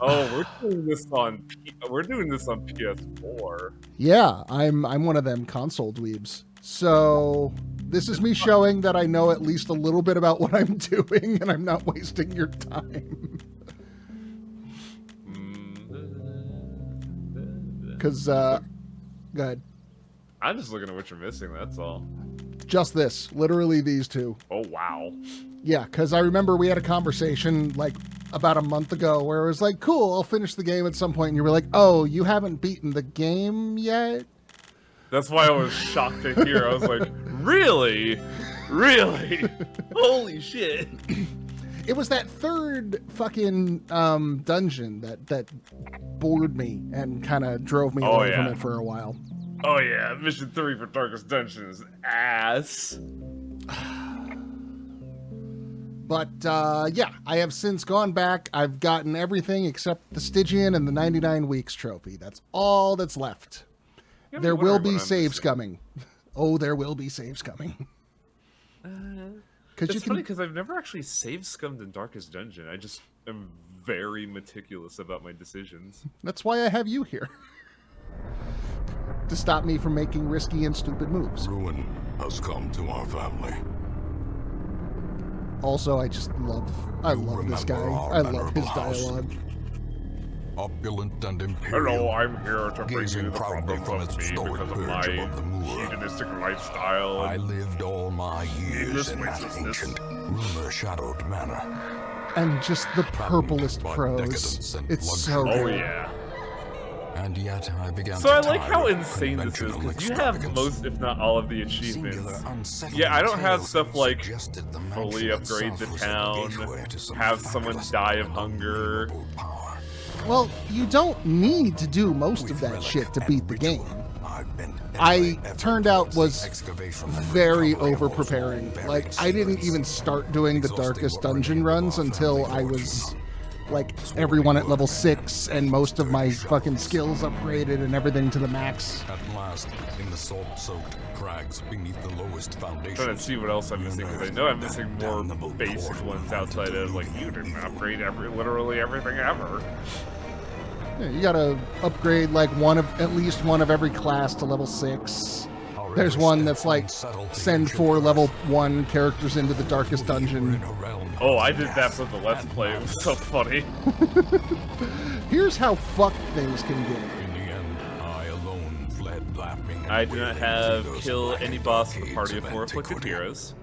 Oh, we're doing this on PS4. Yeah, I'm one of them console dweebs. So this is me showing that I know at least a little bit about what I'm doing, and I'm not wasting your time. Because, go ahead. I'm just looking at what you're missing, that's all. Just this. Literally these two. Oh, wow. Yeah, because I remember we had a conversation, like, about a month ago where it was like, cool, I'll finish the game at some point. And you were like, oh, you haven't beaten the game yet? That's why I was shocked to hear. I was like, really? Really? Holy shit. It was that third fucking dungeon that bored me and kind of drove me away from it for a while. Oh yeah, Mission 3 for Darkest Dungeon is ass. But yeah, I have since gone back. I've gotten everything except the Stygian and the 99 Weeks trophy. That's all that's left. There will be saves coming. Oh, there will be saves coming. It's funny because I've never actually save scummed in Darkest Dungeon. I just am very meticulous about my decisions. That's why I have you here. To stop me from making risky and stupid moves. Ruin has come to our family. Also, I love this guy. I love his dialogue. Opulent and imperial. Hello, I'm here to bring you the proudly problems from of its me stored because of perch my above the moor. hedonistic lifestyle. I lived all my years in that restlessness. ancient, rumor-shadowed manor. And just the purplest prose. It's so good. Oh yeah. And yet I began So I to like tire how of insane this is, conventional because you have extravagance. most, if not all, of the achievements. Singular, unsettling Yeah, I don't have tales stuff like suggested the fully mansion upgrade the itself was a town, gateway to some have someone fabulous die of and hunger. unnameable power. Well, you don't need to do most of that shit to beat the game. I turned out was very over-preparing. Like, I didn't even start doing the Darkest Dungeon runs until I was, like, everyone at level 6 and most of my fucking skills upgraded and everything to the max. At last, in the salt-soaked crags beneath the lowest foundation. Trying to see what else I'm missing, because I know I'm missing more basic ones outside of, like, you didn't upgrade literally everything ever. Yeah, you gotta upgrade, like, at least one of every class to level 6. There's one that's like, send 4 level 1 characters into the Darkest Dungeon. Oh, I did that for the Let's Play. It was so funny. Here's how fucked things can get. In the end, I alone fled laughing. I do not have kill any boss for the party of 4 afflicted heroes.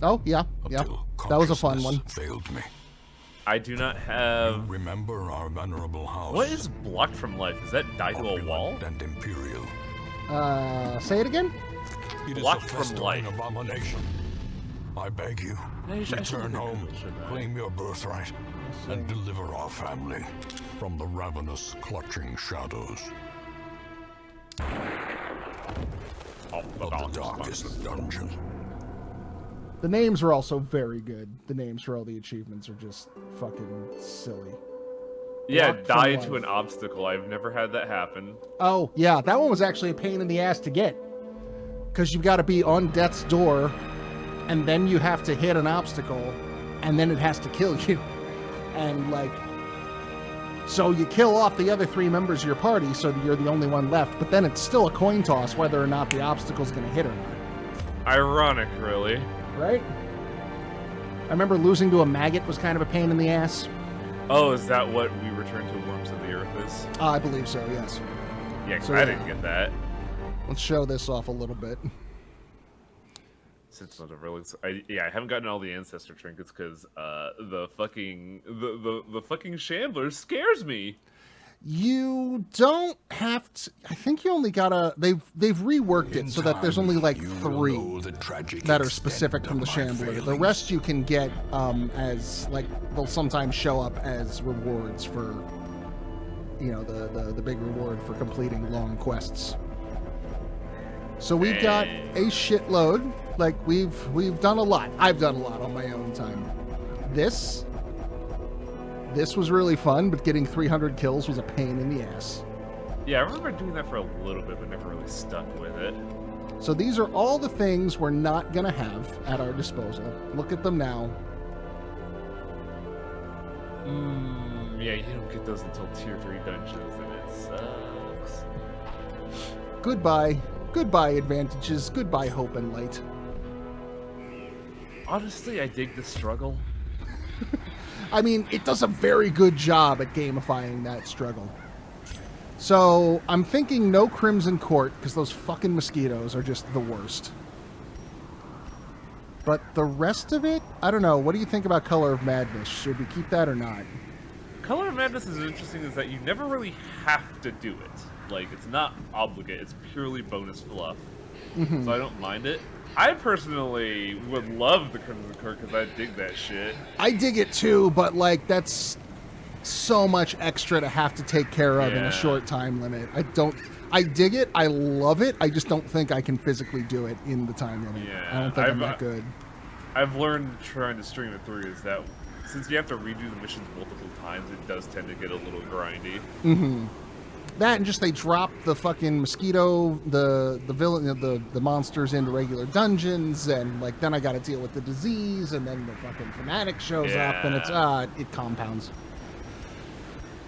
Oh, yeah. That was a fun one. Failed me. I do not have... Remember our venerable house. What is blocked from life? Is that die to a wall? And imperial. Say it again? It is Blocked a from festering life. abomination. I beg you, return home, claim your birthright, and deliver our family from the ravenous, clutching shadows. Of the darkest dungeon. The names are also very good. The names for all the achievements are just fucking silly. Yeah, Blocked from die life. to an obstacle. I've never had that happen. Oh, yeah, that one was actually a pain in the ass to get. Because you've got to be on death's door, and then you have to hit an obstacle, and then it has to kill you. And, like, so you kill off the other 3 members of your party so that you're the only one left, but then it's still a coin toss whether or not the obstacle's going to hit or not. Ironic, really. Right? I remember losing to a maggot was kind of a pain in the ass. Oh, is that what we return to Worms of the Earth is? I believe so, yes. Yeah, 'cause So, I yeah. didn't get that. Let's show this off a little bit. Since not really, I haven't gotten all the ancestor trinkets because the fucking shambler scares me. You don't have to. I think you only gotta. They've reworked it so that there's only like 3 that are specific from the Shambler. The rest you can get as like they'll sometimes show up as rewards for, you know, the big reward for completing long quests. So we've got a shitload. Like we've done a lot. I've done a lot on my own time. This was really fun, but getting 300 kills was a pain in the ass. Yeah, I remember doing that for a little bit, but never really stuck with it. So these are all the things we're not going to have at our disposal. Look at them now. Yeah, you don't get those until tier 3 dungeons, and it sucks. Goodbye. Goodbye, advantages. Goodbye, hope and light. Honestly, I dig the struggle. I mean, it does a very good job at gamifying that struggle. So, I'm thinking no Crimson Court, because those fucking mosquitoes are just the worst. But the rest of it, I don't know. What do you think about Color of Madness? Should we keep that or not? Color of Madness is interesting is that you never really have to do it. Like, it's not obligate, it's purely bonus fluff. So I don't mind it. I personally would love the Crimson Court because I dig that shit. I dig it too, but like, that's so much extra to have to take care of in a short time limit. I dig it, I love it, I just don't think I can physically do it in the time limit. Yeah, I don't think I'm that good. I've learned trying to stream it through is that since you have to redo the missions multiple times, it does tend to get a little grindy. That and just they drop the fucking mosquito, the villain, the monsters into regular dungeons, and like then I got to deal with the disease, and then the fucking fanatic shows up, and it compounds.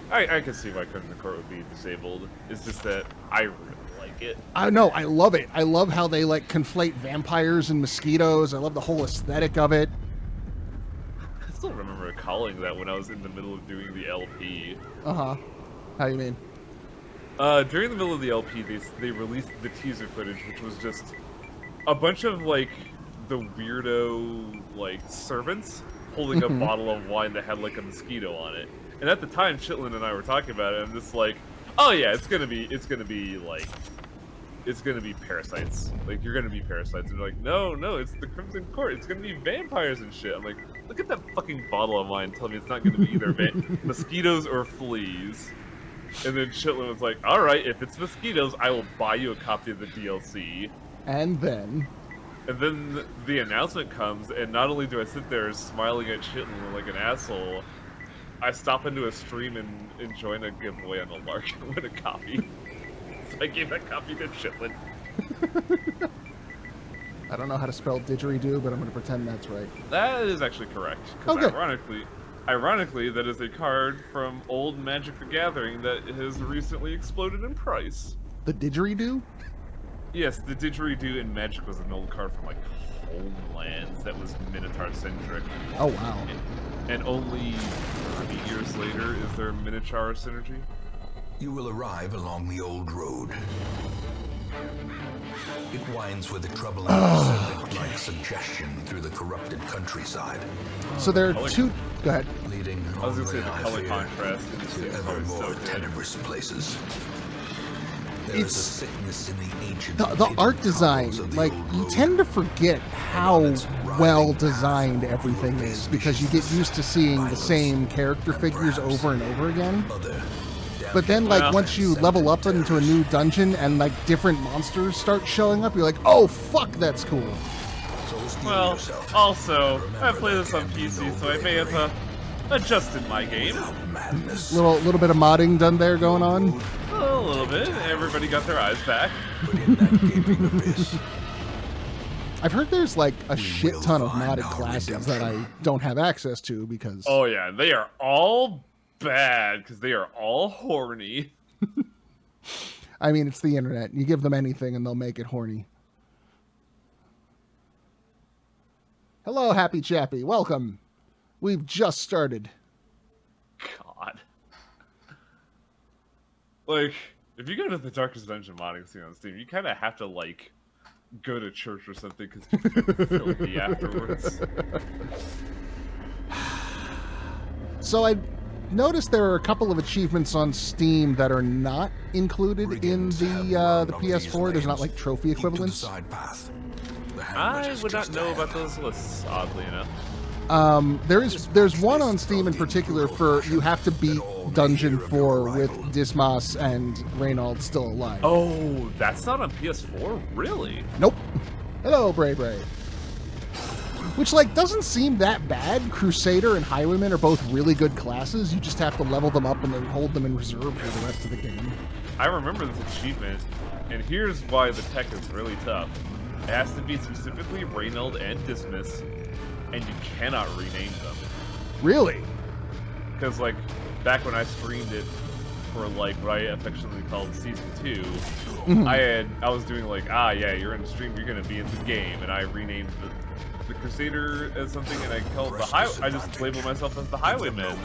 I can see why Crimson Court would be disabled. It's just that I really like it. I know, I love it. I love how they like conflate vampires and mosquitoes. I love the whole aesthetic of it. I still remember calling that when I was in the middle of doing the LP. How do you mean? During the middle of the LP, they released the teaser footage, which was just a bunch of, like, the weirdo, like, servants holding a bottle of wine that had, like, a mosquito on it. And at the time, Chitlin and I were talking about it, and I'm just like, oh yeah, it's gonna be parasites. Like, you're gonna be parasites. And they're like, no, it's the Crimson Court. It's gonna be vampires and shit. I'm like, look at that fucking bottle of wine telling me it's not gonna be either mosquitoes or fleas. And then Chitlin was like, alright, if it's mosquitoes, I will buy you a copy of the DLC. And then the announcement comes, and not only do I sit there smiling at Chitlin like an asshole, I stop into a stream and join a giveaway on a lark and win a copy. So I gave that copy to Chitlin. I don't know how to spell didgeridoo, but I'm going to pretend that's right. That is actually correct. Because ironically, that is a card from old Magic the Gathering that has recently exploded in price. The didgeridoo? Yes, the didgeridoo in Magic was an old card from, like, Homelands that was Minotaur-centric. Oh, wow. And only 30 years later is there Minotaur synergy. You will arrive along the old road. It winds with a troubling serpent-like suggestion through the corrupted countryside. So there are two... Go ahead. Leading I was going to say the color contrast to ever more tenebrous places. There is a sickness in the ancient the art design, like, you tend to forget how well designed everything is because you get used to seeing the same character figures over and over again. But then, like, once you level up into a new dungeon and, like, different monsters start showing up, you're like, oh, fuck, that's cool. Well, also, I play this on PC, so I may have adjusted my game. Little bit of modding done there going on? A little bit. Everybody got their eyes back. I've heard there's, like, a shit ton of modded classes that I don't have access to because... Oh, yeah, they are all bad because they are all horny. I mean, it's the internet. You give them anything and they'll make it horny. Hello, Happy Chappy. Welcome. We've just started. God. Like, if you go to the Darkest Dungeon modding scene on Steam, you kind of have to, like, go to church or something because you feel filthy afterwards. So I noticed there are a couple of achievements on Steam that are not included in the PS4. There's not, like, trophy equivalents. I would not know about those lists, oddly enough. There's one on Steam in particular for you have to beat Dungeon 4 with Dismas and Reynald still alive. Oh, that's not on PS4? Really? Nope. Hello, Bray Bray. Which, like, doesn't seem that bad. Crusader and Highwayman are both really good classes. You just have to level them up and then hold them in reserve for the rest of the game. I remember this achievement, and here's why the tech is really tough. It has to be specifically Reynald and Dismas, and you cannot rename them. Really? Because, like, back when I streamed it for like what I affectionately called Season 2, I was doing like, yeah, you're in the stream, you're gonna be in the game, and I renamed the Crusader as something, and I called I just labeled myself as the Highwayman,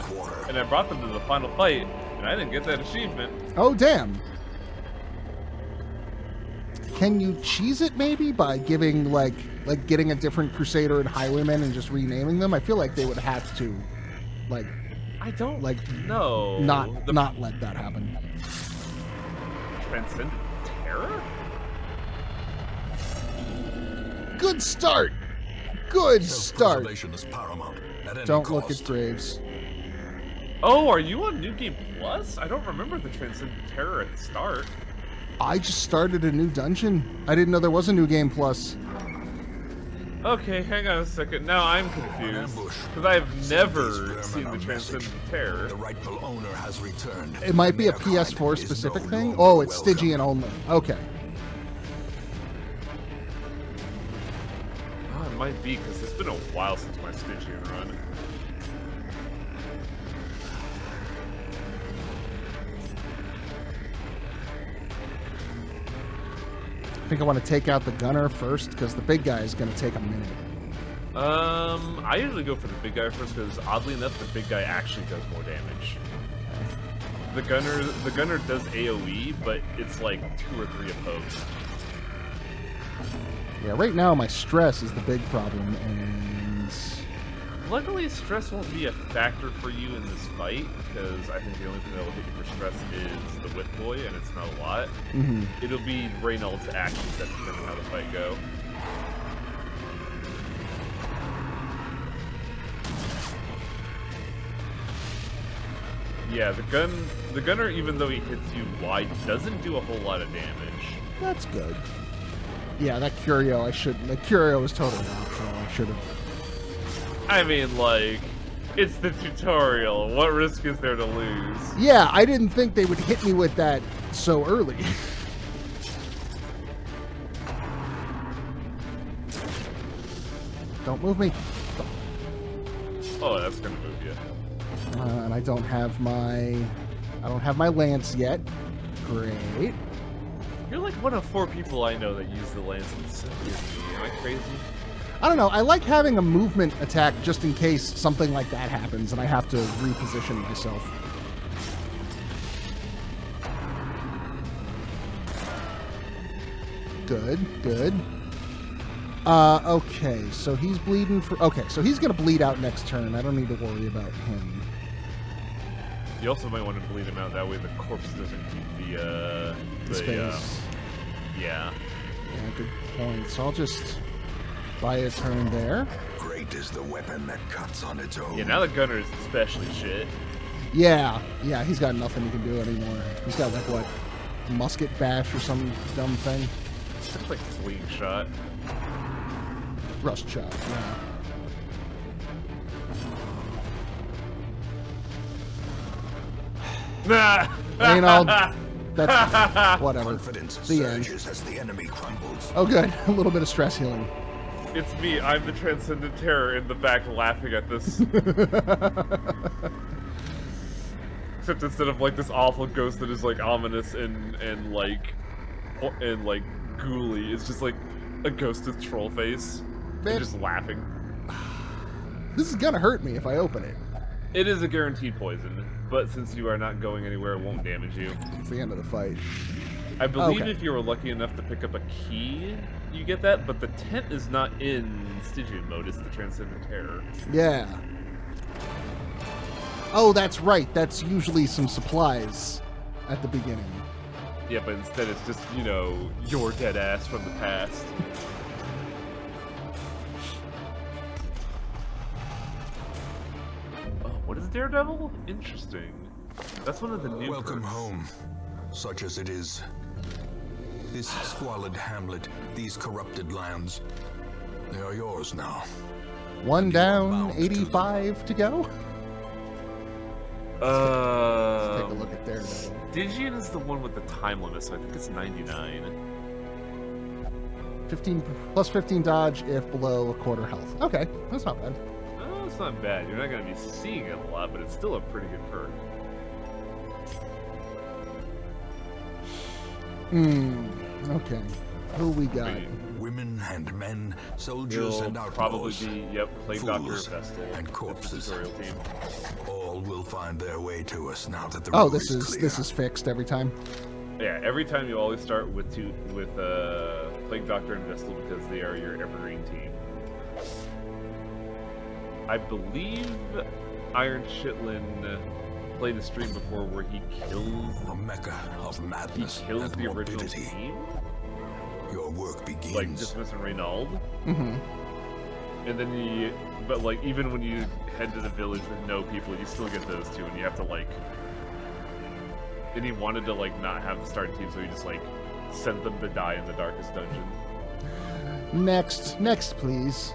and I brought them to the final fight, and I didn't get that achievement. Oh, damn. Can you cheese it maybe by giving like getting a different Crusader and Highwayman and just renaming them? I feel like they would have to, like, I don't like know. Not let that happen. Transcendent Terror? Good start. Good start. Self-preservation is paramount at any Don't look cost. at graves. Oh, are you on New Game Plus? I don't remember the Transcendent Terror at the start. I just started a new dungeon. I didn't know there was a new game plus. Okay, hang on a second. Now I'm confused. Because I've never seen the Transcendent Terror. The rightful owner has returned. It might be a Their kind PS4 is specific no thing. longer Oh, it's welcome. Stygian only. Okay. Oh, it might be, because it's been a while since my Stygian run. I think I want to take out the gunner first because the big guy is going to take a minute. I usually go for the big guy first because oddly enough, the big guy actually does more damage. The gunner does AoE, but it's like 2 or 3 opposed. Yeah, right now my stress is the big problem, and Luckily, stress won't be a factor for you in this fight, because I think the only thing that will hit you for stress is the Whip Boy, and it's not a lot. It'll be Reynald's actions that determine how the fight go. Yeah, the gunner, even though he hits you wide, doesn't do a whole lot of damage. that's good. Yeah, that Curio, the Curio was totally optional. I should have. I mean, like, it's the tutorial. What risk is there to lose? Yeah, I didn't think they would hit me with that so early. Don't move me. Oh, that's gonna move you. And I don't have my lance yet. Great. You're like one of 4 people I know that use the lance in this. Am I crazy? I don't know. I like having a movement attack just in case something like that happens and I have to reposition myself. Good, good. Okay, so he's bleeding for... Okay, so he's going to bleed out next turn. I don't need to worry about him. You also might want to bleed him out. That way the corpse doesn't keep the space. Yeah. Yeah, good point. So I'll just buy a turn there. Great is the weapon that cuts on its own. Yeah, now the gunner is especially shit. Yeah, he's got nothing he can do anymore. He's got, like, what, musket bash or some dumb thing? It's like swing shot. Rust shot, yeah. Nah. You know, that's whatever. Confidence The end. surges as the enemy crumbles. Oh, good. A little bit of stress healing. It's me. I'm the Transcendent Terror in the back laughing at this. Except instead of like this awful ghost that is like ominous and like ghouly, it's just like a ghost with troll face. Man. And just laughing. This is gonna hurt me if I open it. It is a guaranteed poison, but since you are not going anywhere, it won't damage you. It's the end of the fight. I believe Okay. if you were lucky enough to pick up a key, you get that, but the tent is not in Stygian mode, it's the Transcendent Terror. Yeah. Oh, that's right. That's usually some supplies at the beginning. Yeah, but instead it's just, you know, your dead ass from the past. Oh, what is Daredevil? Interesting. That's one of the new Welcome perks. home, such as it is. This squalid hamlet, these corrupted lands, they are yours now. One And you are down, bound to 85 to go. Take a look at Daredevil. Stygian is the one with the time limit, so I think it's 99. 15 plus 15 dodge if below a quarter health. Okay, that's not bad. Oh, it's not bad. You're not going to be seeing it a lot, but it's still a pretty good perk. Okay. Who we got? Women and men, soldiers It'll and probably outlaws, be, Plague Doctor fools Vestal. and corpses. Tutorial team. All will find their way to us now that the Oh, road this is clear. fixed every time. Yeah, every time you always start with Plague Doctor and Vestal because they are your evergreen team. I believe Iron Chitlin played a stream before where he kills A mecca of madness the and original morbidity. team, Your work begins. like Dismiss and Reynald. Mm-hmm. And then but like even when you head to the village with no people, you still get those two, and you have to like. And he wanted to like not have the starting team, so he just like sent them to die in the darkest dungeon. Next, please.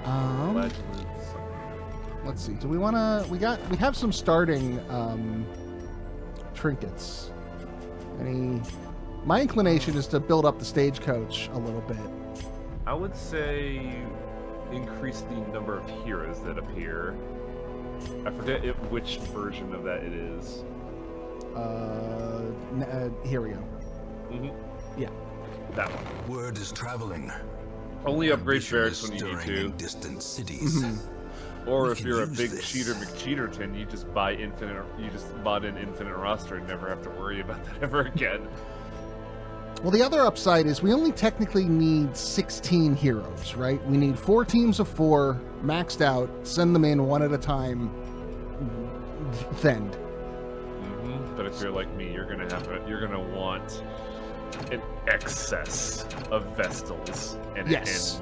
Legends. Let's see. Do we want to? We have some starting trinkets. My inclination is to build up the stagecoach a little bit. I would say increase the number of heroes that appear. I forget which version of that it is. Here we go. Mm-hmm. Yeah. That one. Word is traveling. Only upgrade Ambition barracks is when you need stirring to. in distant cities. Or We if can you're a use big this. cheater McCheaterton, you just buy infinite. You just bought an infinite roster and never have to worry about that ever again. Well, the other upside is we only technically need 16 heroes, right? We need 4 teams of 4, maxed out, send them in one at a time, then. But if you're like me, you're gonna want an excess of Vestals and Yes.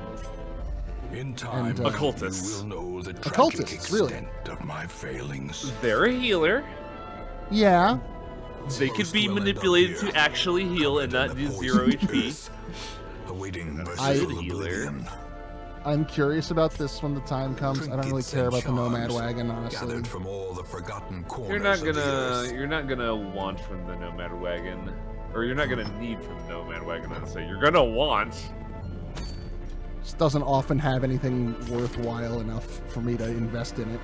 In time, And, Occultists. you will know the tragic Occultists, really. extent of my failings. They're a healer. Yeah. They could Most be will end up manipulated here, to actually heal and covered not in do the 0 poisoned HP. earth, awaiting I- merciful Healer. oblivion. I'm curious about this when the time comes. I don't really Trinkets care and about the Nomad charms Wagon, honestly. Gathered from all the forgotten corners You're not gonna want from the Nomad Wagon, or you're not gonna need from the Nomad Wagon. I'd say you're gonna want. Just doesn't often have anything worthwhile enough for me to invest in it.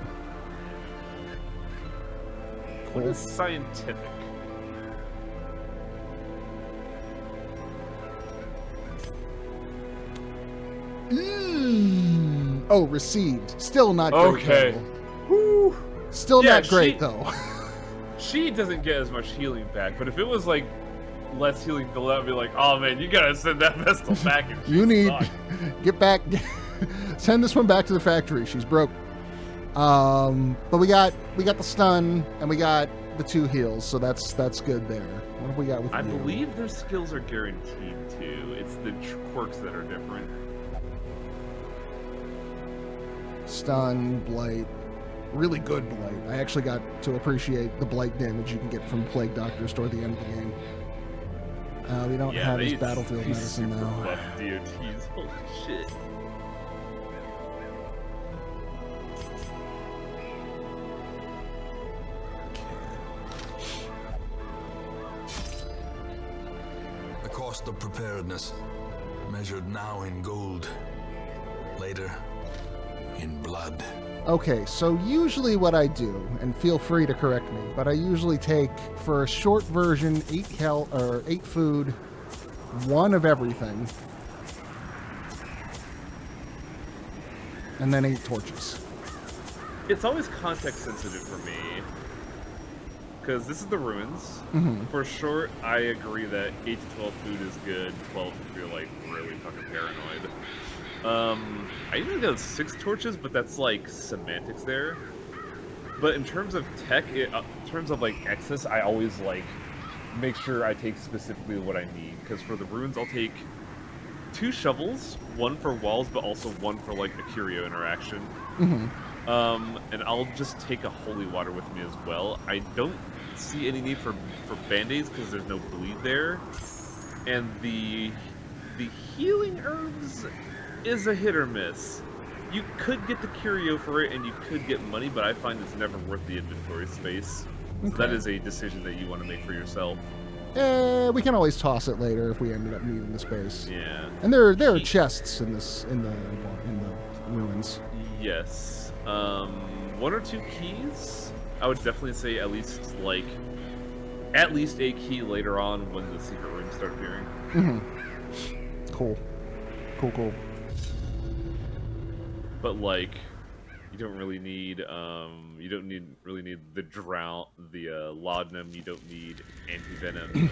What is scientific? Oh, received. Still not great. Okay. Though. Woo. Still Yeah, not great, she- though. She doesn't get as much healing back, but if it was like less healing, I'd be like, oh man, you gotta send that Vestal back. And You need sucks. get back. Send this one back to the factory. She's broke. But we got the stun and we got the 2 heals, so that's good there. What have we got with I you? believe their skills are guaranteed too. It's the quirks that are different. Stun, blight, really good blight. I actually got to appreciate the blight damage you can get from Plague Doctors toward the end of the game. We don't have his battlefield these medicine super now. buff DOTs. Holy shit. The cost of preparedness, measured now in gold, later in blood. Okay, so usually what I do, and feel free to correct me, but I usually take, for a short version, 8 food, 1 of everything, and then 8 torches. It's always context sensitive for me. Because this is the ruins. For short, I agree that 8 to 12 food is good. 12 if you're like really fucking paranoid. I usually go 6 torches, but that's like semantics there. But in terms of tech, in terms of like excess, I always like make sure I take specifically what I need. Because for the ruins, I'll take 2 shovels, 1 for walls, but also 1 for like a curio interaction. And I'll just take a holy water with me as well. I don't see any need for band-aids because there's no bleed there. And the healing herbs is a hit or miss. You could get the curio for it and you could get money, but I find it's never worth the inventory space. So that is a decision that you want to make for yourself. We can always toss it later if we ended up needing the space. Yeah. And there are chests in the ruins. Yes. 1 or 2 keys. I would definitely say at least like at least a key later on when the secret rooms start appearing. Cool. Cool. But like, you don't really need you don't really need the drown, the laudanum. You don't need anti-venom.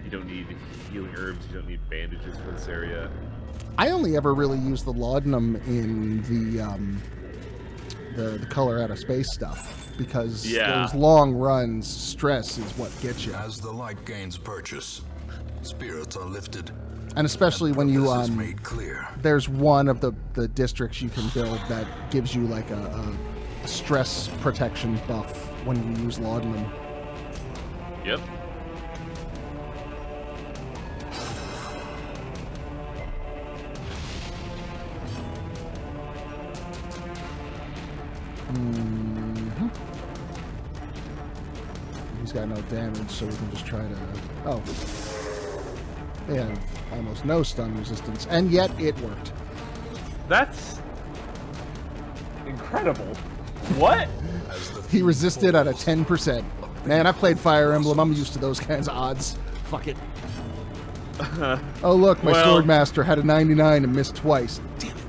You don't need healing herbs. You don't need bandages for this area. I only ever really use the laudanum in the color out of space stuff because those long runs, stress is what gets you. As the light gains purchase, spirits are lifted. And especially when you made clear. There's one of the districts you can build that gives you like a stress protection buff when you use laudanum. Yep. He's got no damage, so we can just try to... Oh. They have almost no stun resistance, and yet it worked. That's incredible. What? He resisted at a 10%. Man, I played Fire Emblem. I'm used to those kinds of odds. Fuck it. Oh, look, my Swordmaster had a 99 and missed twice. Damn it.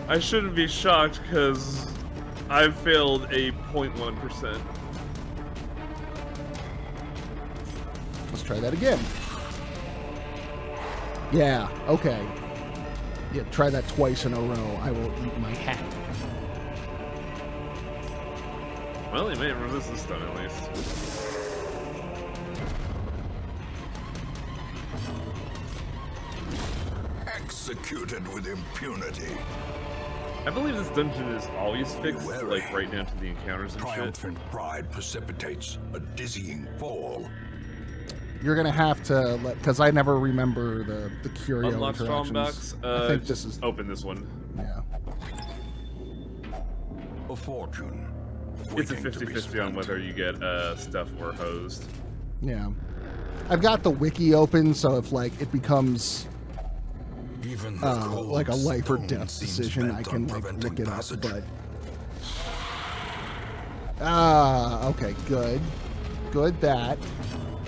I shouldn't be shocked, because I've failed a 0.1%. Let's try that again. Yeah, okay. Yeah, try that twice in a row. I will eat my hat. Well, he may resist this stun at least. Executed with impunity. I believe this dungeon is always fixed, like right down to the encounters and Triumphant pride precipitates a dizzying fall. You're gonna have to let, because I never remember the curio Unlock strong interactions. box. I think this is open this one. Yeah. A fortune. It's a 50-50 on whether you get stuff or hosed. Yeah. I've got the wiki open, so if like it becomes Even like a life or death decision, I can like look it up. But okay, good, that.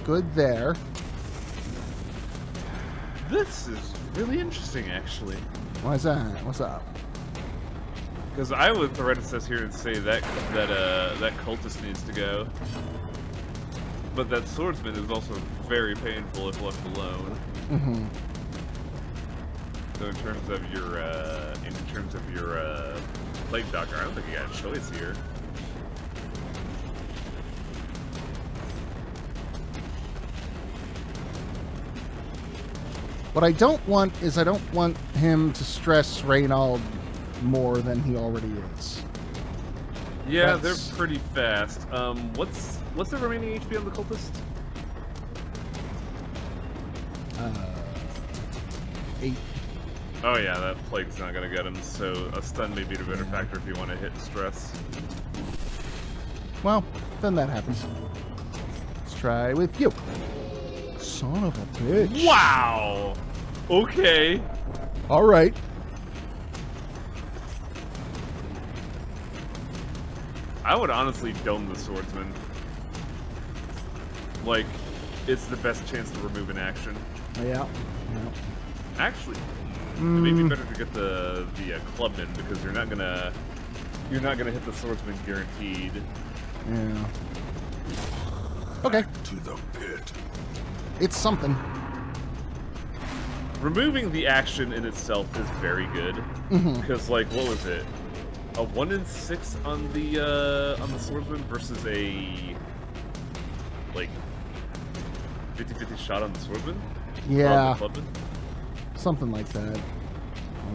Good there. This is really interesting, actually. Why is that? What's up? Because I would theoreticize here and say that cultist needs to go, but that swordsman is also very painful if left alone. Mm-hmm. So in terms of your plague doctor, I don't think you got a choice here. What I don't want is I don't want him to stress Reynald more than he already is. Yeah, they're pretty fast. What's the remaining HP on the cultist? 8. Oh yeah, that plague's not gonna get him, so a stun may be the better factor if you want to hit stress. Well, then that happens. Let's try with you. Son of a bitch. Wow! Okay. All right. I would honestly dome the swordsman. Like, it's the best chance to remove an action. Yeah. Actually, it may be better to get the clubman because you're not gonna hit the swordsman guaranteed. Yeah. Okay. To the pit. It's something. Removing the action in itself is very good because, like, what was it? A 1 in 6 on the swordsman versus a like 50-50 shot on the swordsman. Yeah. On the clubman? Something like that.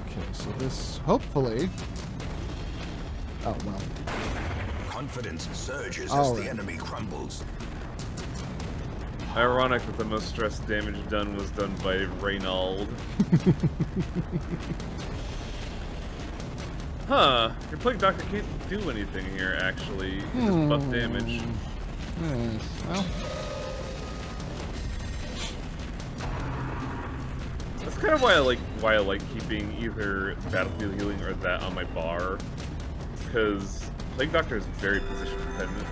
Okay, so this hopefully. Oh well. Confidence surges All as right. the enemy crumbles. Ironic that the most stress damage done was done by Reynald. Huh. Your Plague Doctor can't do anything here, actually. He just buff damage. Well. That's kind of why I like keeping either Battlefield Healing or that on my bar. Because Plague Doctor is very position dependent.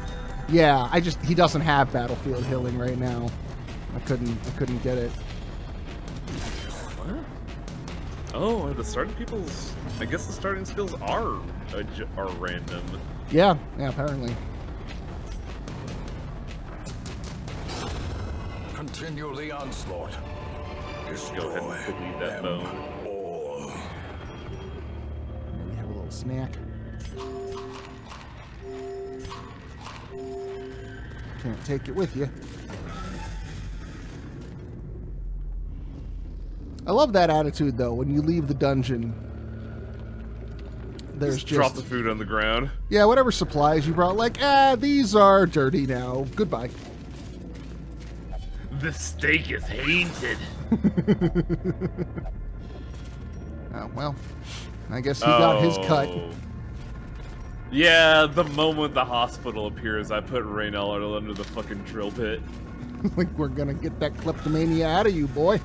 Yeah, he doesn't have battlefield healing right now. I couldn't get it. What? Oh, the starting I guess the starting skills are random. Yeah, apparently. Continue the onslaught. Just go ahead and delete that bone. Maybe have a little snack. Can't take it with you. I love that attitude, though. When you leave the dungeon, there's just drop the food on the ground. Yeah, whatever supplies you brought, like, these are dirty now. Goodbye. The steak is tainted. Oh, well, I guess he got his cut. Yeah, the moment the hospital appears, I put Reynald under the fucking drill pit. Like, we're gonna get that kleptomania out of you, boy.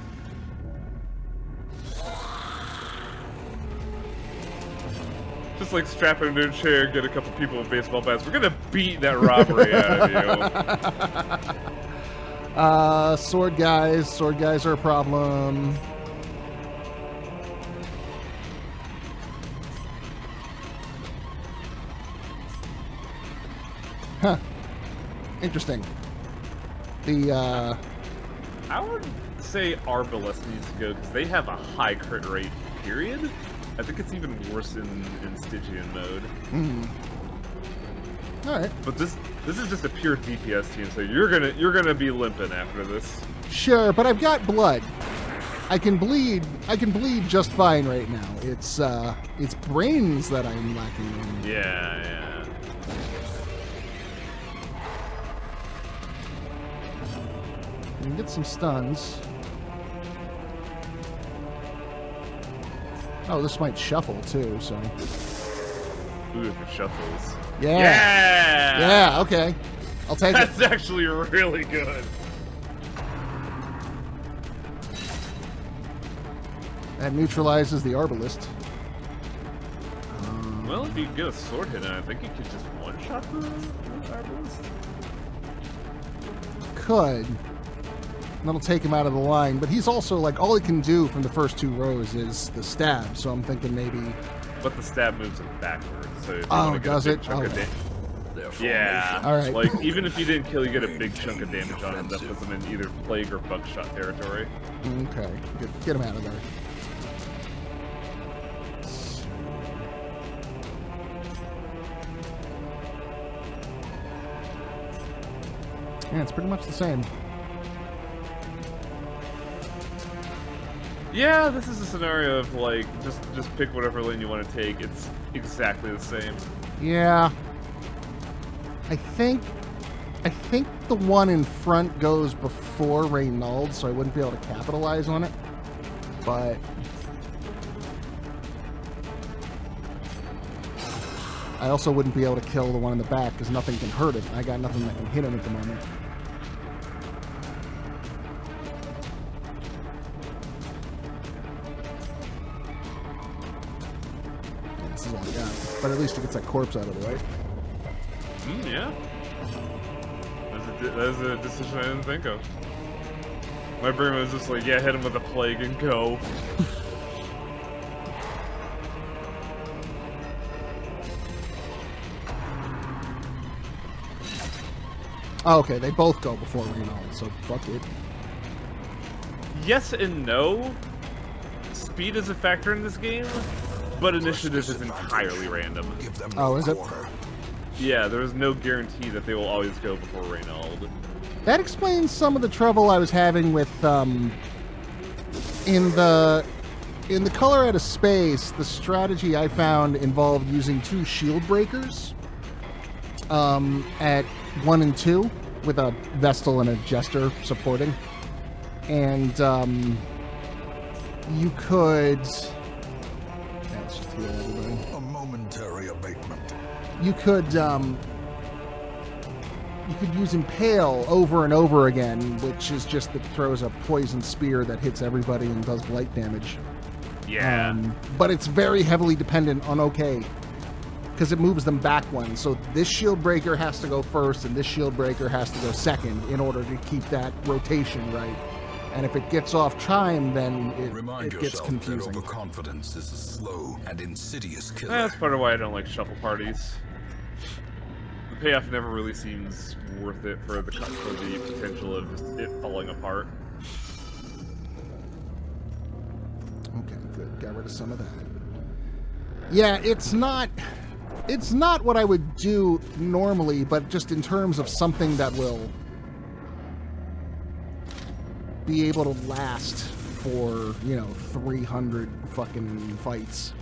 Just like strap him to a chair, get a couple people with baseball bats. We're gonna beat that robbery out of you. Sword guys. Sword guys are a problem. Huh. Interesting. I would say Arbalest needs to go because they have a high crit rate, period. I think it's even worse in Stygian mode. Alright. But this is just a pure DPS team, so you're gonna be limping after this. Sure, but I've got blood. I can bleed just fine right now. It's brains that I'm lacking in. Yeah. I can get some stuns. Oh, this might shuffle too, so. Ooh, if it shuffles. Yeah. Yeah, okay. I'll take it. That's actually really good. That neutralizes the Arbalest. Well, if you get a sword hit on it, I think you could just one-shot the Arbalest. Could. That'll take him out of the line, but he's also, like, all he can do from the first 2 rows is the stab, so I'm thinking maybe... But the stab moves him backwards, so if you Oh, want to get does a big it? chunk of Okay. Yeah. Alright. Like, even if you didn't kill, you get a big chunk of damage on him that puts him in either plague or buckshot territory. Okay. Get him out of there. Yeah, it's pretty much the same. Yeah, this is a scenario of, like, just pick whatever lane you want to take. It's exactly the same. Yeah. I think the one in front goes before Reynald, so I wouldn't be able to capitalize on it. But I also wouldn't be able to kill the one in the back because nothing can hurt it. I got nothing that can hit him at the moment. This is all I got. But at least it gets that corpse out of the way. Yeah. That's a decision I didn't think of. My brain was just like, yeah, hit him with a plague and go. Oh, okay, they both go before Reynald, so fuck it. Yes and no. Speed is a factor in this game, but initiative is entirely random. Oh, is it? Yeah, there is no guarantee that they will always go before Reynald. That explains some of the trouble I was having with in the color out of space. The strategy I found involved using 2 shield breakers at 1 and 2 with a Vestal and a Jester supporting, and you could. Let's just heal everybody. A momentary abatement. You could use Impale over and over again, which is just that throws a poison spear that hits everybody and does blight damage. Yeah. But it's very heavily dependent on because it moves them back one. So this shield breaker has to go first, and this shield breaker has to go second in order to keep that rotation right. And if it gets off chime, then it gets confusing. That overconfidence is a slow and insidious killer. That's part of why I don't like shuffle parties. The payoff never really seems worth it for the potential of just it falling apart. Okay, good. Got rid of some of that. Yeah, it's not what I would do normally, but just in terms of something that will be able to last for, 300 fucking fights.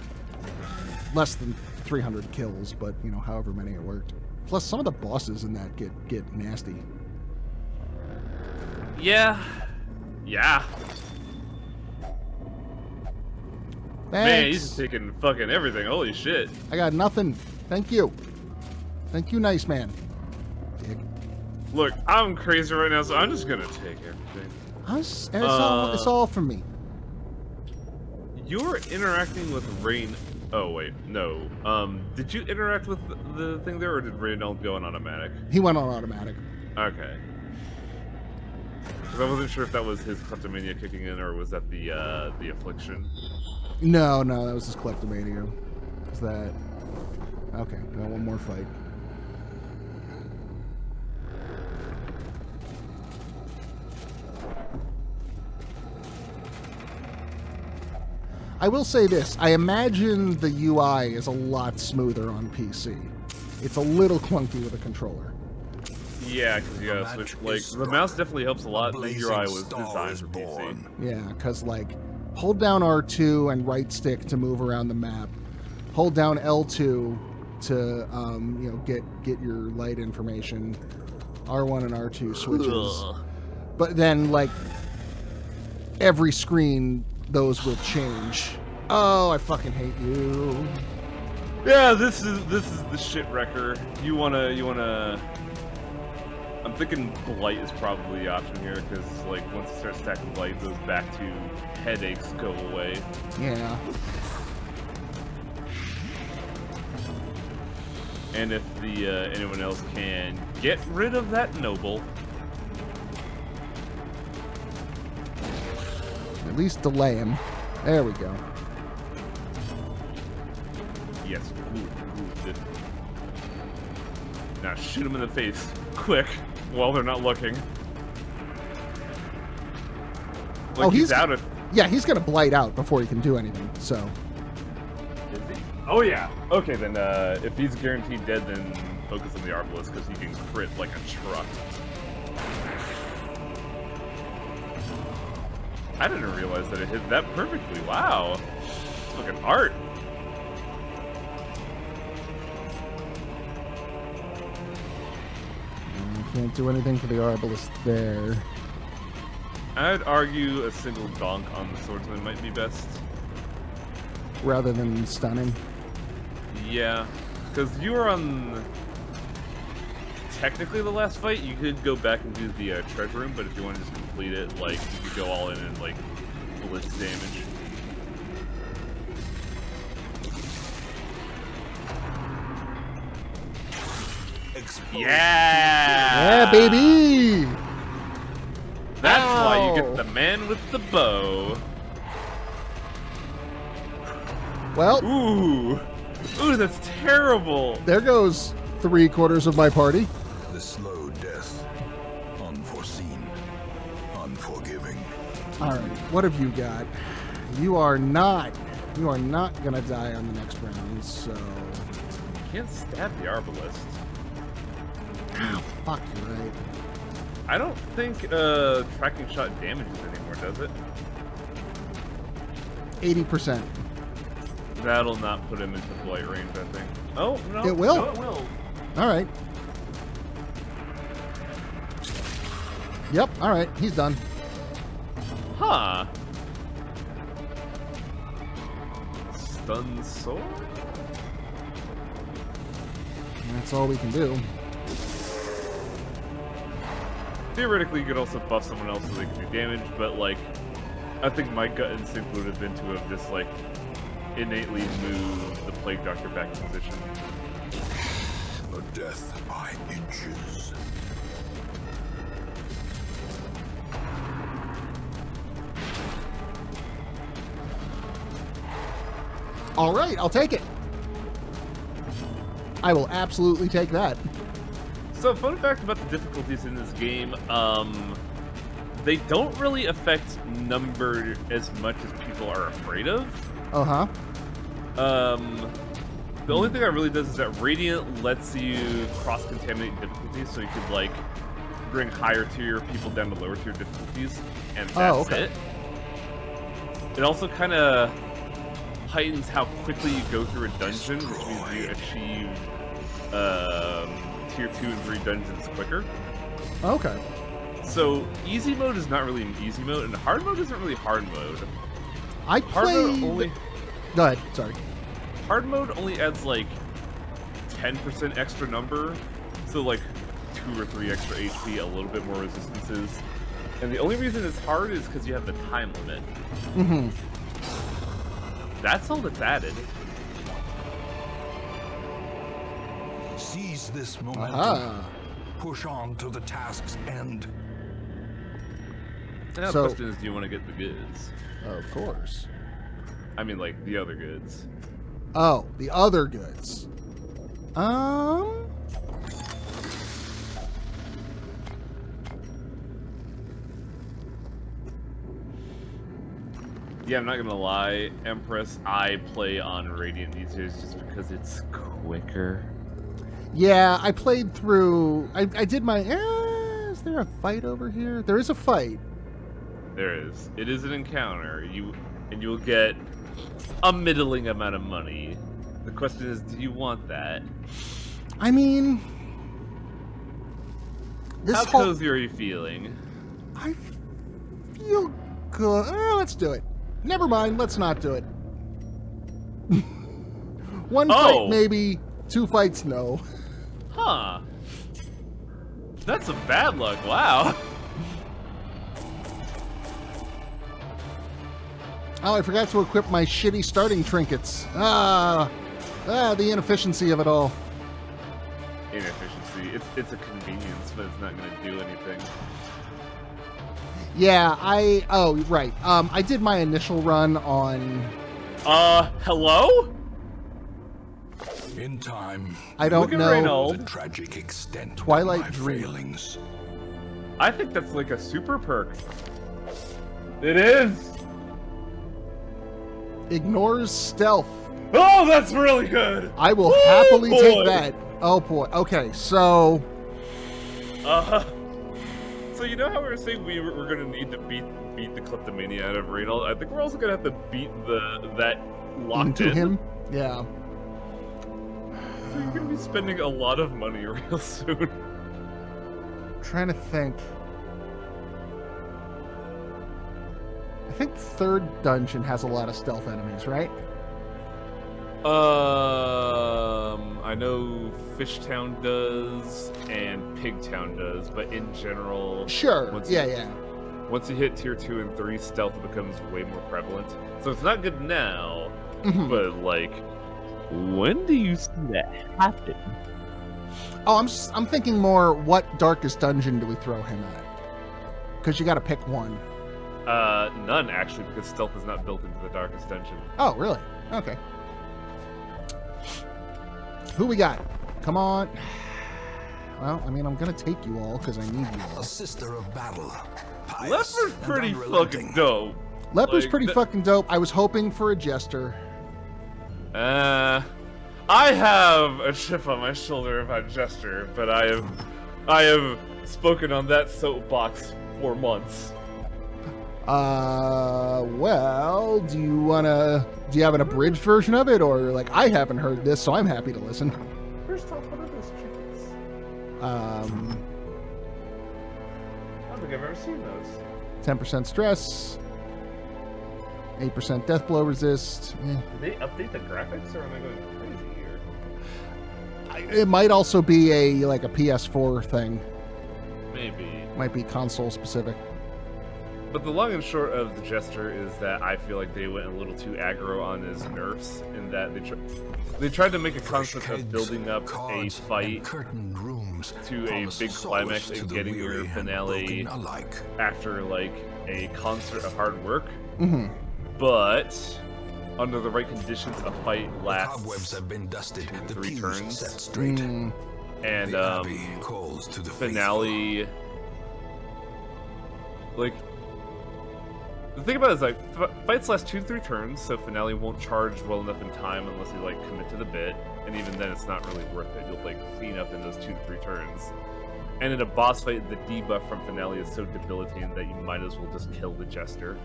Less than 300 kills, but, however many it worked. Plus, some of the bosses in that get nasty. Yeah. Yeah. Thanks. Man, he's just taking fucking everything. Holy shit. I got nothing. Thank you. Thank you, nice man. Dick. Look, I'm crazy right now, so I'm just gonna take everything. It's all for me. You're interacting with Rain. Oh wait, no. Did you interact with the thing there, or did Raynald go on automatic? He went on automatic. Okay. Because I wasn't sure if that was his kleptomania kicking in, or was that the affliction. No, that was his kleptomania. Is that... Okay, got one more fight. I will say this. I imagine the UI is a lot smoother on PC. It's a little clunky with a controller. Yeah, because you gotta switch. Like, the mouse definitely helps a lot. The UI was designed for PC. Yeah, because, hold down R2 and right stick to move around the map. Hold down L2 to, get your light information. R1 and R2 switches. Ugh. But then, every screen, those will change. Oh, I fucking hate you. Yeah, this is the shit wrecker. You wanna. I'm thinking blight is probably the option here, because once you start stacking blight, those back to headaches go away. Yeah. And if anyone else can get rid of that noble, at least delay him. There we go. Yes. Ooh. Now shoot him in the face, quick, while they're not looking. He's out of. Yeah, he's gonna blight out before he can do anything. So. Is he? Oh yeah. Okay, then if he's guaranteed dead, then focus on the Arbalest, because he can crit like a truck. I didn't realize that it hit that perfectly. Wow. It's fucking art. Can't do anything for the Arbalest there. I'd argue a single donk on the swordsman might be best. Rather than stunning. Yeah. Because you were on... Technically the last fight, you could go back and do the treasure room, but if you want to just complete it, you could go all in and, blitz damage. Yeah! Yeah, baby! That's why you get the man with the bow. Well... Ooh, that's terrible! There goes 3/4 of my party. The slow death. Unforeseen. Unforgiving. Alright, what have you got? You are not gonna die on the next round, so... You can't stab the Arbalest. Oh, fuck, you're right. I don't think tracking shot damages anymore, does it? 80%. That'll not put him into blight range, I think. Oh, no. It will. No, it will. Alright. Yep, alright, he's done. Huh. Stun sword? That's all we can do. Theoretically, you could also buff someone else so they can do damage, but, I think my gut instinct would have been to have just, innately moved the Plague Doctor back in position. A death by inches. All right, I'll take it. I will absolutely take that. So, fun fact about the difficulties in this game, they don't really affect number as much as people are afraid of. Uh-huh. The only thing that really does is that Radiant lets you cross-contaminate difficulties, so you could, like, bring higher tier people down to lower tier difficulties, and that's it. It also kind of heightens how quickly you go through a dungeon, which means you achieve tier 2 and 3 dungeons quicker. Okay. So easy mode is not really an easy mode, and hard mode isn't really hard mode. I Hard played... mode only... Go ahead, sorry. Hard mode only adds like 10% extra number, so like 2 or 3 extra HP, a little bit more resistances. And the only reason it's hard is because you have the time limit. Mm-hmm. That's all that's added. Seize this momentum. Ah. Push on to the task's end. Now the question is, do you want to get the goods? Of course. I mean, like, the other goods. Oh, the other goods. Yeah, I'm not gonna lie, Empress, I play on Radiant these days just because it's quicker. Yeah, I played through... I did my... is there a fight over here? There is a fight. There is. It is an encounter. And you'll get a middling amount of money. The question is, do you want that? I mean... How cozy are you feeling? I feel good. Let's do it. Never mind, let's not do it. One fight, maybe. 2 fights, no. Huh. That's some bad luck, wow. Oh, I forgot to equip my shitty starting trinkets. The inefficiency of it all. Inefficiency. It's a convenience, but it's not going to do anything. Yeah, oh, right. I did my initial run on... Hello? In time, I don't know. The tragic extent Twilight of my Dream. failings. I think that's like a super perk. It is. Ignores stealth. Oh, that's really good. I will happily take that. Oh boy. Okay, so... So you know how we were saying we're going to need to beat the kleptomania out of Reynold? I think we're also going to have to beat that locked into in. him? Yeah. So you're going to be spending a lot of money real soon. I'm trying to think. I think 3rd dungeon has a lot of stealth enemies, right? I know Fishtown does and Pigtown does, but in general... Sure, once you hit tier 2 and 3, stealth becomes way more prevalent. So it's not good now, but like, when do you see that happen? Oh, I'm thinking more, what darkest dungeon do we throw him at? Because you gotta pick one. None, actually, because stealth is not built into the darkest dungeon. Oh, really? Okay. Who we got? Come on. Well, I mean, I'm gonna take you all, because I need you all. A sister of battle. Leper's pretty fucking dope. Leper's pretty fucking dope. I was hoping for a jester. I have a chip on my shoulder about Jester, but I have spoken on that soapbox for months. Well, do you have an abridged version of it, or like, I haven't heard this, so I'm happy to listen. First off, what are those chickens? I don't think I've ever seen those. 10% stress, 8% death blow resist. Did they update the graphics, or am I going crazy here? It might also be a PS4 thing. Maybe. Might be console specific. But the long and short of the Jester is that I feel like they went a little too aggro on his nerfs in that they tried to make a concept of building up a fight to a big climax and getting your finale after like a concert of hard work. Mm-hmm. But under the right conditions, a fight lasts cobwebs have been dusted, the 3 pews turns. set straight. And The Abbey calls to the finale, like, the thing about it is, like, fights last 2 to 3 turns, so finale won't charge well enough in time unless you, like, commit to the bit, and even then it's not really worth it. You'll, like, clean up in those 2 to 3 turns. And in a boss fight, the debuff from finale is so debilitating that you might as well just kill the Jester.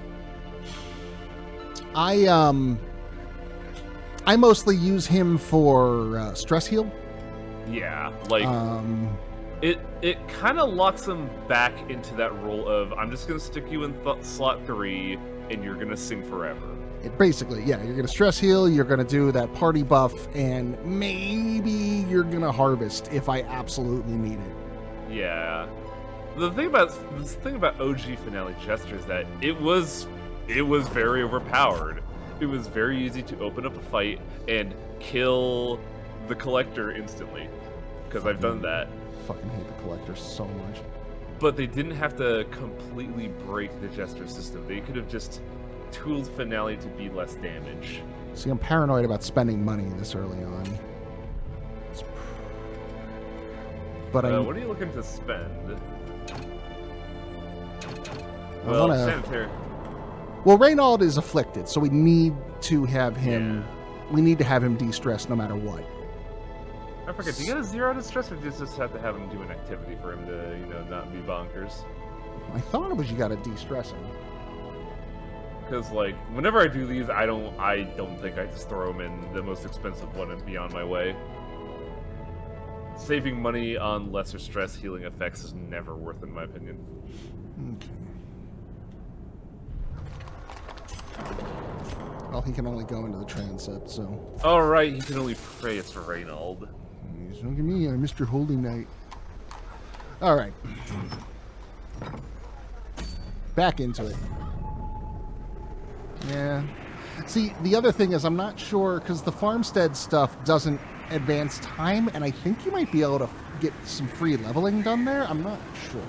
I mostly use him for stress heal. Yeah, like, it kind of locks him back into that role of, I'm just going to stick you in slot 3, and you're going to sing forever. It basically, yeah, you're going to stress heal, you're going to do that party buff, and maybe you're going to harvest if I absolutely need it. Yeah. The thing about OG Finale Jester is that it was very overpowered. It was very easy to open up a fight and kill the Collector instantly, because I've done that. Fucking hate the Collector so much. But they didn't have to completely break the Jester system. They could have just tooled Finale to be less damage. See, I'm paranoid about spending money this early on. But what are you looking to spend? Well, sanitary. Well, Reynald is afflicted, so we need to have him. Yeah. We need to have him de-stressed no matter what. I forget. Do you get a 0 to stress, or do you just have to have him do an activity for him to, not be bonkers? I thought it was you got to de-stress him. Because like, whenever I do these, I don't think I just throw him in the most expensive one and be on my way. Saving money on lesser stress healing effects is never worth it, in my opinion. Okay. Well, he can only go into the transept, so... Alright, he can only pray it's Reynald. Look at me, I'm Mr. Holy Knight. Alright. Back into it. Yeah. See, the other thing is I'm not sure, because the farmstead stuff doesn't advance time, and I think you might be able to get some free leveling done there. I'm not sure.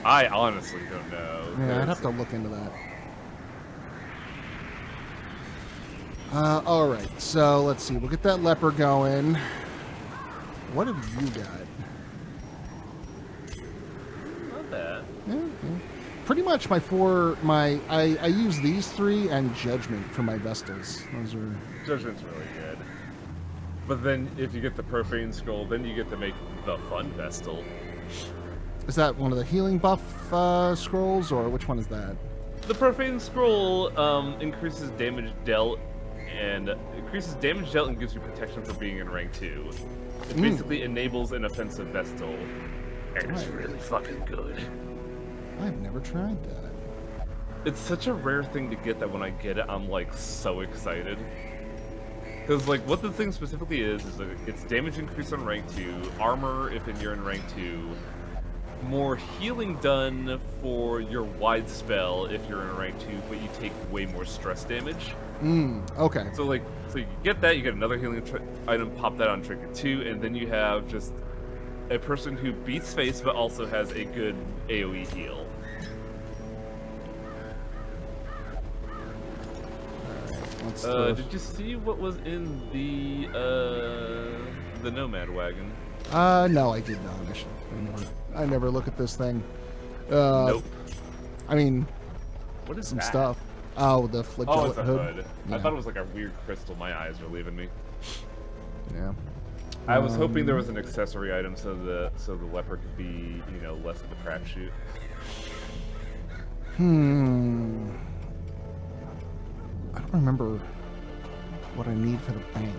I honestly don't know. Yeah, I'd have to look into that. Alright, so let's see. We'll get that leper going. What have you got? Not bad. Yeah. Pretty much I use these 3 and Judgment for my Vestals. Those are... Judgment's really good. But then if you get the Profane Scroll, then you get to make the fun Vestal. Is that one of the healing buff scrolls, or which one is that? The Profane Scroll increases damage dealt and gives you protection for being in rank 2. It basically enables an offensive Vestal, and it's really fucking good. I've never tried that. It's such a rare thing to get that when I get it, I'm like so excited. Because like what the thing specifically is like, it's damage increase on rank 2, armor if you're in rank 2, more healing done for your wide spell if you're in rank 2, but you take way more stress damage. Okay. So you get that, you get another healing item, pop that on trinket 2, and then you have just a person who beats face but also has a good AoE heal. Did you see what was in the Nomad wagon? No, I did not. I never look at this thing. Nope. I mean, what is some that? stuff. Oh, the flagellate it's a hood. Yeah. I thought it was like a weird crystal. My eyes are leaving me. Yeah. I was hoping there was an accessory item so the leopard could be, less of a crapshoot. I don't remember what I need for the bank,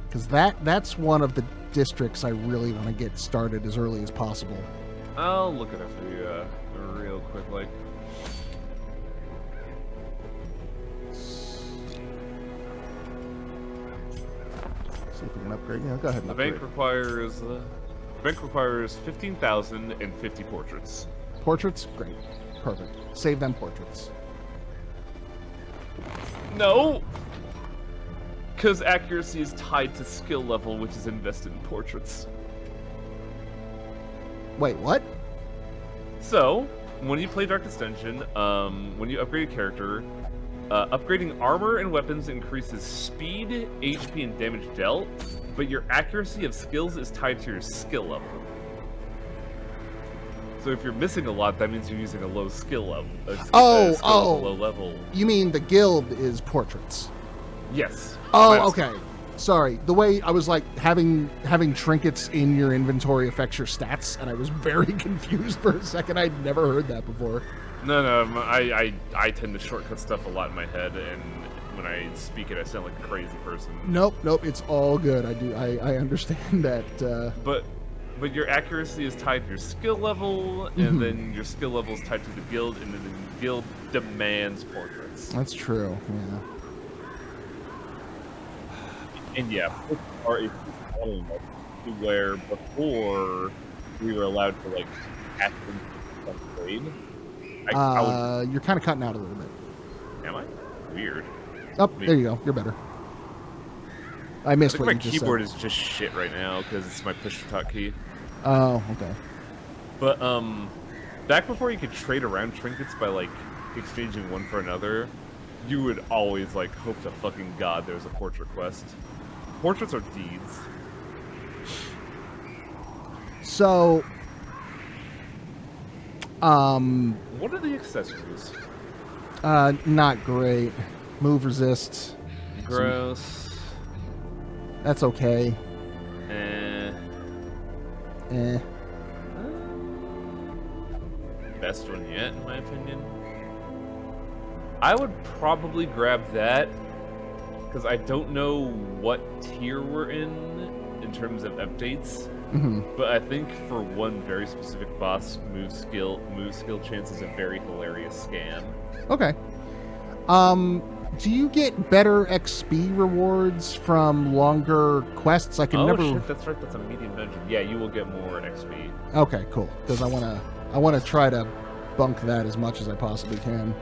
because that's one of the districts I really want to get started as early as possible. I'll look at it for you real quick, like. See if we can upgrade. Yeah, go ahead. And the bank requires 15,000 and 50 portraits. Portraits, great. Perfect. Save them portraits. No! Because accuracy is tied to skill level, which is invested in portraits. Wait, what? So, when you play Darkest Dungeon, when you upgrade a character, upgrading armor and weapons increases speed, HP, and damage dealt, but your accuracy of skills is tied to your skill level. So if you're missing a lot, that means you're using a low skill level. Low level. You mean the guild is portraits? Yes. Oh, okay. Sorry. The way I was like having trinkets in your inventory affects your stats, and I was very confused for a second. I'd never heard that before. No, I tend to shortcut stuff a lot in my head, and when I speak it, I sound like a crazy person. Nope. It's all good. I understand that. But your accuracy is tied to your skill level, and then your skill level is tied to the guild, and then the guild demands portraits. That's true. Yeah. And yeah, are a bottleneck to where before we were allowed to like hack into upgrade. You're kind of cutting out a little bit. Am I? Weird. Oh, there you go. You're better. I missed what my you just keyboard said. is just shit right now because it's my push-to-talk key. Oh, okay. But back before you could trade around trinkets by like exchanging one for another, you would always like hope to fucking god there's a portrait quest. Portraits are deeds. So, what are the accessories? not great. Move resist. Gross. That's okay. Eh. Best one yet, in my opinion. I would probably grab that because I don't know what tier we're in terms of updates. But I think for one very specific boss, move skill chance is a very hilarious scam. Okay. Do you get better XP rewards from longer quests? I can never. Oh shit, that's right. That's a medium dungeon. Yeah, you will get more XP. Okay, cool. Because I wanna try to bunk that as much as I possibly can.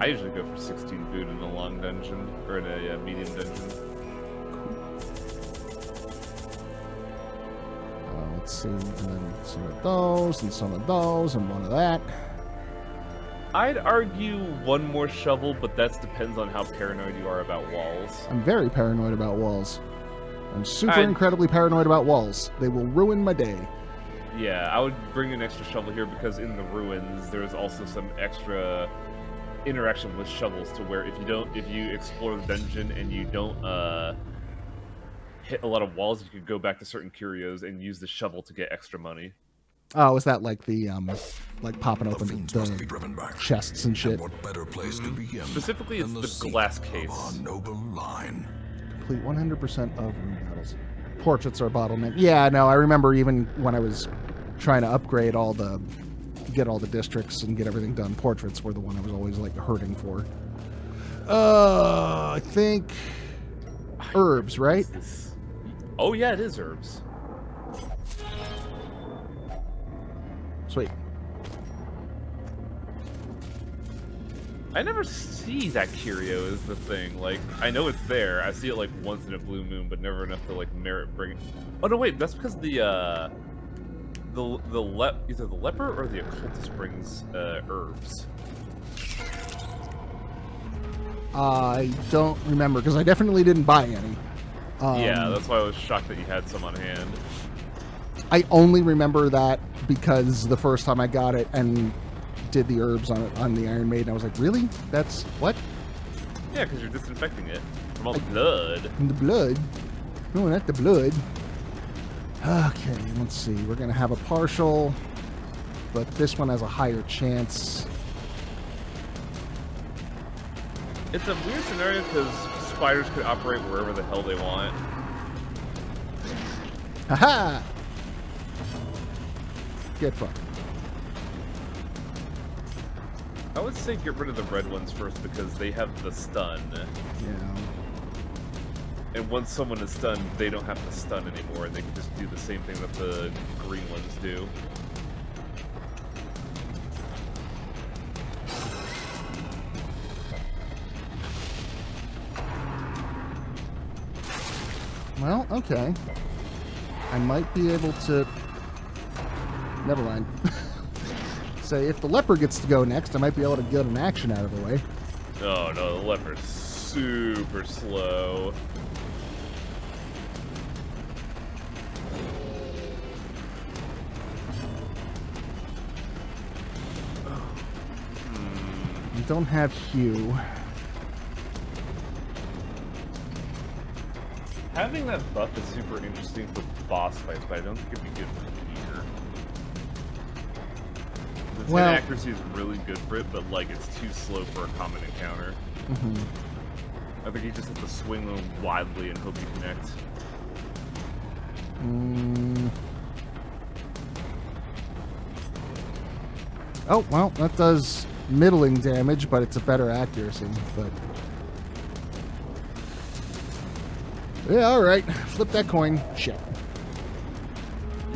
I usually go for 16 food in a long dungeon or in a medium dungeon. Let's see, and then some of those, and some of those, and one of that. I'd argue one more shovel, but that depends on how paranoid you are about walls. I'm very paranoid about walls. I'm super incredibly paranoid about walls. They will ruin my day. Yeah, I would bring an extra shovel here because in the ruins there's also some extra interaction with shovels to where if you explore the dungeon and you don't hit a lot of walls, you could go back to certain curios and use the shovel to get extra money. Oh, is that like the like popping open the chests and shit? And what better place to begin Specifically, it's the glass case. our noble line. Complete 100% of room battles. Portraits are a bottleneck. Yeah, no, I remember even when I was trying to upgrade get all the districts and get everything done, portraits were the one I was always like hurting for. I think herbs, right? Oh yeah, it is herbs. Sweet. I never see that curio is the thing. Like, I know it's there. I see it like once in a blue moon, but never enough to like merit bring. Oh no, wait, that's because either the leper or the occultist brings herbs. I don't remember because I definitely didn't buy any. Yeah, that's why I was shocked that you had some on hand. I only remember that because the first time I got it and did the herbs on the Iron Maiden, I was like, really? That's what? Yeah, because you're disinfecting it from all the blood. From the blood? No, not the blood. Okay, let's see. We're going to have a partial, but this one has a higher chance. It's a weird scenario because spiders could operate wherever the hell they want. Haha! Get fucked. I would say get rid of the red ones first because they have the stun. Yeah. And once someone is stunned, they don't have to stun anymore, and they can just do the same thing that the green ones do. Well, okay. I might be able to... Never mind. Say, if the leopard gets to go next, I might be able to get an action out of the way. Oh no, the leopard's super slow. I don't have Hugh. Having that buff is super interesting for boss fights, but I don't think it'd be good for here. The 10 accuracy is really good for it, but like it's too slow for a common encounter. I think you just have to swing them wildly and hope you connect. Oh, well, that does middling damage, but it's a better accuracy. But yeah, all right. Flip that coin. Shit.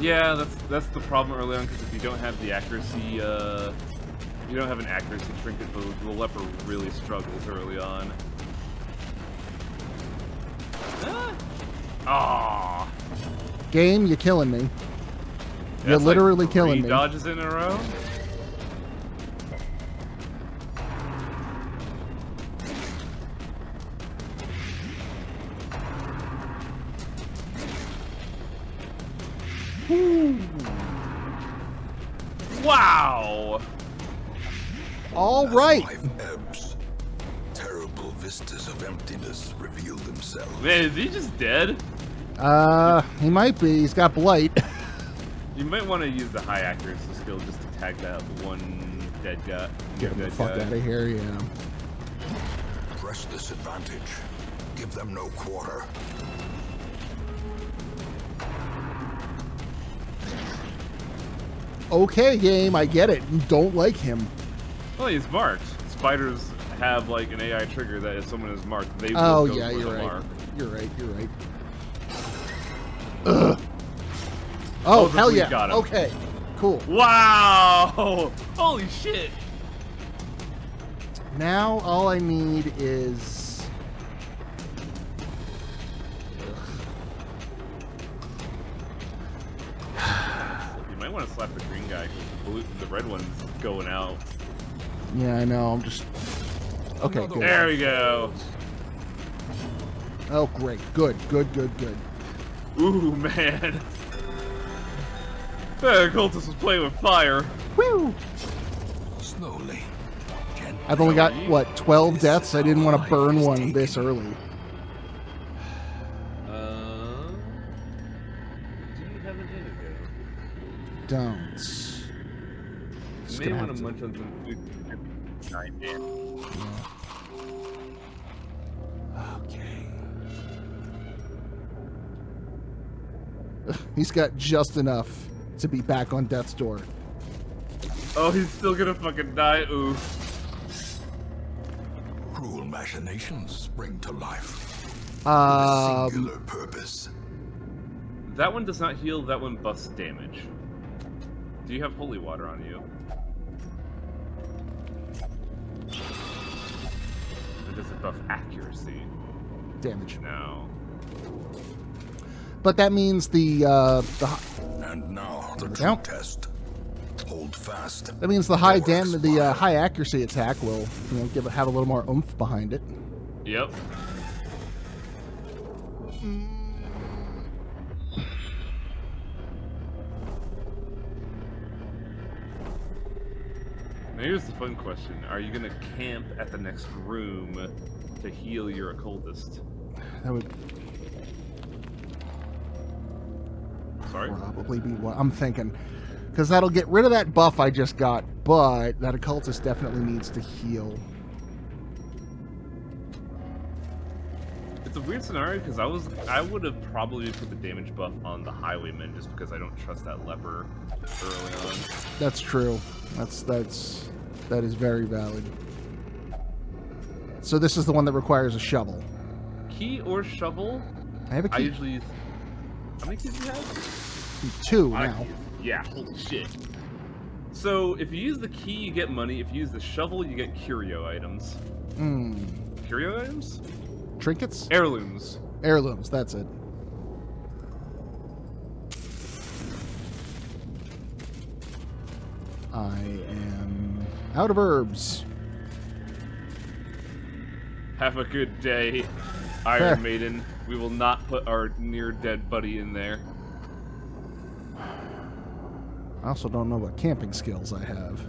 Yeah, that's the problem early on, because if you don't have the accuracy, if you don't have an accuracy trinket, the leopard really struggles early on. Ah! Game, you're killing me. You're That's literally like killing 3 me. dodges in a row? Wow! All right. Life ebbs. Terrible vistas of emptiness reveal themselves. Man, is he just dead? He might be. He's got blight. You might want to use the high accuracy skill just to tag that one dead guy. Get him the fuck out of here, yeah. Press this advantage. Give them no quarter. Okay, game, I get it. You don't like him. Well, he's marked. Spiders have like an AI trigger that if someone is marked, they will Oh, go yeah, for you're the right. mark. You're right, you're right. Ugh. Oh, the hell bleed yeah. got him. Okay, cool. Wow! Holy shit! Now all I need is... You might want to slap the green guy because the red one's going out. Yeah, I know, I'm just... Okay, good. There we go. Oh, great. Good, good, good, good. Ooh, man. The cultist was playing with fire. Woo! Slowly. Gently. I've only got, what, 12 deaths? I didn't want to burn one this early. Do you have an antidote? Don't. You may want to munch on some food. Okay. He's got just enough to be back on death's door. Oh, he's still gonna fucking die. Ooh. Cruel machinations spring to life. With a singular purpose. That one does not heal, that one buffs damage. Do you have holy water on you? Or does it buff accuracy? Damage. No. But that means the And now the we true go. test. Hold fast. that means the high high accuracy attack will, you know, have a little more oomph behind it. Yep. Now here's the fun question. Are you gonna camp at the next room to heal your occultist? That would Sorry? probably be what I'm thinking. Because that'll get rid of that buff I just got, but that occultist definitely needs to heal. It's a weird scenario because I would have probably put the damage buff on the highwayman just because I don't trust that leper early on. That's true. That is very valid. So this is the one that requires a shovel. key or shovel, I have a key. I usually... How many keys do you have? 2 5 now. keys. Yeah, holy shit. So, if you use the key, you get money. If you use the shovel, you get curio items. Curio items? Trinkets? Heirlooms. Heirlooms, that's it. I am out of herbs. Have a good day, Fair. Iron Maiden. We will not put our near-dead buddy in there. I also don't know what camping skills I have.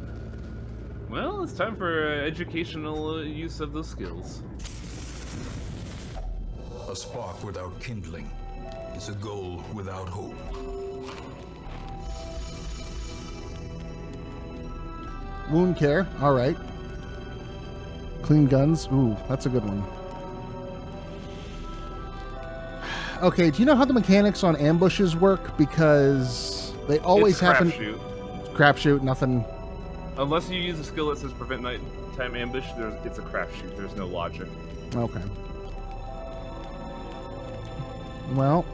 Well, it's time for educational use of those skills. A spark without kindling is a goal without hope. Wound care, alright. Clean guns, ooh, that's a good one. Okay, do you know how the mechanics on ambushes work? Because they always happen... Crapshoot, nothing... Unless you use a skill that says prevent nighttime ambush, it's a crapshoot. There's no logic. Okay. Well...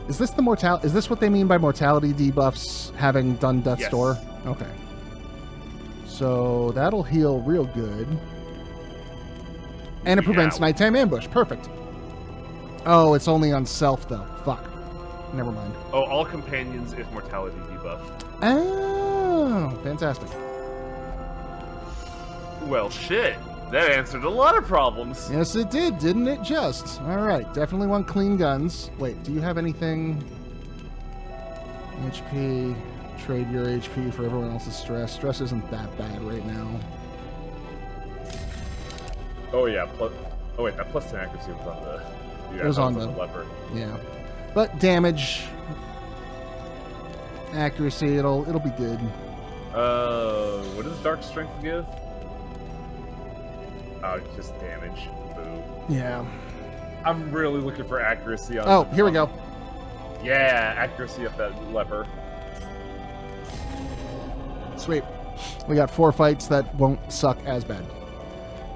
Is this the mortality? Is this what they mean by mortality debuffs having done Death's Yes. Door? Okay. So that'll heal real good. And it prevents nighttime ambush. Perfect. Oh, it's only on self though. Fuck. Never mind. Oh, all companions if mortality debuff. Oh, fantastic. Well, shit. That answered a lot of problems. Yes, it did, didn't it? Just. All right. Definitely want clean guns. Wait, do you have anything? HP. Trade your HP for everyone else's stress. Stress isn't that bad right now. Oh, yeah. Oh, wait. That plus 10 accuracy was on the... It was on the leopard. Yeah. But damage, accuracy, it'll be good. What does Dark Strength give? Oh, just damage. Boo. Yeah. I'm really looking for accuracy on... Oh, here we go. Yeah, accuracy of that leper. Sweet. We got 4 fights that won't suck as bad.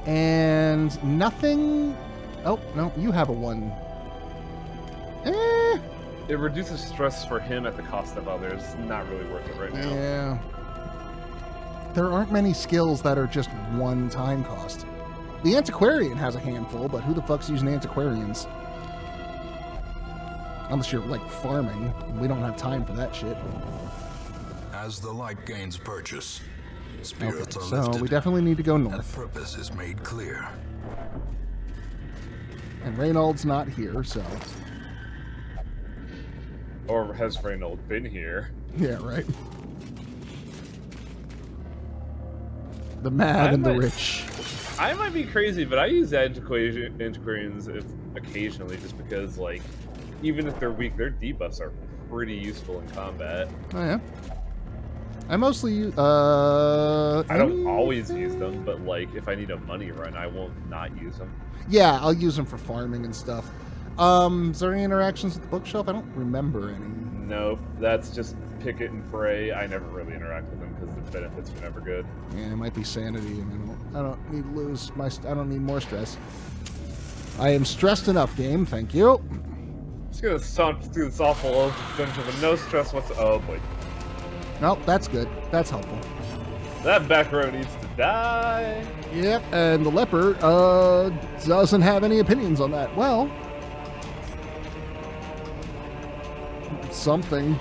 And nothing... Oh, no, you have a 1. It reduces stress for him at the cost of others. Not really worth it right now. Yeah. There aren't many skills that are just 1 time cost. The Antiquarian has a handful, but who the fuck's using Antiquarians? Unless you're, like, farming. We don't have time for that shit. As the light gains purchase, spirits are So lifted, we definitely need to go and north. purpose is made clear. And Reynald's not here, so... Or has Reynold been here? Yeah, right. The mad and the rich. I might be crazy, but I use antiquarians occasionally just because, like, even if they're weak, their debuffs are pretty useful in combat. Oh, yeah? I mostly use... I don't always use them, but, like, if I need a money run, I won't not use them. Yeah, I'll use them for farming and stuff. Is there any interactions with the bookshelf? I don't remember any. Nope, that's just pick it and pray. I never really interact with them because the benefits are never good. Yeah, it might be sanity, and I don't need to lose my... I don't need more stress. I am stressed enough, game. Thank you. Just gonna stomp through this awful dungeon with no stress whatsoever. Oh boy. Nope, that's good. That's helpful. That back row needs to die. Yep, and the leper, doesn't have any opinions on that. Well... something.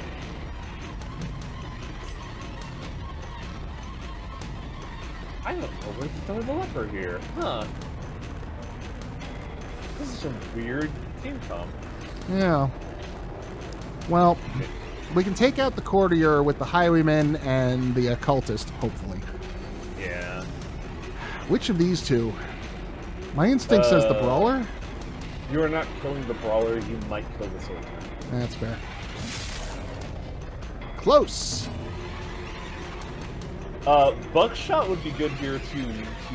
I don't know where to throw the leper here. Huh. This is some weird team comp. Yeah. Well, we can take out the courtier with the highwayman and the occultist, hopefully. Yeah. Which of these two? My instinct says the brawler? You are not killing the brawler, you might kill the swordsman. That's fair. Close! Buckshot would be good here to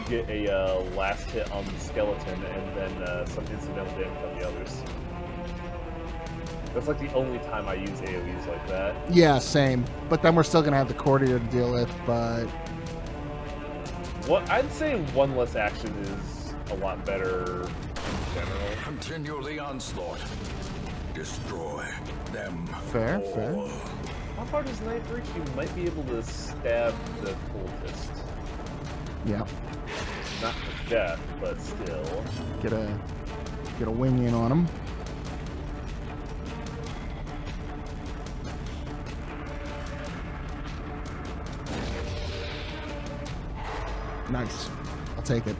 get a last hit on the skeleton and then some incidental damage on the others. That's like the only time I use AoEs like that. Yeah, same. But then we're still going to have the courtier to deal with, but... What I'd say one less action is a lot better in general. Continue the onslaught. Destroy them. Fair, all. fair. How far does knife reach? You might be able to stab the cultist. Yeah. Not to death, but still. Get a wing in on him. Nice. I'll take it.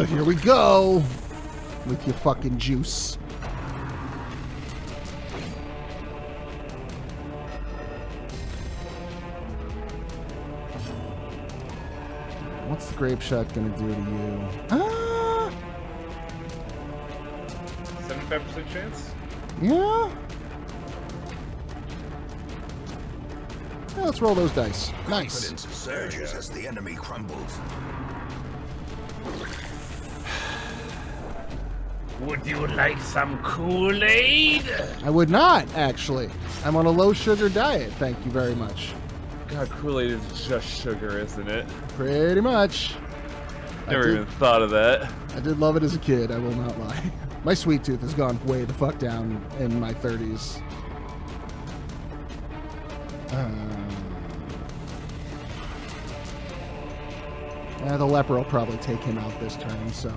Here we go. With your fucking juice. What's the grape shot gonna do to you? Ah! 75% chance? Yeah? Yeah, let's roll those dice. Nice. Confidence surges as the enemy crumbles. Would you like some Kool-Aid? I would not, actually. I'm on a low sugar diet, thank you very much. God, Kool-Aid is just sugar, isn't it? Pretty much. Never even thought of that. I did love it as a kid, I will not lie. My sweet tooth has gone way the fuck down in my 30s. The leper will probably take him out this turn, so...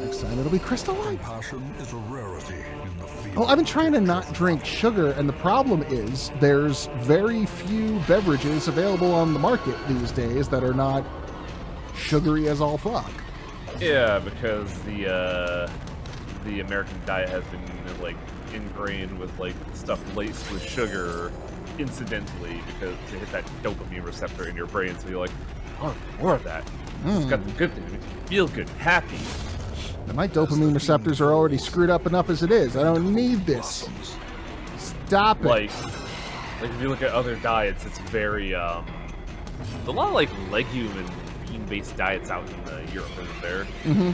Next time it'll be Crystal Light. Compassion is a rarity in the field. Oh, I've been trying to not drink sugar, and the problem is there's very few beverages available on the market these days that are not sugary as all fuck. Yeah, because the American diet has been like ingrained with like stuff laced with sugar incidentally because to hit that dopamine receptor in your brain, so you're like, oh, more of that. It's got the good things. It makes you feel good, happy. And my dopamine receptors are already screwed up enough as it is. I don't need this. Stop it. Like if you look at other diets, it's very a lot of like legume and bean-based diets out in Europe, isn't there? Mm-hmm.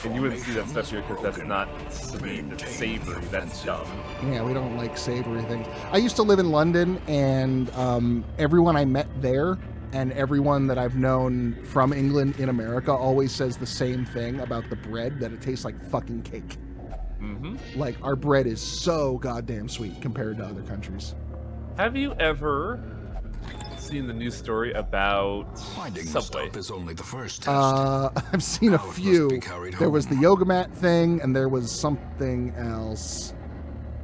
And you wouldn't see that stuff here because that's not sweet, it's savory, that's dumb. Yeah, we don't like savory things. I used to live in London, and everyone I met there and everyone that I've known from England in America always says the same thing about the bread, that it tastes like fucking cake. Mm-hmm. Like, our bread is so goddamn sweet compared to other countries. Have you ever seen the news story about Finding Subway? stuff is only the first test. I've seen a Now it must few. be carried There was the home. yoga mat thing, and there was something else.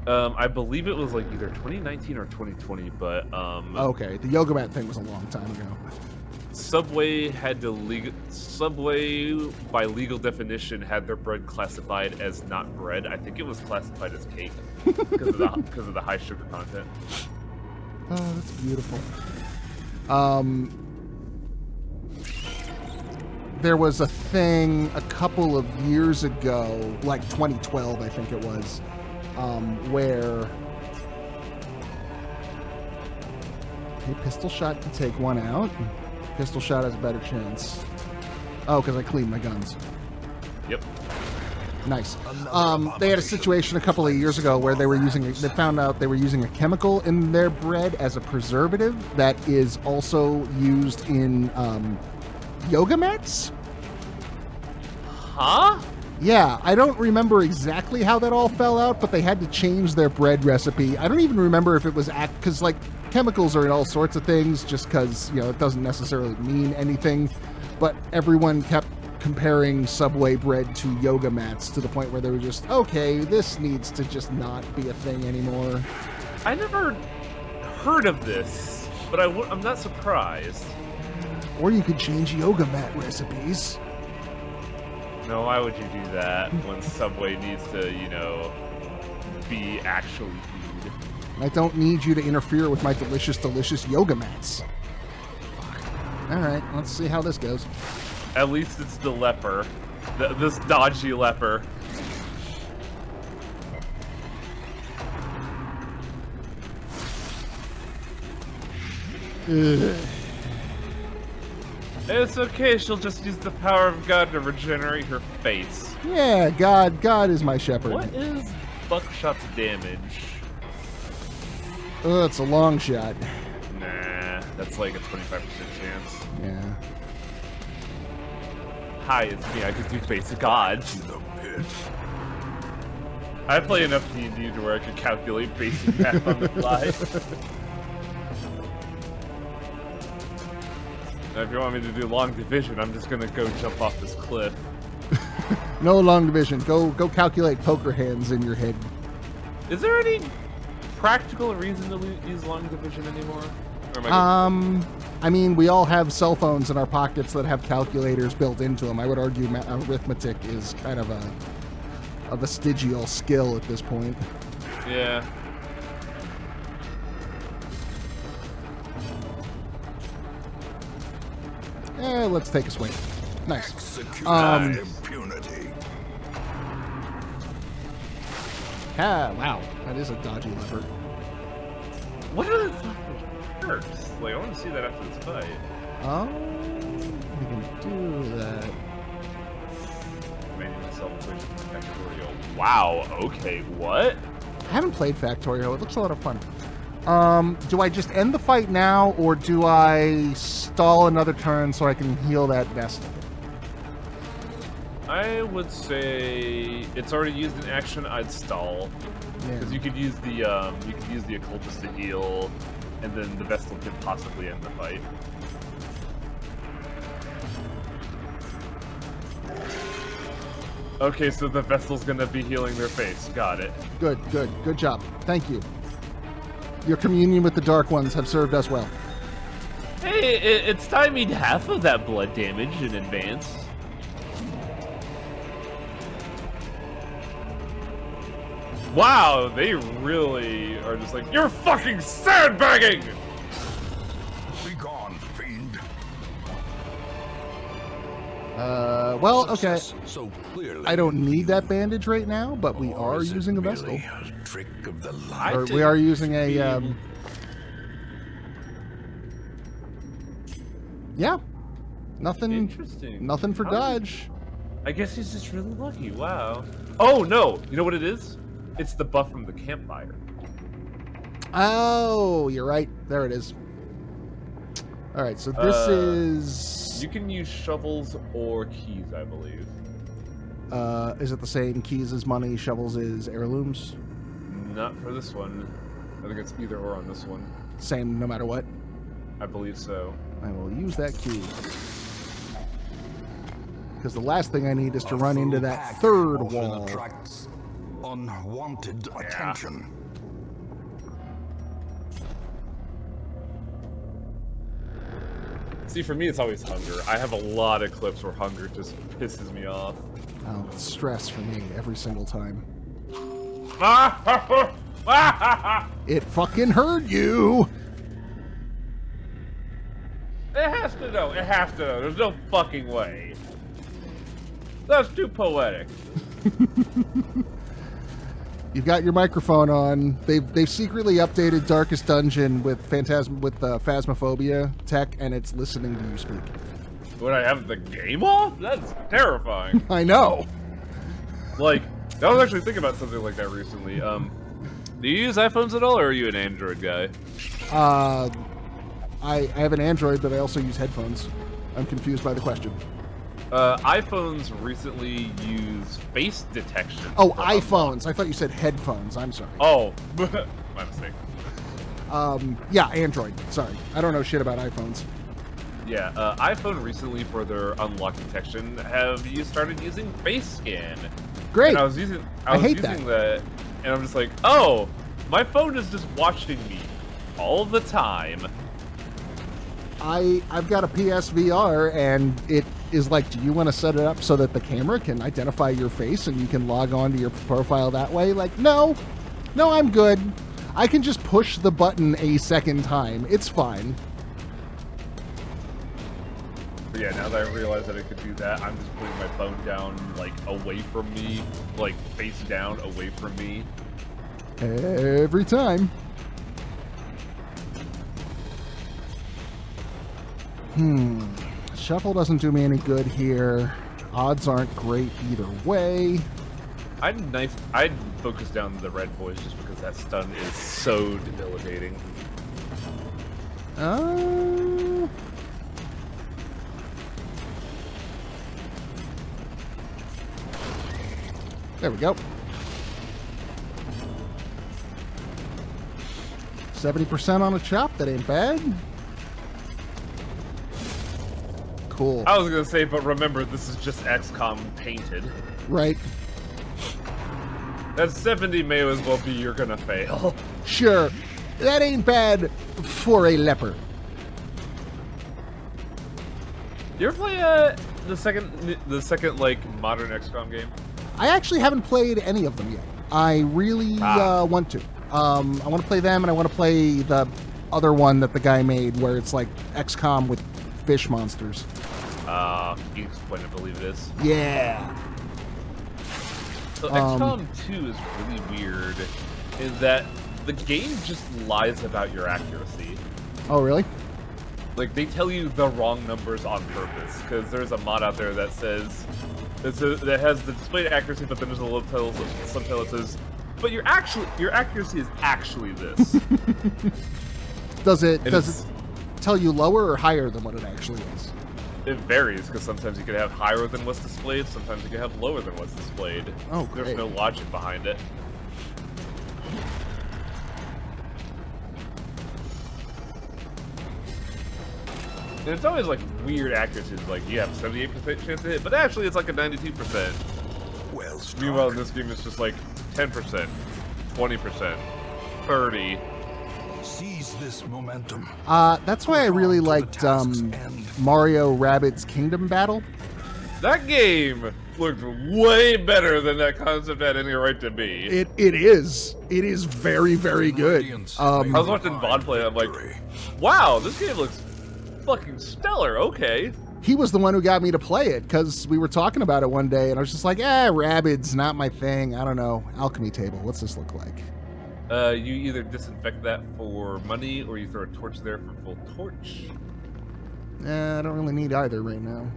I believe it was like either 2019 or 2020, but Okay, the yoga mat thing was a long time ago. Subway had to Subway by legal definition had their bread classified as not bread. I think it was classified as cake because of the high sugar content. Oh, that's beautiful. There was a thing a couple of years ago, like 2012, I think it was, where pistol shot can take one out. Pistol shot has a better chance. Oh, because I cleaned my guns. Yep. Nice. They had a situation a couple of years ago where they found out they were using a chemical in their bread as a preservative that is also used in yoga mats. Huh? Yeah, I don't remember exactly how that all fell out, but they had to change their bread recipe. I don't even remember if it was because like chemicals are in all sorts of things, just because it doesn't necessarily mean anything. But everyone kept comparing Subway bread to yoga mats to the point where they were just, okay, this needs to just not be a thing anymore. I never heard of this, but I'm not surprised. Or you could change yoga mat recipes. No, why would you do that when Subway needs to, be actually food? I don't need you to interfere with my delicious, delicious yoga mats. Fuck. All right, let's see how this goes. At least it's the leper. This dodgy leper. Ugh. It's okay, she'll just use the power of God to regenerate her face. Yeah, God is my shepherd. What is buckshot's damage? It's a long shot. Nah. That's like a 25% chance. Yeah. Hi, it's me. I can do basic odds. I play enough D&D to where I can calculate basic math on the fly. Now, if you want me to do long division, I'm just gonna go jump off this cliff. No long division. Go calculate poker hands in your head. Is there any practical reason to use long division anymore? Or am I I mean, we all have cell phones in our pockets that have calculators built into them. I would argue arithmetic is kind of a vestigial skill at this point. Yeah. Let's take a swing. Nice. Impunity. Wow. That is a dodgy lever. What are the perks? Like, I want to see that after this fight. Oh, we can do that. Factorio. Wow, okay, what? I haven't played Factorio. It looks a lot of fun. Do I just end the fight now, or do I stall another turn so I can heal that Vestal? I would say it's already used in action. I'd stall because you could use the occultist to heal, and then the Vestal could possibly end the fight. Okay, so the Vestal's gonna be healing their face. Got it. Good job. Thank you. Your communion with the Dark Ones have served us well. Hey, it's stymied half of that blood damage in advance. Wow, they really are just like, you're fucking sandbagging! Be gone, fiend. Well, okay. So clearly I don't need that bandage right now, but we are using a Vestal. A trick of the light. Or we are using a, yeah. Nothing. Interesting. Nothing for dodge. I guess he's just really lucky. Wow. Oh no! You know what it is? It's the buff from the campfire. Oh, you're right. There it is. All right, so this is. You can use shovels or keys, I believe. Is it the same? Keys is money, shovels is heirlooms. Not for this one. I think it's either or on this one. Same, no matter what. I believe so. I will use that key. Because the last thing I need is to run into that third wall. Attracts unwanted attention. See, for me, it's always hunger. I have a lot of clips where hunger just pisses me off. Oh, it's stress for me every single time. It fucking heard you! It has to know. It has to know. There's no fucking way. That's too poetic. You've got your microphone on. They've secretly updated Darkest Dungeon with Phasmophobia tech, and it's listening to you speak. Would I have the game off? That's terrifying. I know. Like, I was actually thinking about something like that recently. Do you use iPhones at all, or are you an Android guy? I have an Android, but I also use headphones. I'm confused by the question. iPhones recently use face detection. Oh, iPhones. I thought you said headphones. I'm sorry. Oh, my mistake. Yeah, Android. Sorry. I don't know shit about iPhones. Yeah, iPhone recently for their unlock detection started using face scan. Great. And I was using that, and I'm just like, oh, my phone is just watching me all the time. I've got a PSVR, and it is like, do you want to set it up so that the camera can identify your face and you can log on to your profile that way? Like, no, I'm good. I can just push the button a second time. It's fine. But yeah, now that I realize that I could do that, I'm just putting my phone down, like, away from me, like, face down, away from me. Every time. Shuffle doesn't do me any good here. Odds aren't great either way. I'd focus down the red boys just because that stun is so debilitating. There we go. 70% on a chop. That ain't bad. Cool. I was gonna say, but remember, this is just XCOM painted. Right. That 70 may as well be you're gonna fail. Sure. That ain't bad for a leper. You ever play the second like modern XCOM game? I actually haven't played any of them yet. I really want to. I want to play them, and I want to play the other one that the guy made, where it's like XCOM with fish monsters. Geeks Point, I believe it is. Yeah. So XCOM 2 is really weird in that the game just lies about your accuracy. Oh, really? Like, they tell you the wrong numbers on purpose, because there's a mod out there that says, that has the displayed accuracy, but then there's a little subtitle that says, but your accuracy is actually this. Does it tell you lower or higher than what it actually is? It varies, because sometimes you can have higher than what's displayed, sometimes you can have lower than what's displayed. Oh, great. There's no logic behind it. And it's always like weird accuracies, like you have 78% chance to hit, but actually it's like a 92%. Well, Meanwhile, in this game it's just like 10%, 20%, 30%. Seize this momentum. That's why I really liked Mario Rabbids Kingdom Battle. That game looked way better than that concept had any right to be. It is. It is very, very good. I was watching Vaughn play, I'm like, wow, this game looks fucking stellar, okay. He was the one who got me to play it, because we were talking about it one day, and I was just like, Rabbids, not my thing. I don't know. Alchemy table, what's this look like? You either disinfect that for money, or you throw a torch there for full torch. I don't really need either right now.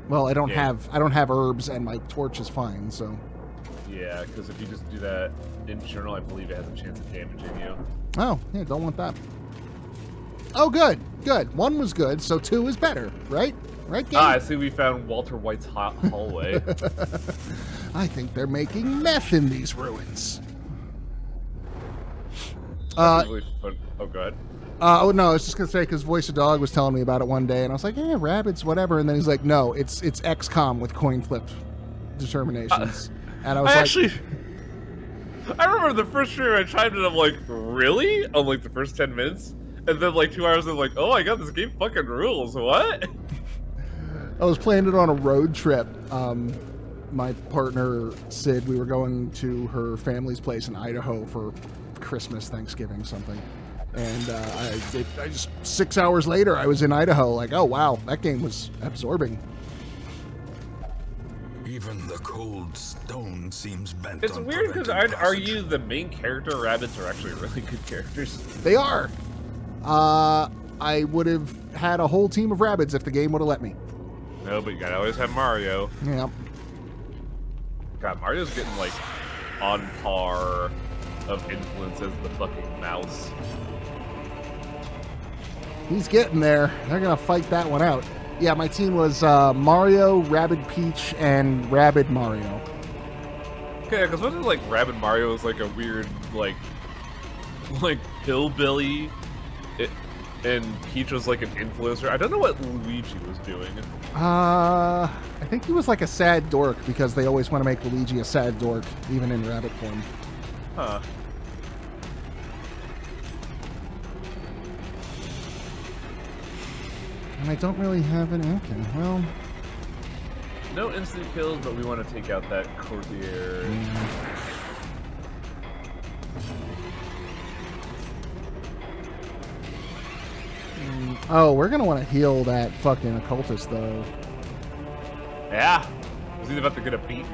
Well, I don't have herbs, and my torch is fine, so. Yeah, because if you just do that in general, I believe it has a chance of damaging you. Oh, yeah, don't want that. Oh, good. 1 was good, so 2 is better, right? Right, game? I see we found Walter White's hallway. I think they're making meth in these ruins. That's really fun. Oh, go ahead. Oh, no, I was just going to say, because Voice of Dog was telling me about it one day, and I was like, rabbits, whatever. And then he's like, no, it's XCOM with coin flip determinations. And I was I remember the first year I tried it, I'm like, really? On like the first 10 minutes? And then like 2 hours, I'm like, oh my god, this game fucking rules, what? I was playing it on a road trip. My partner, Sid, we were going to her family's place in Idaho for Christmas, Thanksgiving, something. And I just 6 hours later, I was in Idaho, like, oh wow, that game was absorbing. Even the cold stone seems bent. It's weird because I'd argue the main character rabbits are actually really good characters. They are. I would have had a whole team of rabbits if the game would have let me. No, but you gotta always have Mario. Yeah. God, Mario's getting like on par of influence as the fucking mouse. He's getting there. They're gonna fight that one out. Yeah, my team was Mario, Rabid Peach, and Rabid Mario. Okay, because wasn't like Rabid Mario was like a weird like hillbilly, and Peach was like an influencer. I don't know what Luigi was doing. I think he was like a sad dork because they always want to make Luigi a sad dork, even in rabbit form. Huh. And I don't really have an okay. Well, no instant kills, but we want to take out that courtier. Oh, we're gonna want to heal that fucking occultist though. Yeah, he's about to get a beat.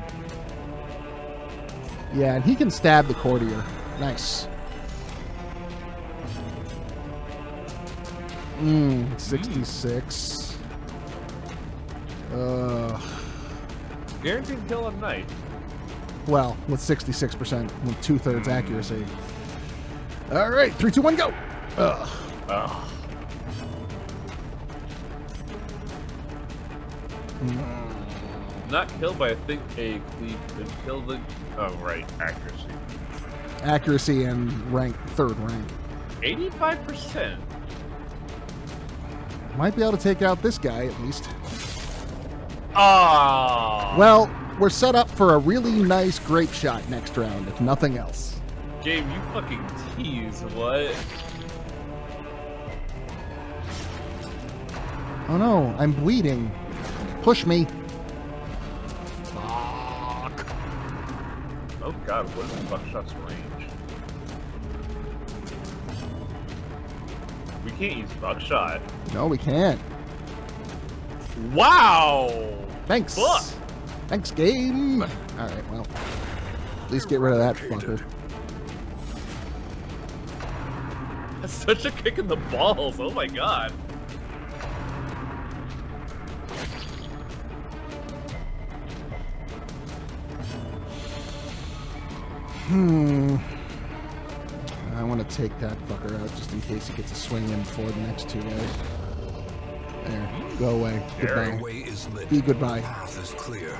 Yeah, and he can stab the courtier. Nice. 66. Guaranteed kill on knife. Well, with 66%, with 2/3 accuracy. All right, 3, 2, 1, go. Ugh. Not killed by, I think, a cleave could kill the... Oh, right. Accuracy. Accuracy and rank, 3rd rank. 85%? Might be able to take out this guy, at least. Ah. Well, we're set up for a really nice grape shot next round, if nothing else. Game, you fucking tease. What? Oh no, I'm bleeding. Push me. Fuck. Oh god, what is buckshot's range? We can't use buckshot. No, we can't. Wow! Thanks. Fuck. Thanks, game. Alright, well. At least get rid of that fucker. That's such a kick in the balls. Oh my god. I want to take that fucker out just in case he gets a swing in before the next 2 guys. There. Go away. The Goodbye. way is lit. Be goodbye. The path is clear.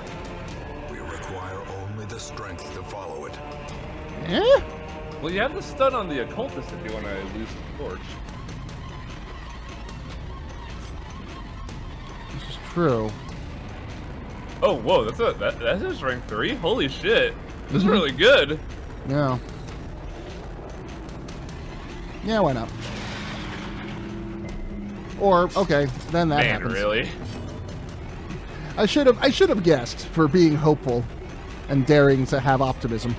We require only the strength to follow it. Eh? Well, you have the stun on the occultist if you want to lose the torch. This is true. Oh, whoa, that's just rank 3? Holy shit. This is really good. Yeah. Yeah, why not? Or, okay, then that Man, happens. really? I should have guessed for being hopeful and daring to have optimism.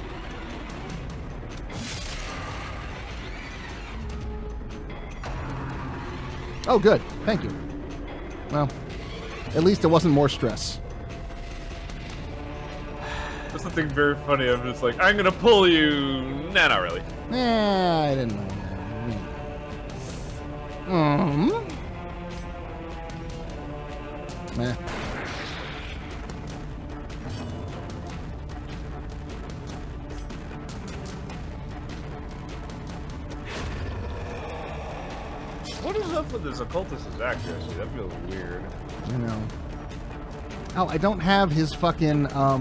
Oh, good. Thank you. Well, at least it wasn't more stress. That's something very funny. I'm just like, I'm gonna pull you. Nah, not really. I didn't know. Meh. What is up with this occultist's accuracy? That feels weird. You know. Oh, I don't have his fucking, I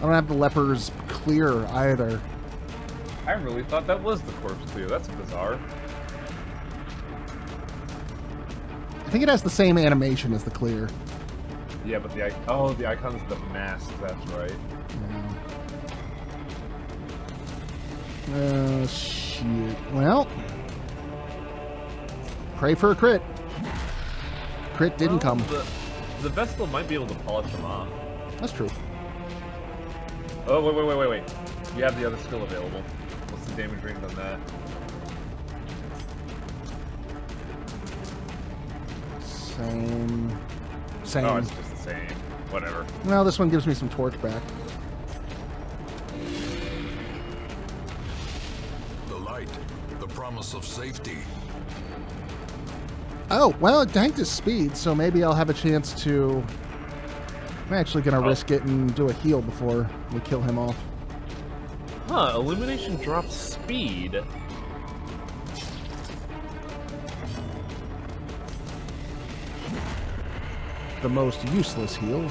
don't have the leper's clear either. I really thought that was the corpse clear. That's bizarre. I think it has the same animation as the clear. Yeah, but the icon's the mask. That's right. Yeah. Shit. Well, pray for a crit. Crit didn't come. The Vestal might be able to polish them off. That's true. Oh, wait. You have the other skill available. What's the damage range on that? Same. Oh, it's just the same. Whatever. Well, this one gives me some torch back. The light, the promise of safety. Oh, well, it tanked his speed, so maybe I'll have a chance to... I'm actually going to risk it and do a heal before we kill him off. Huh, illumination drops speed. The most useless heal.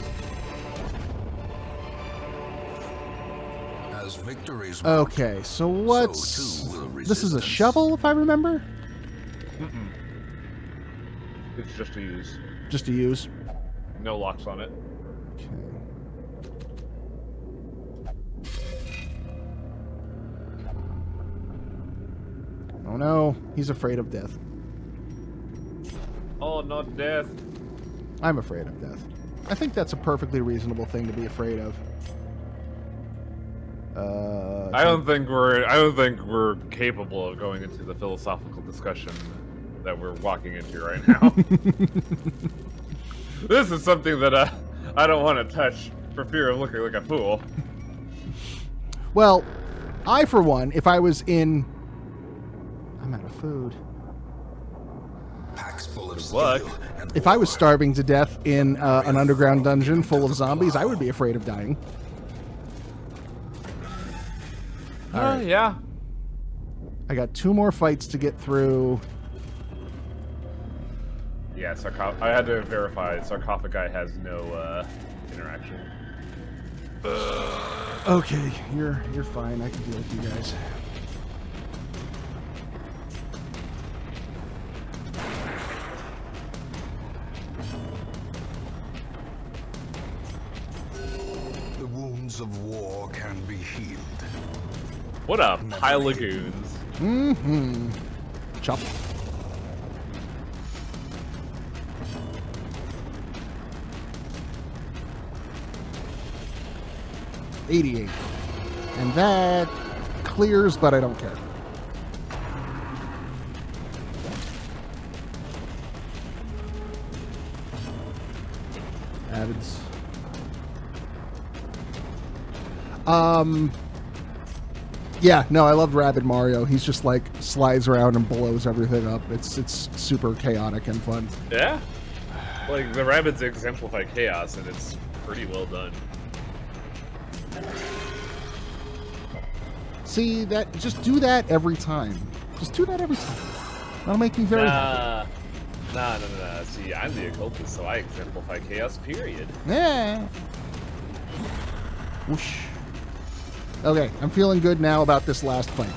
As victories Okay, so what's... so too will this is a resistance. shovel, if I remember? It's just to use. Just to use. No locks on it. Okay. Oh no, he's afraid of death. Oh, not death. I'm afraid of death. I think that's a perfectly reasonable thing to be afraid of. I don't think we're capable of going into the philosophical discussion that we're walking into right now. This is something that I don't want to touch for fear of looking like a fool. Well, I, for one, if I was in... I'm out of food. Packs full of luck. steel and If I was ore. starving to death in an underground dungeon full of zombies, I would be afraid of dying. Alright. Yeah. I got 2 more fights to get through. Yeah, I had to verify. Sarcophagi has no interaction. Okay, you're fine. I can deal with you guys. The wounds of war can be healed. What a pile of goons. Mm-hmm. Chop. $88. And that clears, but I don't care. Avids. Yeah, no, I love Rabid Mario. He's just like slides around and blows everything up. It's super chaotic and fun. Yeah? Like, the rabbits exemplify chaos, and it's pretty well done. See, that just do that every time. Just do that every time. That'll make me very happy. Nah. See, I'm the occultist, so I exemplify chaos, period. Yeah. Whoosh. Okay, I'm feeling good now about this last fight.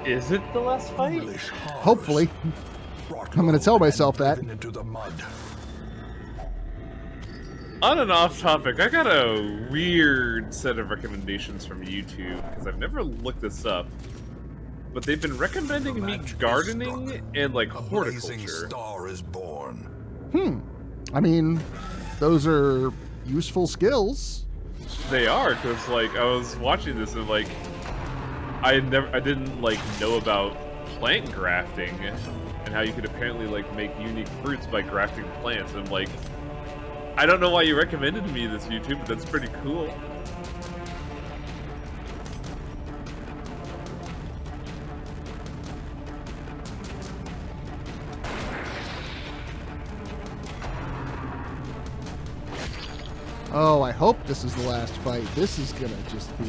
Is it the last fight? Hopefully. I'm going to tell myself that. Into the mud. On an off topic, I got a weird set of recommendations from YouTube, because I've never looked this up. But they've been recommending me gardening and, like, horticulture. Star is born. I mean, those are useful skills. They are, because, like, I was watching this and, like, I didn't, like, know about plant grafting and how you could apparently, like, make unique fruits by grafting plants. And I'm like, I don't know why you recommended me this, YouTube, but that's pretty cool. Oh, I hope this is the last fight. This is gonna just be...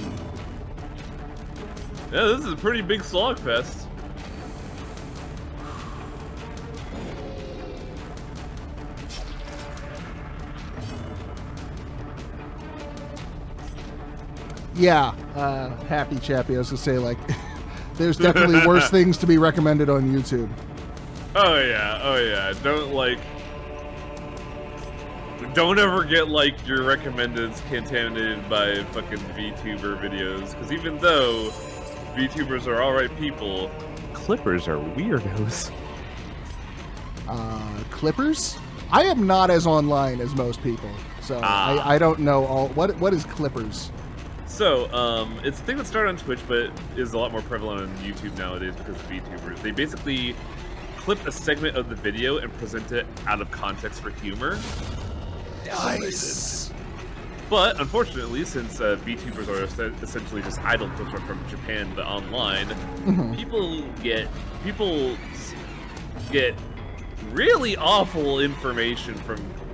Yeah, this is a pretty big slogfest. Yeah, Happy Chappy, I was gonna say, like, there's definitely worse things to be recommended on YouTube. Oh yeah. Don't ever get, like, your recommendeds contaminated by fucking VTuber videos, because even though VTubers are alright people, Clippers are weirdos. Clippers? I am not as online as most people, so I don't know all... What is Clippers? So, it's a thing that started on Twitch, but is a lot more prevalent on YouTube nowadays because of VTubers. They basically clip a segment of the video and present it out of context for humor. Nice. But, unfortunately, since VTubers are essentially just idol clips from Japan, but online, people get really awful information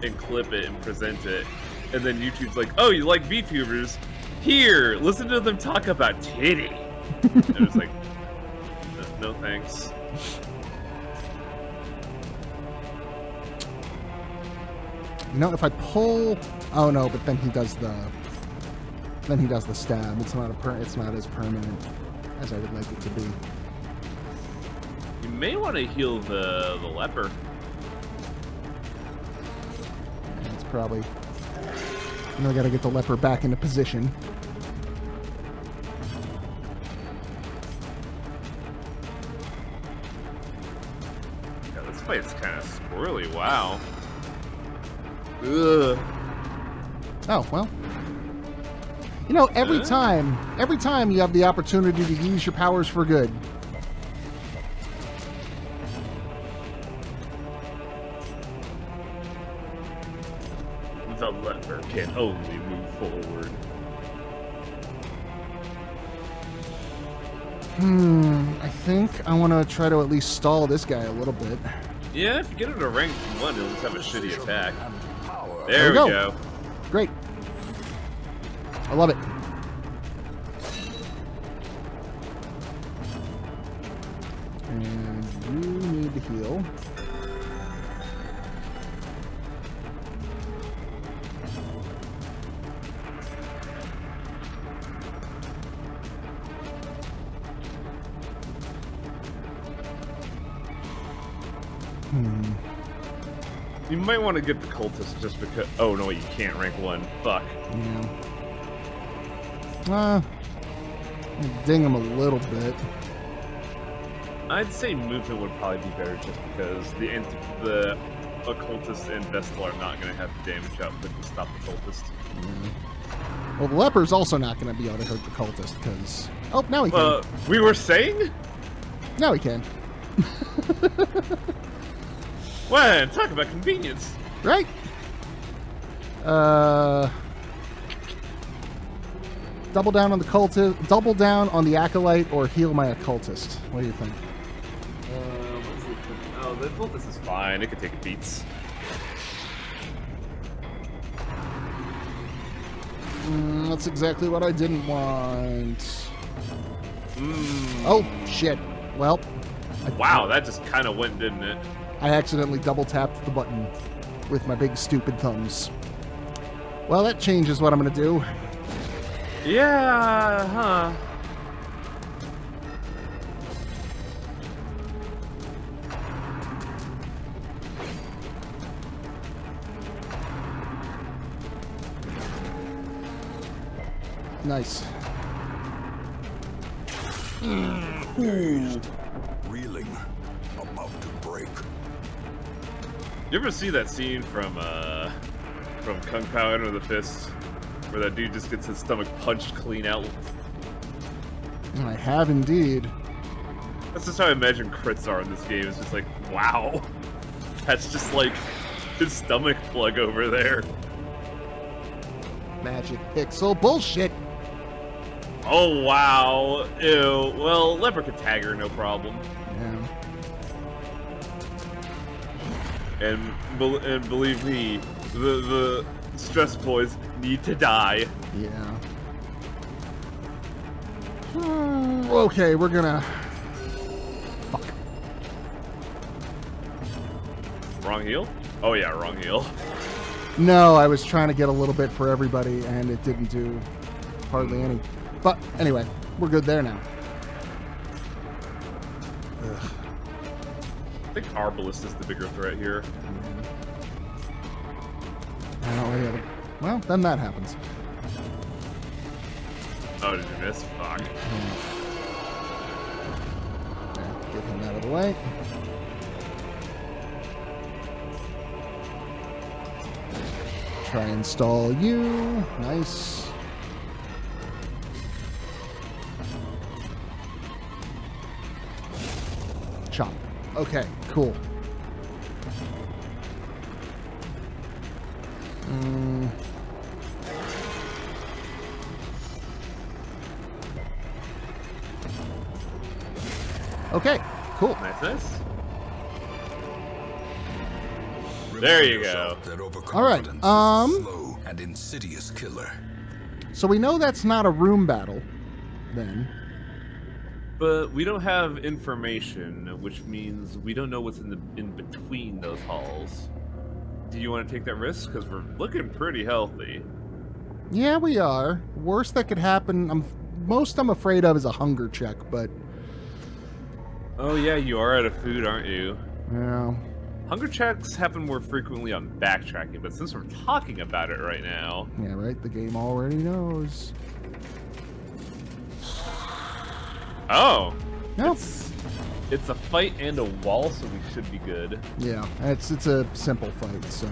and clip it and present it. And then YouTube's like, oh, you like VTubers? Here, listen to them talk about titty. And it's like, no thanks. You know, if I pull... Oh no, but then he does the... Then he does the stab. It's not it's not as permanent as I would like it to be. You may want to heal the leper. It's probably... You know, I gotta get the leper back into position. Yeah, this fight's kind of squirrely. Wow. Ugh. Oh, well. You know, every time you have the opportunity to use your powers for good. The leper can only move forward. I think I want to try to at least stall this guy a little bit. Yeah, if you get him to rank 1, he'll just have a shitty attack. There There we we go. Great. I love it. And you need to heal. You might want to get the cultist just because... Oh, no, wait, you can't rank 1. Fuck. Yeah. Ding him a little bit. I'd say movement would probably be better just because the occultist and Vestal are not going to have the damage output to stop the cultist. Well, the leper's also not going to be able to hurt the cultist because... Oh, now he can. We were saying? Now he can. Well, talk about convenience. Right? Double down on the cultist, double down on the acolyte, or heal my occultist. What do you think? Oh, the cultist is fine. It could take beats. That's exactly what I didn't want. Oh, shit. Well. Wow, that just kind of went, didn't it? I accidentally double-tapped the button with my big stupid thumbs. Well, that changes what I'm going to do. Yeah, huh. Nice. Reeling, about to break. You ever see that scene from Kung Pao Enter the Fist, where that dude just gets his stomach punched clean out? I have indeed. That's just how I imagine crits are in this game. It's just like, wow. That's just like his stomach plug over there. Magic pixel bullshit. Oh, wow. Ew. Well, Leper could tag her, no problem. Yeah. And believe me, the stress boys need to die. Yeah. Okay, we're gonna... Fuck. Wrong heal? Oh yeah, wrong heal. No, I was trying to get a little bit for everybody, and it didn't do hardly any. But anyway, we're good there now. Ugh. I think Arbalist is the bigger threat here. Well, then that happens. Oh, did you miss? Fuck. Yeah, get him out of the way. Try and stall you. Nice. Chop. Okay, cool. Okay, cool. Nice. There you go. All right. Slow and insidious killer. So we know that's not a room battle, then. But we don't have information, which means we don't know what's in between those halls. Do you want to take that risk? Because we're looking pretty healthy. Yeah, we are. Worst that could happen, I'm afraid of is a hunger check, but... Oh yeah, you are out of food, aren't you? Yeah. Hunger checks happen more frequently on backtracking, but since we're talking about it right now... Yeah, right? The game already knows. Oh! Nope. It's a fight and a wall, so we should be good. Yeah, it's a simple fight, so...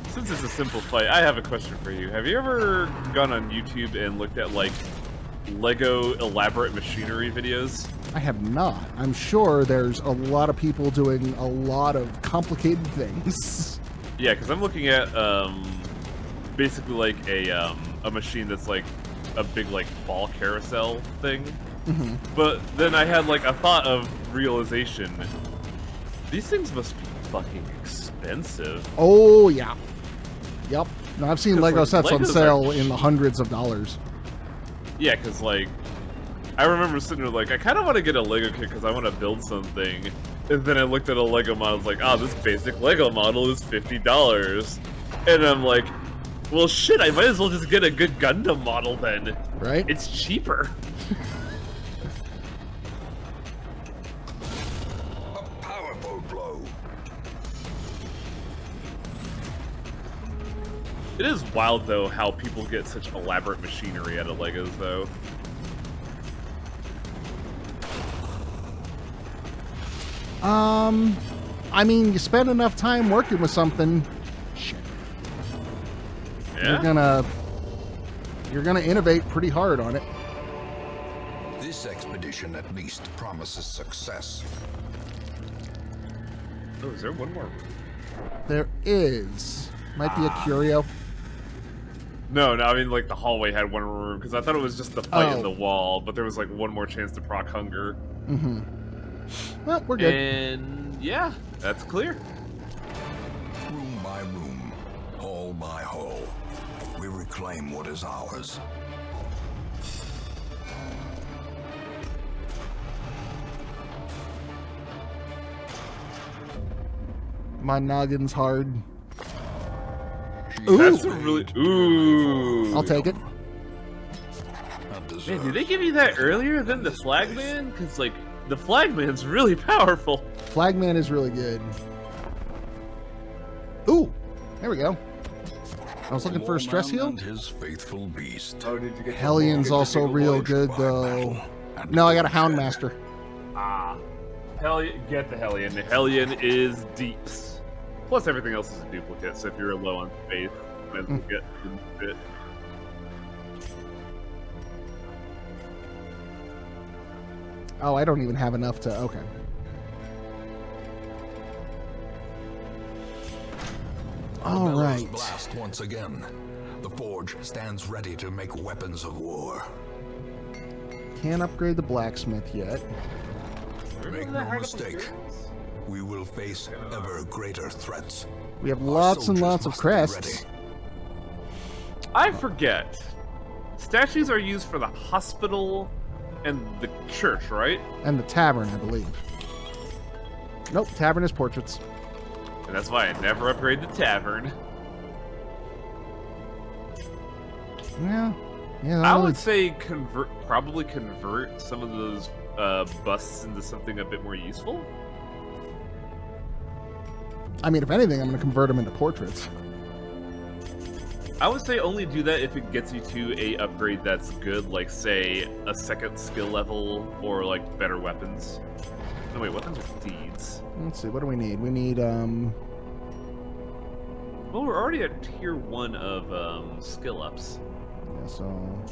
Since it's a simple fight, I have a question for you. Have you ever gone on YouTube and looked at, like, Lego elaborate machinery videos? I have not. I'm sure there's a lot of people doing a lot of complicated things. Yeah, because I'm looking at, basically, like, a machine that's, like, a big, like, ball carousel thing. Mm-hmm. But then I had, like, a thought of realization. These things must be fucking expensive. Oh, yeah. Yep. No, I've seen Lego like, sets on Legos sale are in the hundreds of dollars. Yeah, because, like, I remember sitting there like, I kind of want to get a Lego kit because I want to build something. And then I looked at a Lego model, I was like, this basic Lego model is $50. And I'm like, well, shit, I might as well just get a good Gundam model then. Right? It's cheaper. A powerful blow. It is wild, though, how people get such elaborate machinery out of Legos, though. I mean, you spend enough time working with something, Yeah. you're gonna innovate pretty hard on it. This expedition at least promises success. Oh, is there one more? There is. Might be a curio. No, I mean, like, the hallway had one room, because I thought it was just the fight in Oh. the wall, but there was, like, one more chance to proc hunger. Mm-hmm. Well, we're good. And, yeah, that's clear. Room by room, hall by hall, we reclaim what is ours. My noggin's hard. That's a really... Ooh. I'll take it. Man, did they give you that earlier than the Flagman? Because, like, the Flagman's really powerful. Flagman is really good. Ooh, there we go. I was looking for a stress heal. His faithful beast. Oh, did you get Hellions also real good though. No, I got a Houndmaster. Get the Hellion. The Hellion is deeps. Plus, everything else is a duplicate, so if you're low on space, might as well get it. Oh, I don't even have enough to. Okay. All Bellows right. blast once again. The forge stands ready to make weapons of war. Can't upgrade the blacksmith yet. Make no mistake, we will face ever greater threats. We have Our lots and soldiers lots of must be crests. ready. I forget. Statues are used for the hospital and the church, right? And the tavern, I believe. Nope, tavern is portraits. And that's why I never upgrade the tavern. Yeah. Yeah. I would say probably convert some of those busts into something a bit more useful. I mean, if anything, I'm going to convert them into portraits. I would say only do that if it gets you to a upgrade that's good, like say a second skill level or like better weapons. No wait, weapons are deeds. Let's see, what do we need? We need, Well, we're already at tier 1 of skill ups. yeah, so...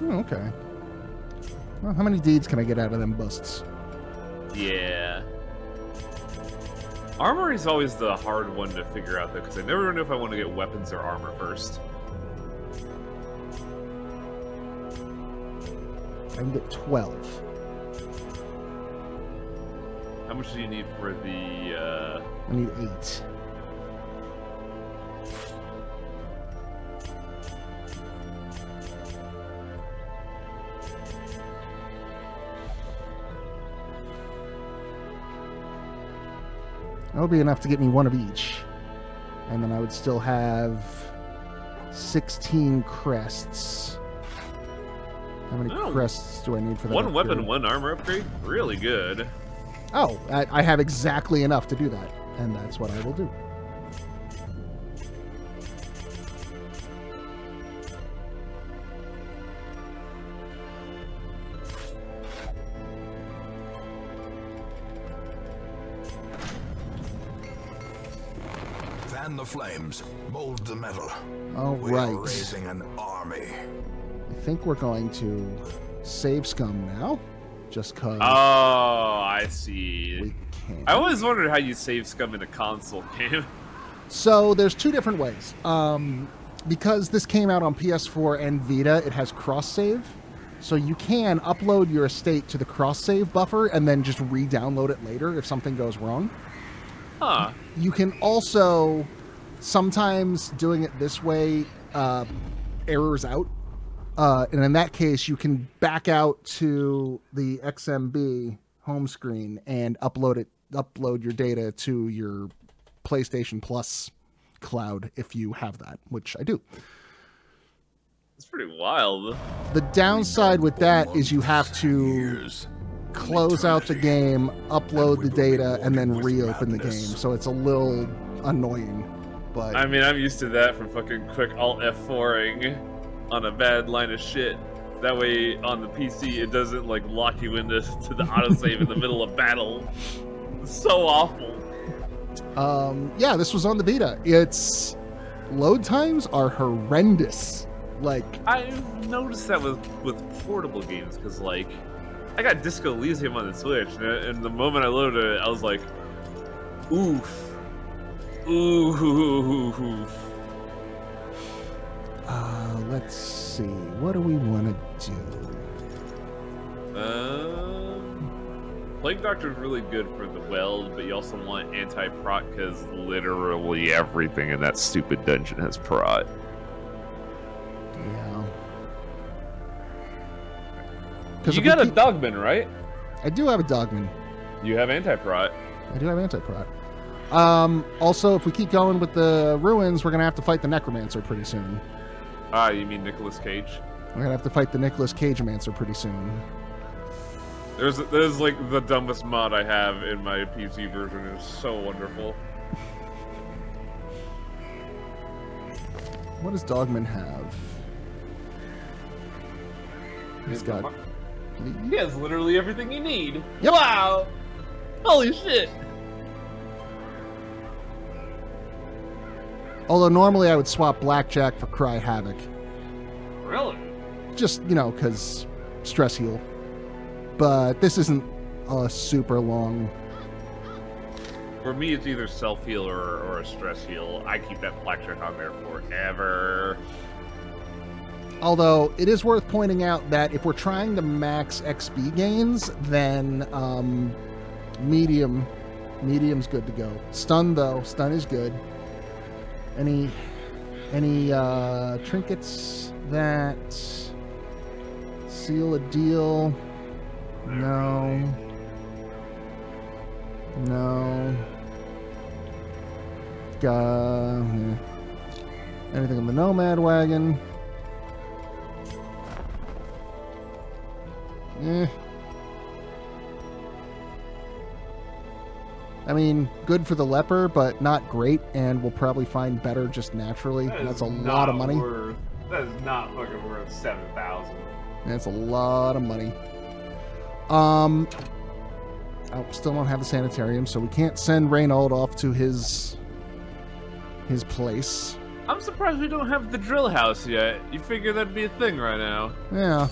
Oh, okay. Well, how many deeds can I get out of them busts? Yeah. Armor is always the hard one to figure out though, because I never know if I want to get weapons or armor first. I can get 12. How much do you need for the I need 8. That would be enough to get me one of each. And then I would still have 16 crests. How many Oh. crests do I need for that? one upgrade? weapon, one armor upgrade? Really good. Oh, I have exactly enough to do that. And that's what I will do. Fan the flames, mold the metal. All We right. are raising an army. I think we're going to save scum now. Just because Oh, I see. we can. I always wondered how you save scum in a console game. So there's two different ways. Because this came out on PS4 and Vita, it has cross-save. So you can upload your estate to the cross-save buffer and then just re-download it later if something goes wrong. Huh. You can also, sometimes doing it this way errors out. And in that case, you can back out to the XMB home screen and upload your data to your PlayStation Plus cloud if you have that, which I do. It's pretty wild. The downside with that is you have to close out the game, upload the data, and then reopen the game. So it's a little annoying. But I mean, I'm used to that from fucking quick Alt F4ing on a bad line of shit. That way, on the PC, it doesn't like lock you into to the autosave in the middle of battle. It's so awful. Yeah, this was on the Vita. Its load times are horrendous. Like, I've noticed that with portable games, because like I got Disco Elysium on the Switch, and the moment I loaded it, I was like, oof. Ooh. Let's see. What do we want to do? Plague Doctor is really good for the weld, but you also want anti-prot because literally everything in that stupid dungeon has prot. Yeah. You got a Dogman, right? I do have a Dogman. You have anti-prot. I do have anti-prot. Also, if we keep going with the ruins, we're going to have to fight the Necromancer pretty soon. You mean Nicolas Cage? We're going to have to fight the Nicolas Cage-mancer pretty soon. There's like the dumbest mod I have in my PC version. It's so wonderful. What does Dogman have? He's got... He has literally everything you need. Yep. Wow! Holy shit! Although normally I would swap Blackjack for Cry Havoc. Really? Just, because stress heal. But this isn't a super long... For me, it's either self-heal or a stress heal. I keep that blackjack on there forever. Although, it is worth pointing out that if we're trying to max XP gains, then medium's good to go. Stun, though. Stun is good. Any trinkets that seal a deal? No. Anything on the Nomad wagon? I mean, good for the leper, but not great, and we'll probably find better just naturally. That's a lot of money. That is not fucking worth 7,000. That's a lot of money. Oh, still don't have the sanitarium, so we can't send Reynold off to his place. I'm surprised we don't have the drill house yet. You figure that'd be a thing right now. Yeah.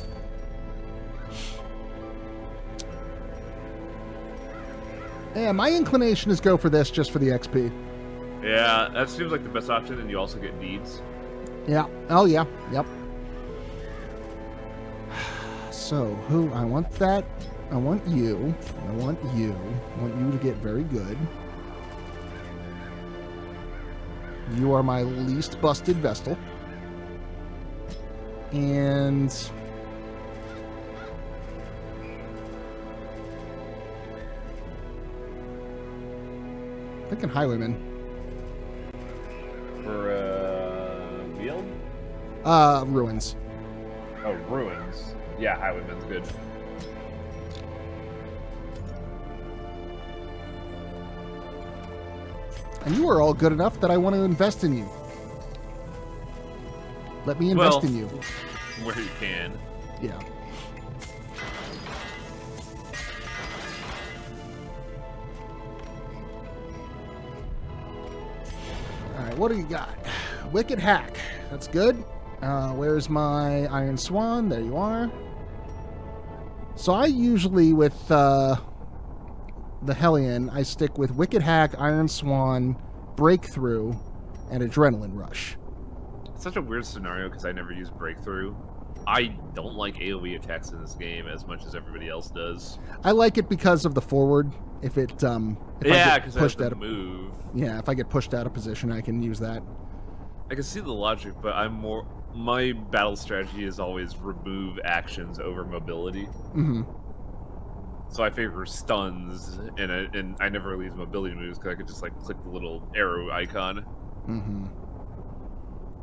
Yeah, my inclination is go for this just for the XP. Yeah, that seems like the best option, and you also get deeds. Yeah. Oh, yeah. Yep. So, who? I want that. I want you. I want you. I want you to get very good. You are my least busted Vestal. And... thinking Highwayman. For, Field? Ruins. Oh, Ruins. Yeah, Highwayman's good. And you are all good enough that I want to invest in you. Let me invest in you. Where you can. Yeah. Alright, what do you got? Wicked Hack. That's good. Where's my Iron Swan? There you are. So I usually, with the Hellion, I stick with Wicked Hack, Iron Swan, Breakthrough, and Adrenaline Rush. It's such a weird scenario because I never use Breakthrough. I don't like AoE attacks in this game as much as everybody else does. I like it because of the forward. If it yeah, because I have to move. Yeah, if I get pushed out of position, I can use that. I can see the logic, but I'm My battle strategy is always remove actions over mobility. Mm-hmm. So I favor stuns, and I never really use mobility moves because I could just like click the little arrow icon. Mm-hmm.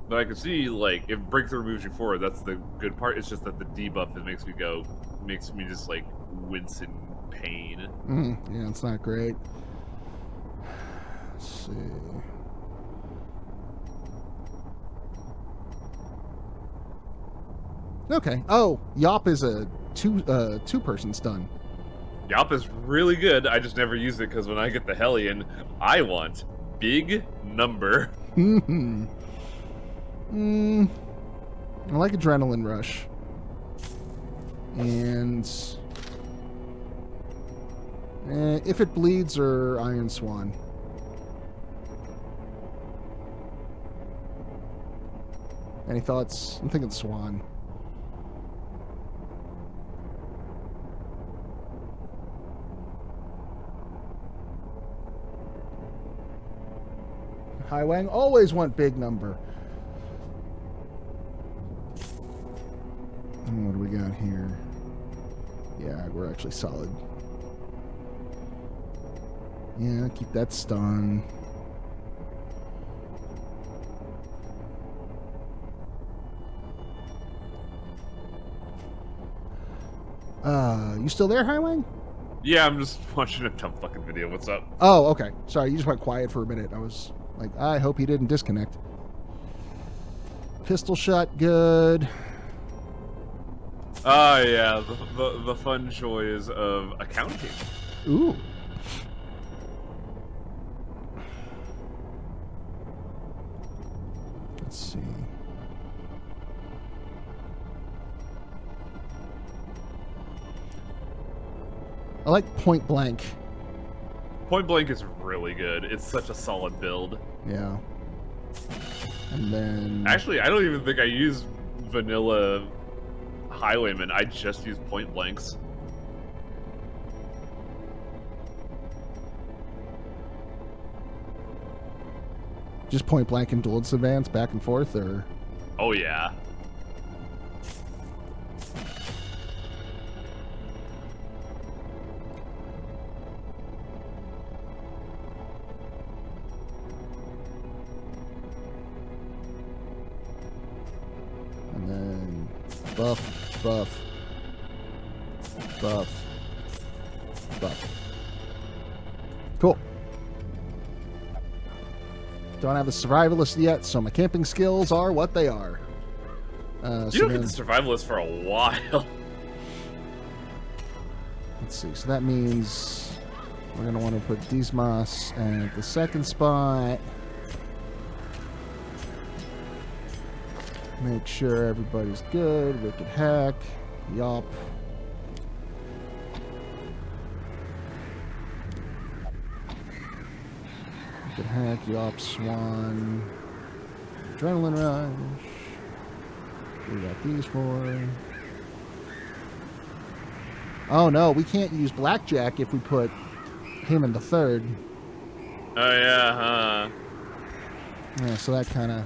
But I can see like if breakthrough moves you forward, that's the good part. It's just that the debuff it makes me just like wince in pain. Mm-hmm. Yeah, it's not great. Let's see. Okay. Oh, Yop is a two-person stun. Yop is really good. I just never use it because when I get the Hellion, I want big number. Hmm. I like Adrenaline Rush. And if it bleeds or Iron Swan. Any thoughts? I'm thinking Swan. Highwang always want big number. And what do we got here? Yeah, we're actually solid. Yeah, keep that stun. You still there, Highwang? Yeah, I'm just watching a dumb fucking video. What's up? Oh, okay. Sorry, you just went quiet for a minute. I was like, I hope he didn't disconnect. Pistol shot, good. Ah, yeah, the fun joys of accounting. Ooh. Let's see. I like Point Blank. Point Blank is really good. It's such a solid build. Yeah. And then... Actually, I don't even think I use vanilla Highwayman. I just use Point Blanks. Just Point Blank and Duelist Advance back and forth, or... Oh, yeah. And then buff, buff, buff, buff. Cool. Don't have a survivalist yet, so my camping skills are what they are. You don't get the survivalist for a while. Let's see. So that means we're going to want to put Dismas at the second spot. Make sure everybody's good. Wicked Hack. Yop. Wicked Hack. Yop. Swan. Adrenaline Rush. We got these four. Oh no, we can't use Blackjack if we put him in the third. Oh, yeah, huh? Yeah, so that kind of...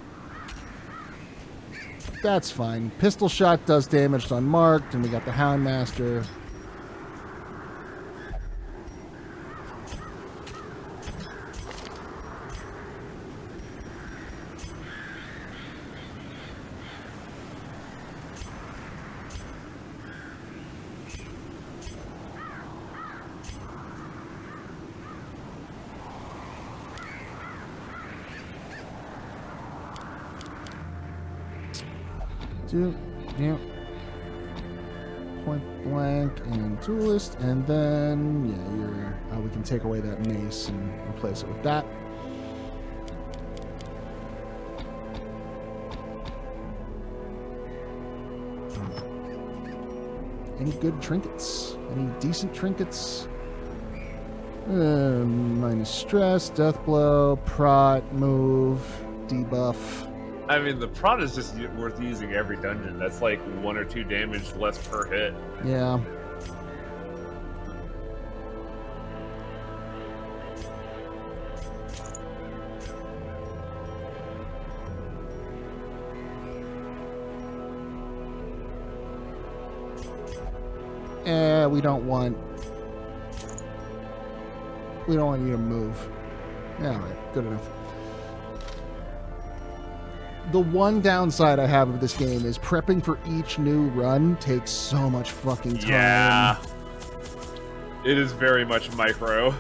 That's fine. Pistol shot does damage to unmarked, and we got the Houndmaster. Yeah. Point Blank and Duelist, and then yeah, we can take away that mace and replace it with that. Any good trinkets? Any decent trinkets? Minus stress, death blow, prot, move, debuff. I mean, the prod is just worth using every dungeon. That's like 1 or 2 damage less per hit. Yeah. Yeah, we don't want you to move. Yeah, all right, good enough. The one downside I have of this game is prepping for each new run takes so much fucking time. Yeah. It is very much micro.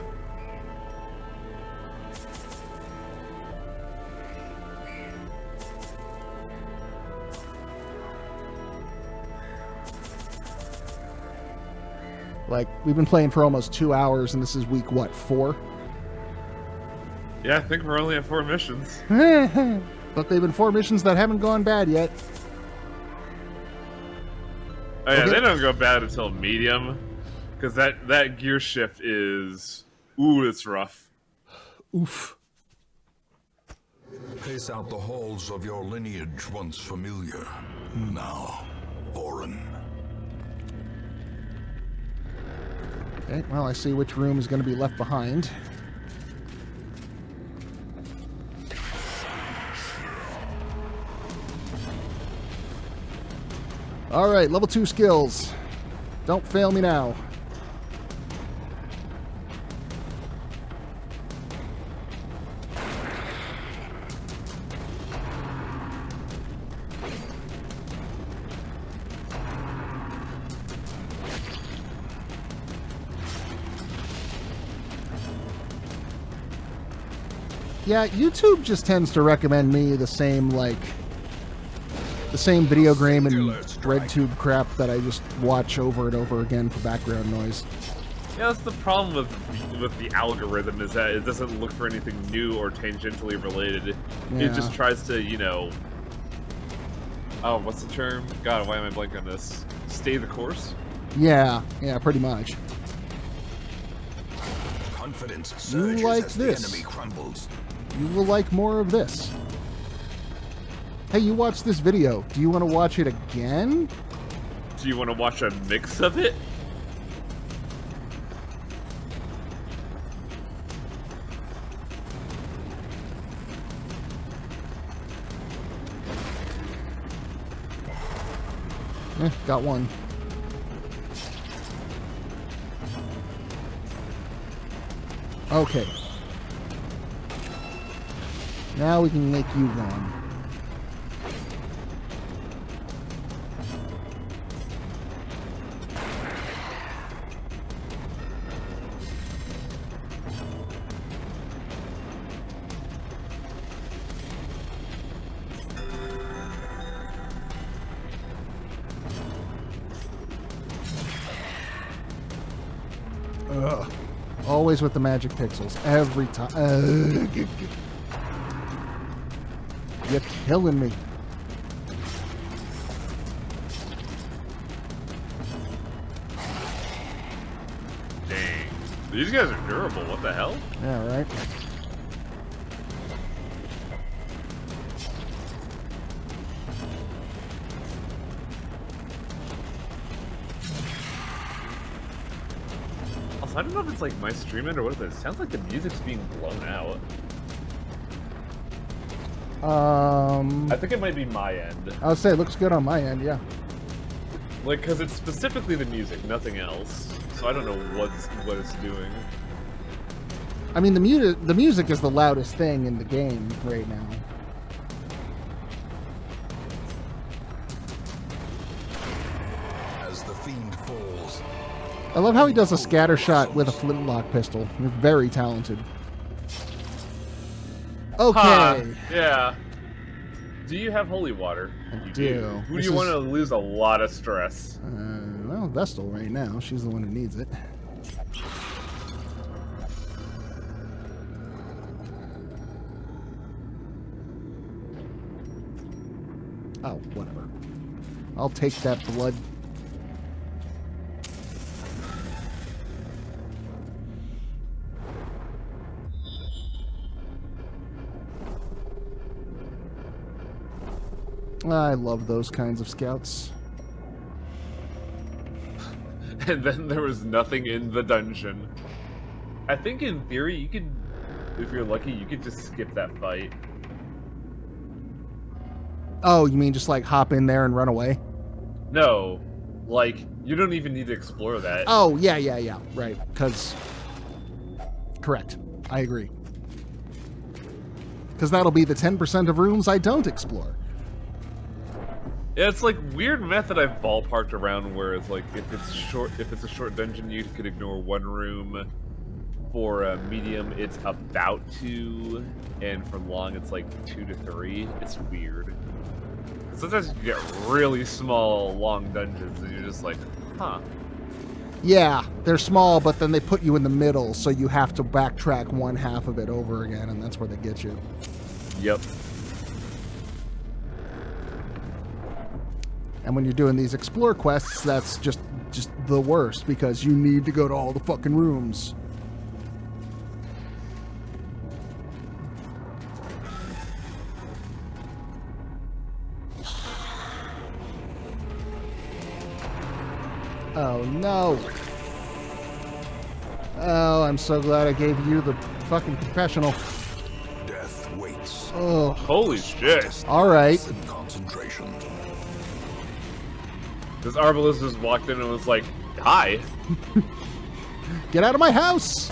Like, we've been playing for almost 2 hours, and this is week, what, 4? Yeah, I think we're only at 4 missions. But they've been 4 missions that haven't gone bad yet. Oh yeah, Okay. they don't go bad until medium. Because that gear shift is... Ooh, it's rough. Oof. Pace out the halls of your lineage once familiar, now foreign. Okay, well, I see which room is going to be left behind. All right, level 2 skills. Don't fail me now. Yeah, YouTube just tends to recommend me the same, like, the same video game and RedTube crap that I just watch over and over again for background noise. Yeah, that's the problem with the algorithm, is that it doesn't look for anything new or tangentially related. Yeah. It just tries to, you know... Oh, what's the term? God, why am I blanking on this? Stay the course? Yeah, pretty much. Confidence You surges like as this. the enemy crumbles. You will like more of this. Hey, you watched this video. Do you want to watch it again? Do you want to watch a mix of it? Got one. Okay. Now we can make you run. Ugh. Always with the magic pixels. Every time. You're killing me. Dang. These guys are durable, what the hell? Yeah, right? Also, I don't know if it's like my stream end or what, but it sounds like the music's being blown out. I think it might be my end. I would say it looks good on my end, yeah. Like, because it's specifically the music, nothing else. So I don't know what it's doing. I mean, the music is the loudest thing in the game right now. As the fiend falls, I love how he does a scatter shot with a flintlock pistol. He's very talented. Okay. Huh, yeah. Do you have holy water? I You do. Who This do you want is- to lose a lot of stress? Well, Vestal right now. She's the one who needs it. Oh, whatever. I'll take that blood. I love those kinds of scouts. And then there was nothing in the dungeon. I think in theory you could, if you're lucky, you could just skip that fight. Oh, you mean just like hop in there and run away? No, like You don't even need to explore that. Oh, yeah, right, because... Correct. I agree. Because that'll be the 10% of rooms I don't explore. Yeah, it's like weird method I've ballparked around where it's like if it's a short dungeon, you could ignore one room. For a medium, it's about 2, and for long, it's like 2 to 3. It's weird. Sometimes you get really small, long dungeons, and you're just like, huh. Yeah, they're small, but then they put you in the middle, so you have to backtrack one half of it over again, and that's where they get you. Yep. And when you're doing these explore quests, that's just the worst, because you need to go to all the fucking rooms. Oh, no. Oh, I'm so glad I gave you the fucking confessional. Death waits. Oh. Holy shit. All right. Concentration. This Arbalest just walked in and was like, hi. Get out of my house.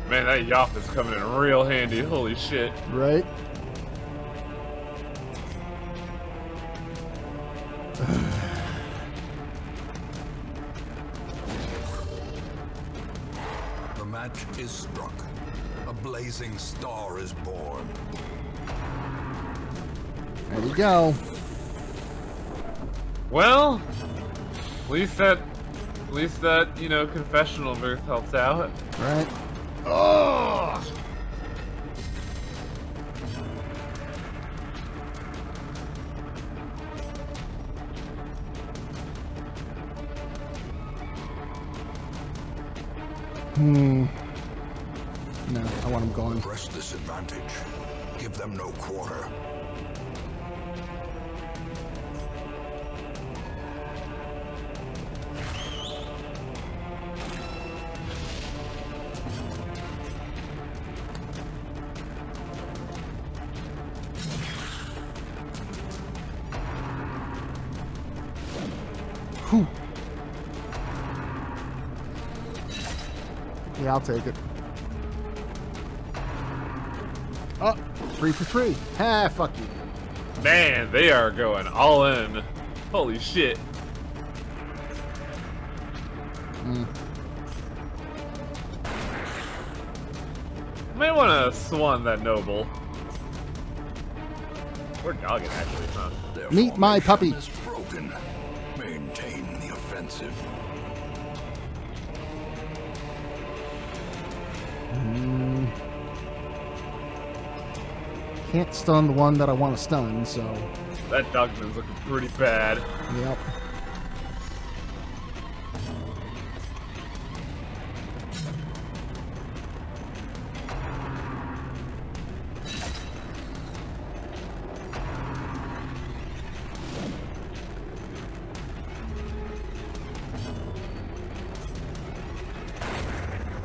Man, that yop is coming in real handy. Holy shit. Right? The match is struck. A blazing star is born. There you go. Well, at least that, you know, confessional booth helps out. Right? Oh! No, I want him gone. Press this advantage. Give them no quarter. Whew. Yeah, I'll take it. Oh, 3 for 3. Ah, fuck you. Man, they are going all in. Holy shit. May want to swan that noble. We're dogging, actually, huh? Their Meet my puppy. formation is broken. Maintain the offensive. Can't stun the one that I want to stun, so... That dogman's looking pretty bad. Yep.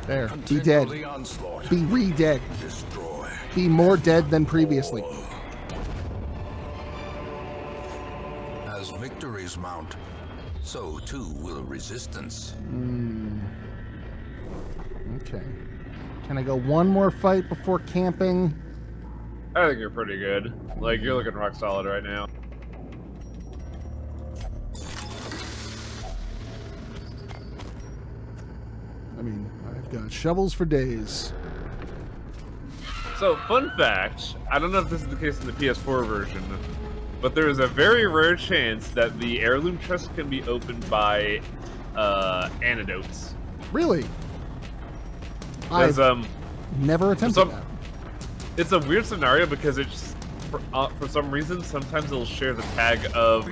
There. Be dead. The onslaught. Be re-dead. Destroy. Be more dead than previously. As victories mount, so too will resistance. Okay. Can I go one more fight before camping? I think you're pretty good. Like, you're looking rock solid right now. I mean, I've got shovels for days. So, fun fact, I don't know if this is the case in the PS4 version, but there is a very rare chance that the heirloom chest can be opened by antidotes. Really? Because, I've never attempted some- that. it's a weird scenario because it's for some reason, sometimes it'll share the tag of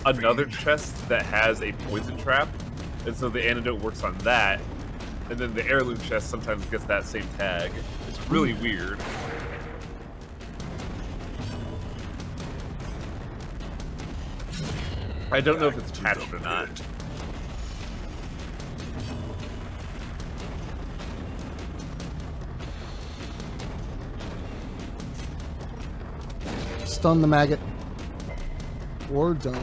another chest that has a poison trap, and so the antidote works on that, and then the heirloom chest sometimes gets that same tag. It's really weird. I don't know if it's patched or not. Stun the maggot. Or don't.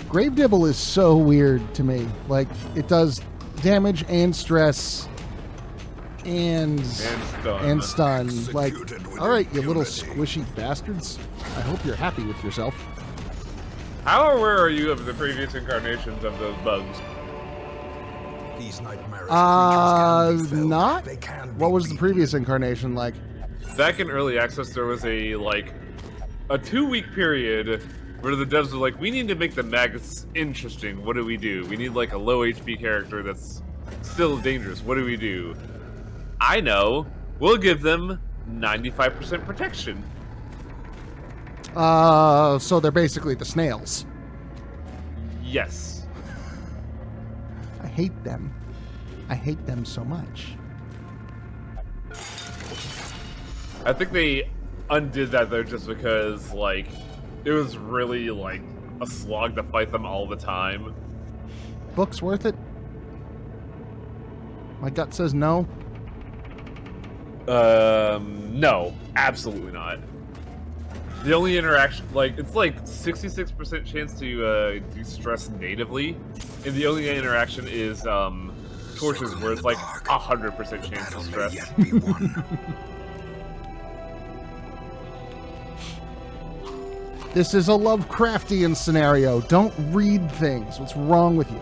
Gravedibble is so weird to me. Like, it does damage and stress and stun. Like, alright, you little squishy bastards. I hope you're happy with yourself. How aware are you of the previous incarnations of those bugs? These nightmarish not? What was the previous incarnation like? Back in early access, there was a 2-week period where the devs were like, we need to make the maggots interesting. What do? We need like a low HP character that's still dangerous. What do we do? I know. We'll give them 95% protection. So they're basically the snails. Yes. I hate them. I hate them so much. I think they undid that though just because, like, it was really, like, a slog to fight them all the time. Book's worth it? My gut says no. No. Absolutely not. The only interaction, like, it's like 66% chance to de-stress natively, and the only interaction is torches, where it's like 100% chance to stress. This is a Lovecraftian scenario. Don't read things. What's wrong with you?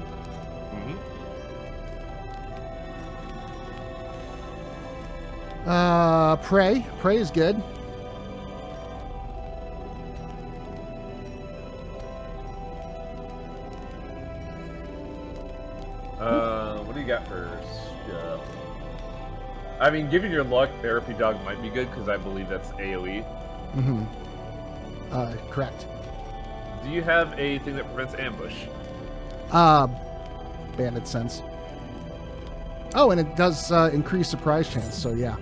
Prey. Prey is good. What do you got first? Yeah. I mean, given your luck, Therapy Dog might be good, because I believe that's AoE. Mm-hmm. Correct. Do you have a thing that prevents ambush? Bandit sense. Oh, and it does increase surprise chance, so yeah.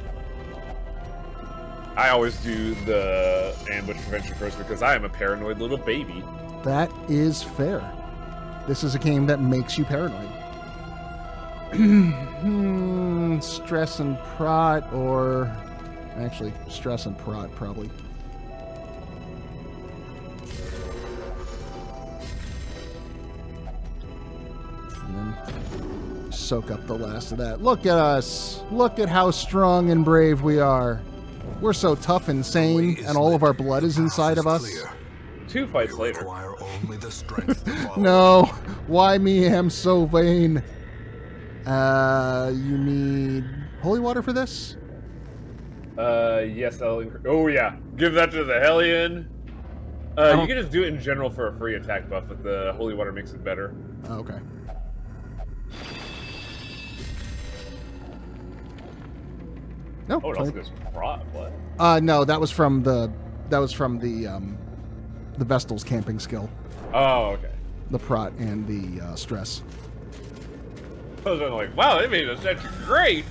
I always do the ambush prevention first because I am a paranoid little baby. That is fair. This is a game that makes you paranoid. Stress and prot, or... Actually, stress and prot, probably. And then soak up the last of that. Look at us! Look at how strong and brave we are. We're so tough and sane, and all of our blood is inside of us. 2 fights later. Only the strength to follow. No! Why me am so vain? You need holy water for this? Yes, oh yeah. Give that to the Hellion. You can just do it in general for a free attack buff, but the holy water makes it better. Okay. No. Oh, it also goes prot. What? No, that was from the Vestal's camping skill. Oh, okay. The prot and the stress. I was like, wow, they made this actually great.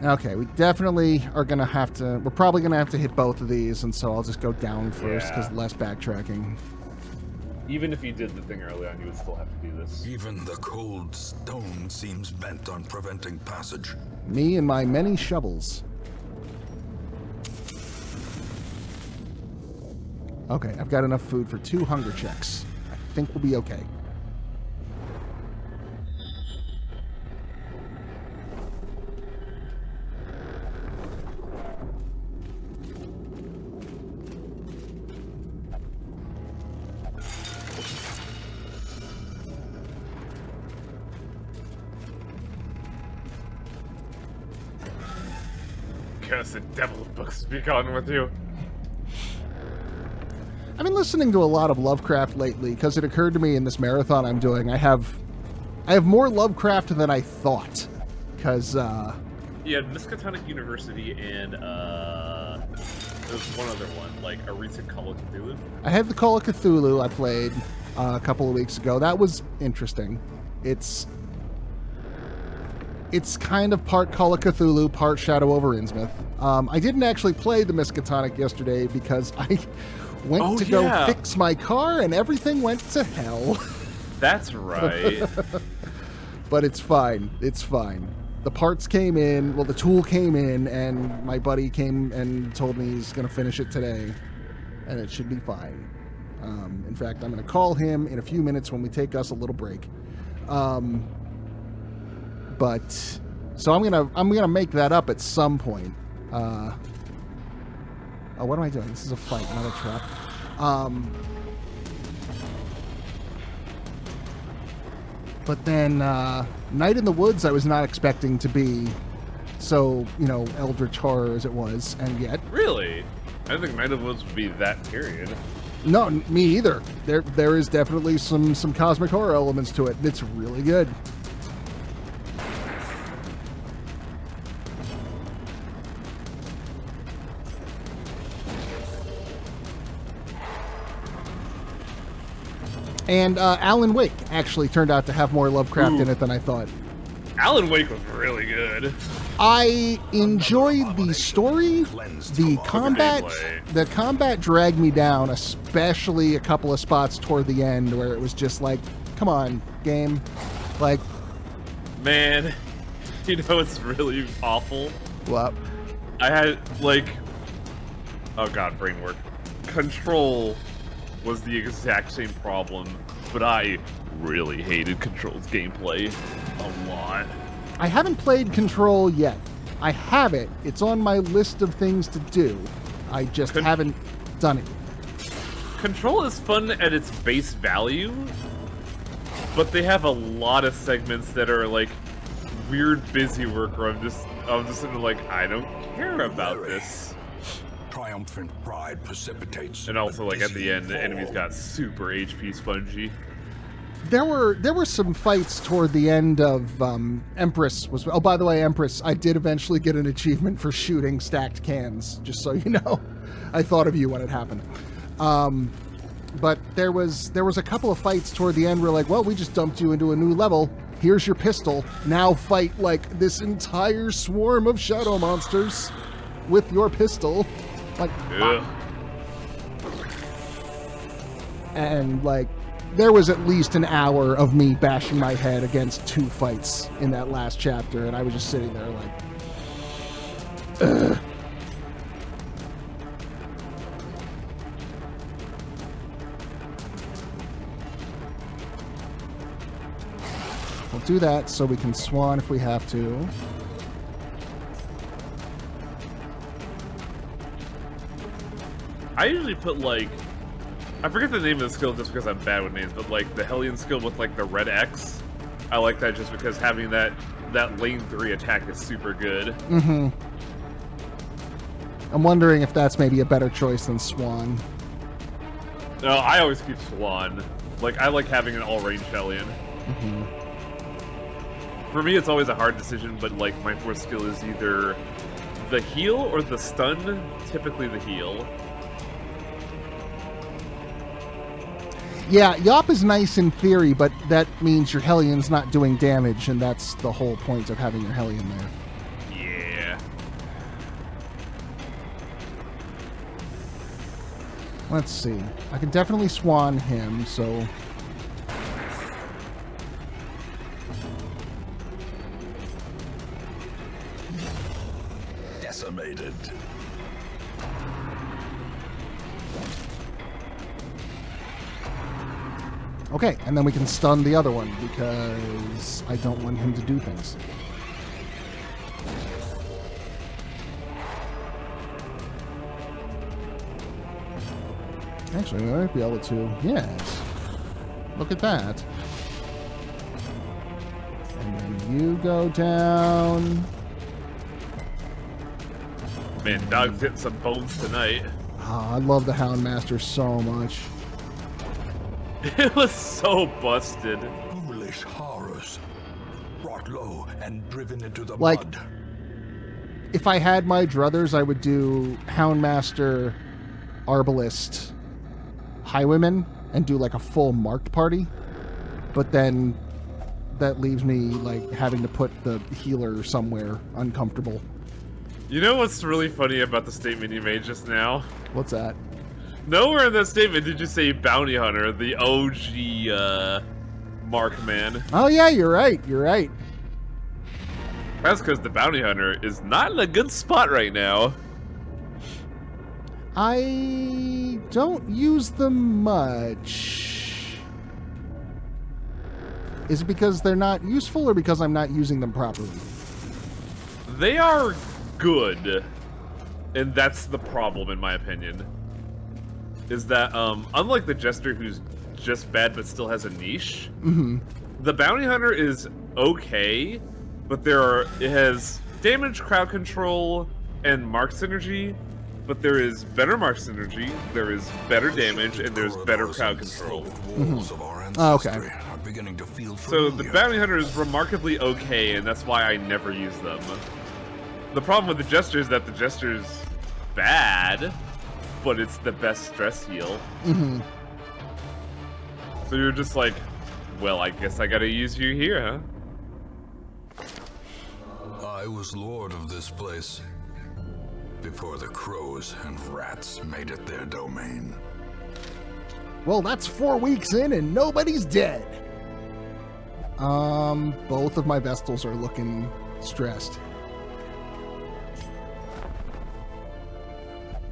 Okay, we definitely are gonna have to. We're probably gonna have to hit both of these, and so I'll just go down first because less backtracking. Even if you did the thing early on, you would still have to do this. Even the cold stone seems bent on preventing passage. Me and my many shovels. Okay, I've got enough food for 2 hunger checks. I think we'll be okay. Cursed devil book speak on with you. I've been listening to a lot of Lovecraft lately because it occurred to me in this marathon I'm doing. I have more Lovecraft than I thought. Because, Yeah, Miskatonic University and, there's one other one, like a recent Call of Cthulhu. I had the Call of Cthulhu I played a couple of weeks ago. That was interesting. It's kind of part Call of Cthulhu, part Shadow over Innsmouth. I didn't actually play the Miskatonic yesterday because I went to go fix my car and everything went to hell. That's right. But it's fine. It's fine. The parts came in, well, the tool came in, and my buddy came and told me he's going to finish it today, and it should be fine. In fact, I'm going to call him in a few minutes when we take us a little break. So I'm gonna make that up at some point. Oh, what am I doing? This is a fight, not a trap. But then Night in the Woods I was not expecting to be so, eldritch horror as it was, and yet... Really? I didn't think Night of the Woods would be that period. No, me either. There is definitely some cosmic horror elements to it. It's really good. And Alan Wake actually turned out to have more Lovecraft in it than I thought. Alan Wake was really good. I enjoyed the story, the combat. The combat dragged me down, especially a couple of spots toward the end where it was just like, come on, game. Like, man, it's really awful. What? I had, oh god, brain work. Control was the exact same problem, but I really hated Control's gameplay a lot. I haven't played Control yet. I have it. It's on my list of things to do. I just haven't done it. Control is fun at its base value, but they have a lot of segments that are like weird busy work where I'm just sort of like, I don't care about this. Triumphant pride precipitates. And also, like, at the end, the enemies got super HP spongy. There were some fights toward the end of Empress was. Oh, by the way, Empress, I did eventually get an achievement for shooting stacked cans. Just so you know, I thought of you when it happened. But there was a couple of fights toward the end where, like, well, we just dumped you into a new level. Here's your pistol. Now fight like this entire swarm of shadow monsters with your pistol. Like, yeah. And like, there was at least an hour of me bashing my head against 2 fights in that last chapter, and I was just sitting there like, ugh. We'll do that so we can swan if we have to. I usually put, like, I forget the name of the skill just because I'm bad with names, but, like, the Hellion skill with, like, the red X. I like that just because having that lane 3 attack is super good. Mm-hmm. I'm wondering if that's maybe a better choice than Swan. No, I always keep Swan. Like, I like having an all-range Hellion. Mm-hmm. For me, it's always a hard decision, but, like, my 4th skill is either the heal or the stun, typically the heal. Yeah, Yop is nice in theory, but that means your Hellion's not doing damage, and that's the whole point of having your Hellion there. Yeah. Let's see. I can definitely swan him, so... Decimated. Okay, and then we can stun the other one, because I don't want him to do things. Actually, we might be able to. Yes. Look at that. And then you go down. Man, Dog's hitting some bones tonight. Oh, I love the Houndmaster so much. It was so busted. Foolish horrors. Brought low and driven into the Like, mud. if I had my druthers, I would do Houndmaster, Arbalist, Highwayman, and do like a full marked party. But then that leaves me like having to put the healer somewhere uncomfortable. You know what's really funny about the statement you made just now? What's that? Nowhere in that statement did you say bounty hunter, the OG Markman. Oh yeah, you're right. You're right. That's because the bounty hunter is not in a good spot right now. I don't use them much. Is it because they're not useful or because I'm not using them properly? They are good, and that's the problem in my opinion. Is that unlike the jester who's just bad but still has a niche, the bounty hunter is okay, but it has damage, crowd control, and mark synergy. But there is better mark synergy, there is better damage, and there's better crowd control. Oh, okay. So the bounty hunter is remarkably okay, and that's why I never use them. The problem with the jester is that the jester's bad, but it's the best stress heal. So you're just like, well, I guess I gotta use you here, huh? I was lord of this place before the crows and rats made it their domain. Well, that's 4 weeks in and nobody's dead. Both of my Vestals are looking stressed.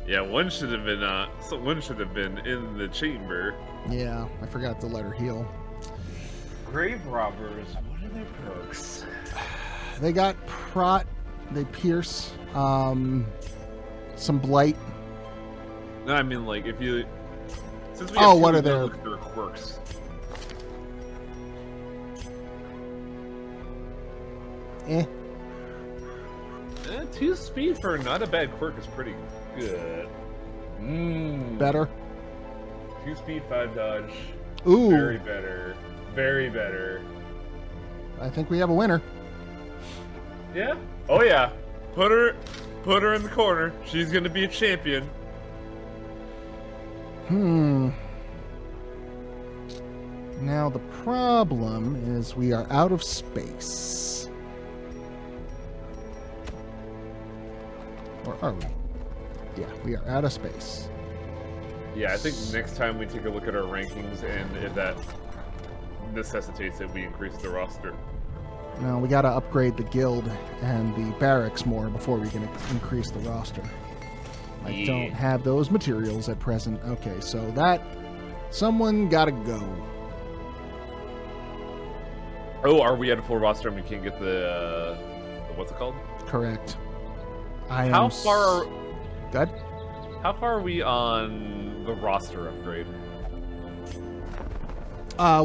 Yeah, one should have been in the chamber. Yeah, I forgot to let her heal. Grave robbers, what are their perks? They got prot, they pierce, some blight. No, I mean like if you. Since we Oh, have what two, are their- look at their quirks? Eh. 2 speed for not a bad quirk is pretty good. Better. 2 speed, 5 dodge. Ooh. Very better. Very better. I think we have a winner. Yeah? Oh yeah. Put her in the corner. She's gonna be a champion. Now the problem is we are out of space. Or are we? Yeah, we are out of space. Yeah, I think next time we take a look at our rankings, and if that necessitates it, we increase the roster. Now we gotta upgrade the guild and the barracks more before we can increase the roster. I Yeah. don't have those materials at present. Okay, so that... Someone gotta go. Oh, are we at a full roster and we can't get the what's it called? Correct. How far Good? How far are we on the roster upgrade?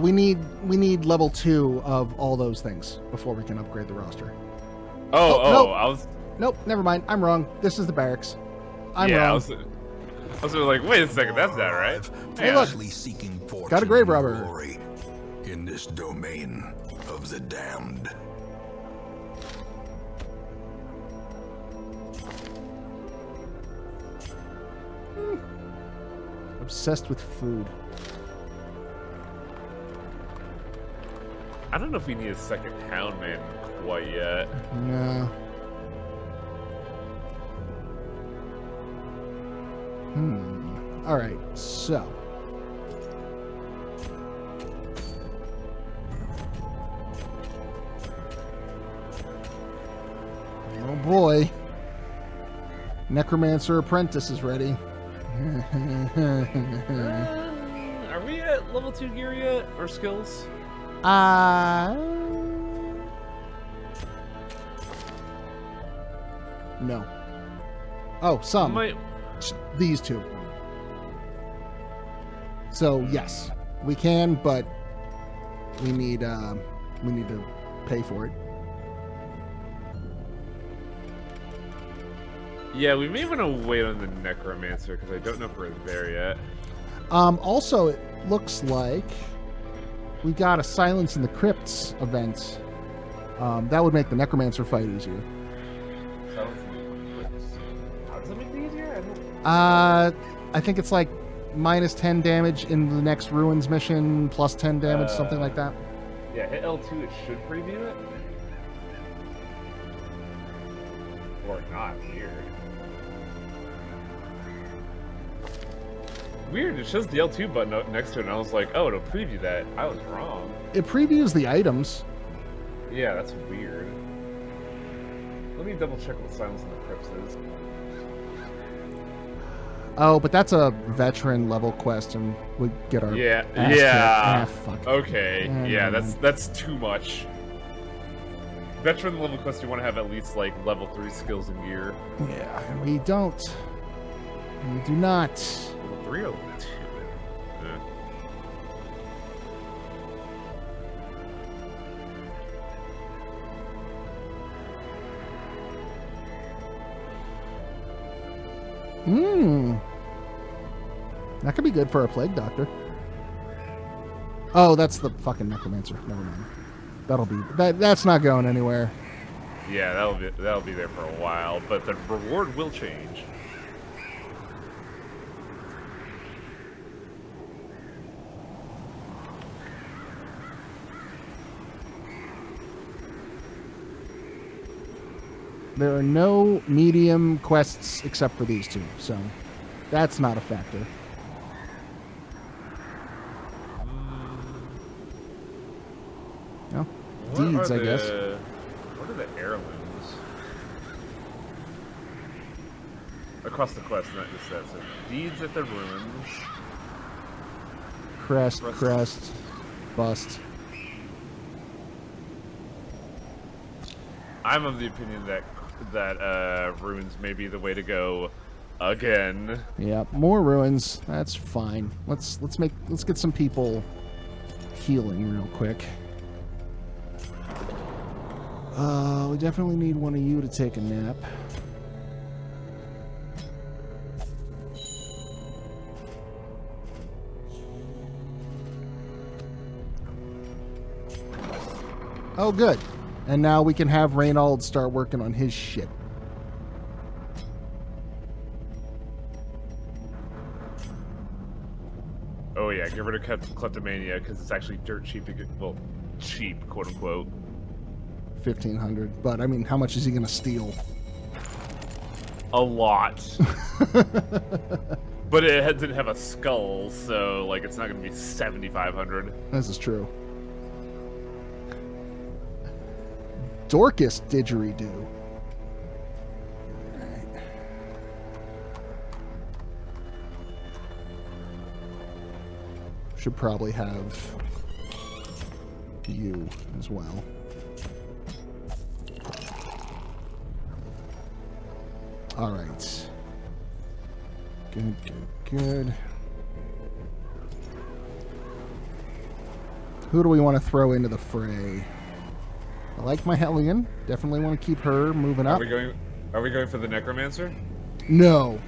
We need level 2 of all those things before we can upgrade the roster. Oh, nope. Nope, never mind. I'm wrong. This is the barracks. I'm yeah, wrong. I was like, wait a second, that's not right. Hey, look. Seeking Got a grave fortune and robber. glory in this domain of the damned. Obsessed with food. I don't know if we need a second hound man quite yet. No. Alright, so. Oh boy. Necromancer Apprentice is ready. Are we at level 2 gear yet? Or skills? No. Oh, some. Might... These two. So yes, we can, but we need to pay for it. Yeah, we may want to wait on the necromancer because I don't know if we're there yet. Also, it looks like we got a Silence in the Crypts event. That would make the necromancer fight easier. How does it make it easier? I think it's like minus 10 damage in the next Ruins mission, plus 10 damage, something like that. Yeah, hit L2, it should preview it. Or not, weird. Weird, it shows the L2 button next to it, and I was like, oh, it'll preview that. I was wrong. It previews the items. Yeah, that's weird. Let me double check what Silence in the Crypts is. Oh, but that's a veteran level quest, and we get our Yeah, ass yeah. kicked. Fuck. Okay, yeah, that's too much. Veteran level quest, you want to have at least like level 3 skills in gear. Yeah, and we don't. We do not. Level 3 or level 2? Yeah. That could be good for a plague doctor. Oh, that's the fucking necromancer. Never mind. That'll be that's not going anywhere. Yeah, that'll be there for a while, but the reward will change. There are no medium quests except for these two, so that's not a factor. No, deeds, I guess. What are the heirlooms? Across the quest, not just that. So deeds at the ruins. Crest, bust. I'm of the opinion that ruins may be the way to go again. Yeah, more ruins. That's fine. Let's get some people healing real quick. We definitely need one of you to take a nap. Oh, good. And now we can have Reynold start working on his shit. Oh yeah, get rid of kleptomania because it's actually dirt cheap to get, well, cheap, quote unquote. 1,500. But I mean, how much is he gonna steal? A lot. But it didn't have a skull, so like it's not gonna be 7,500. This is true. Dorcas didgeridoo. Right. Should probably have you as well. All right. Good. Who do we want to throw into the fray? I like my Hellion. Definitely want to keep her moving up. Are we going for the necromancer? No.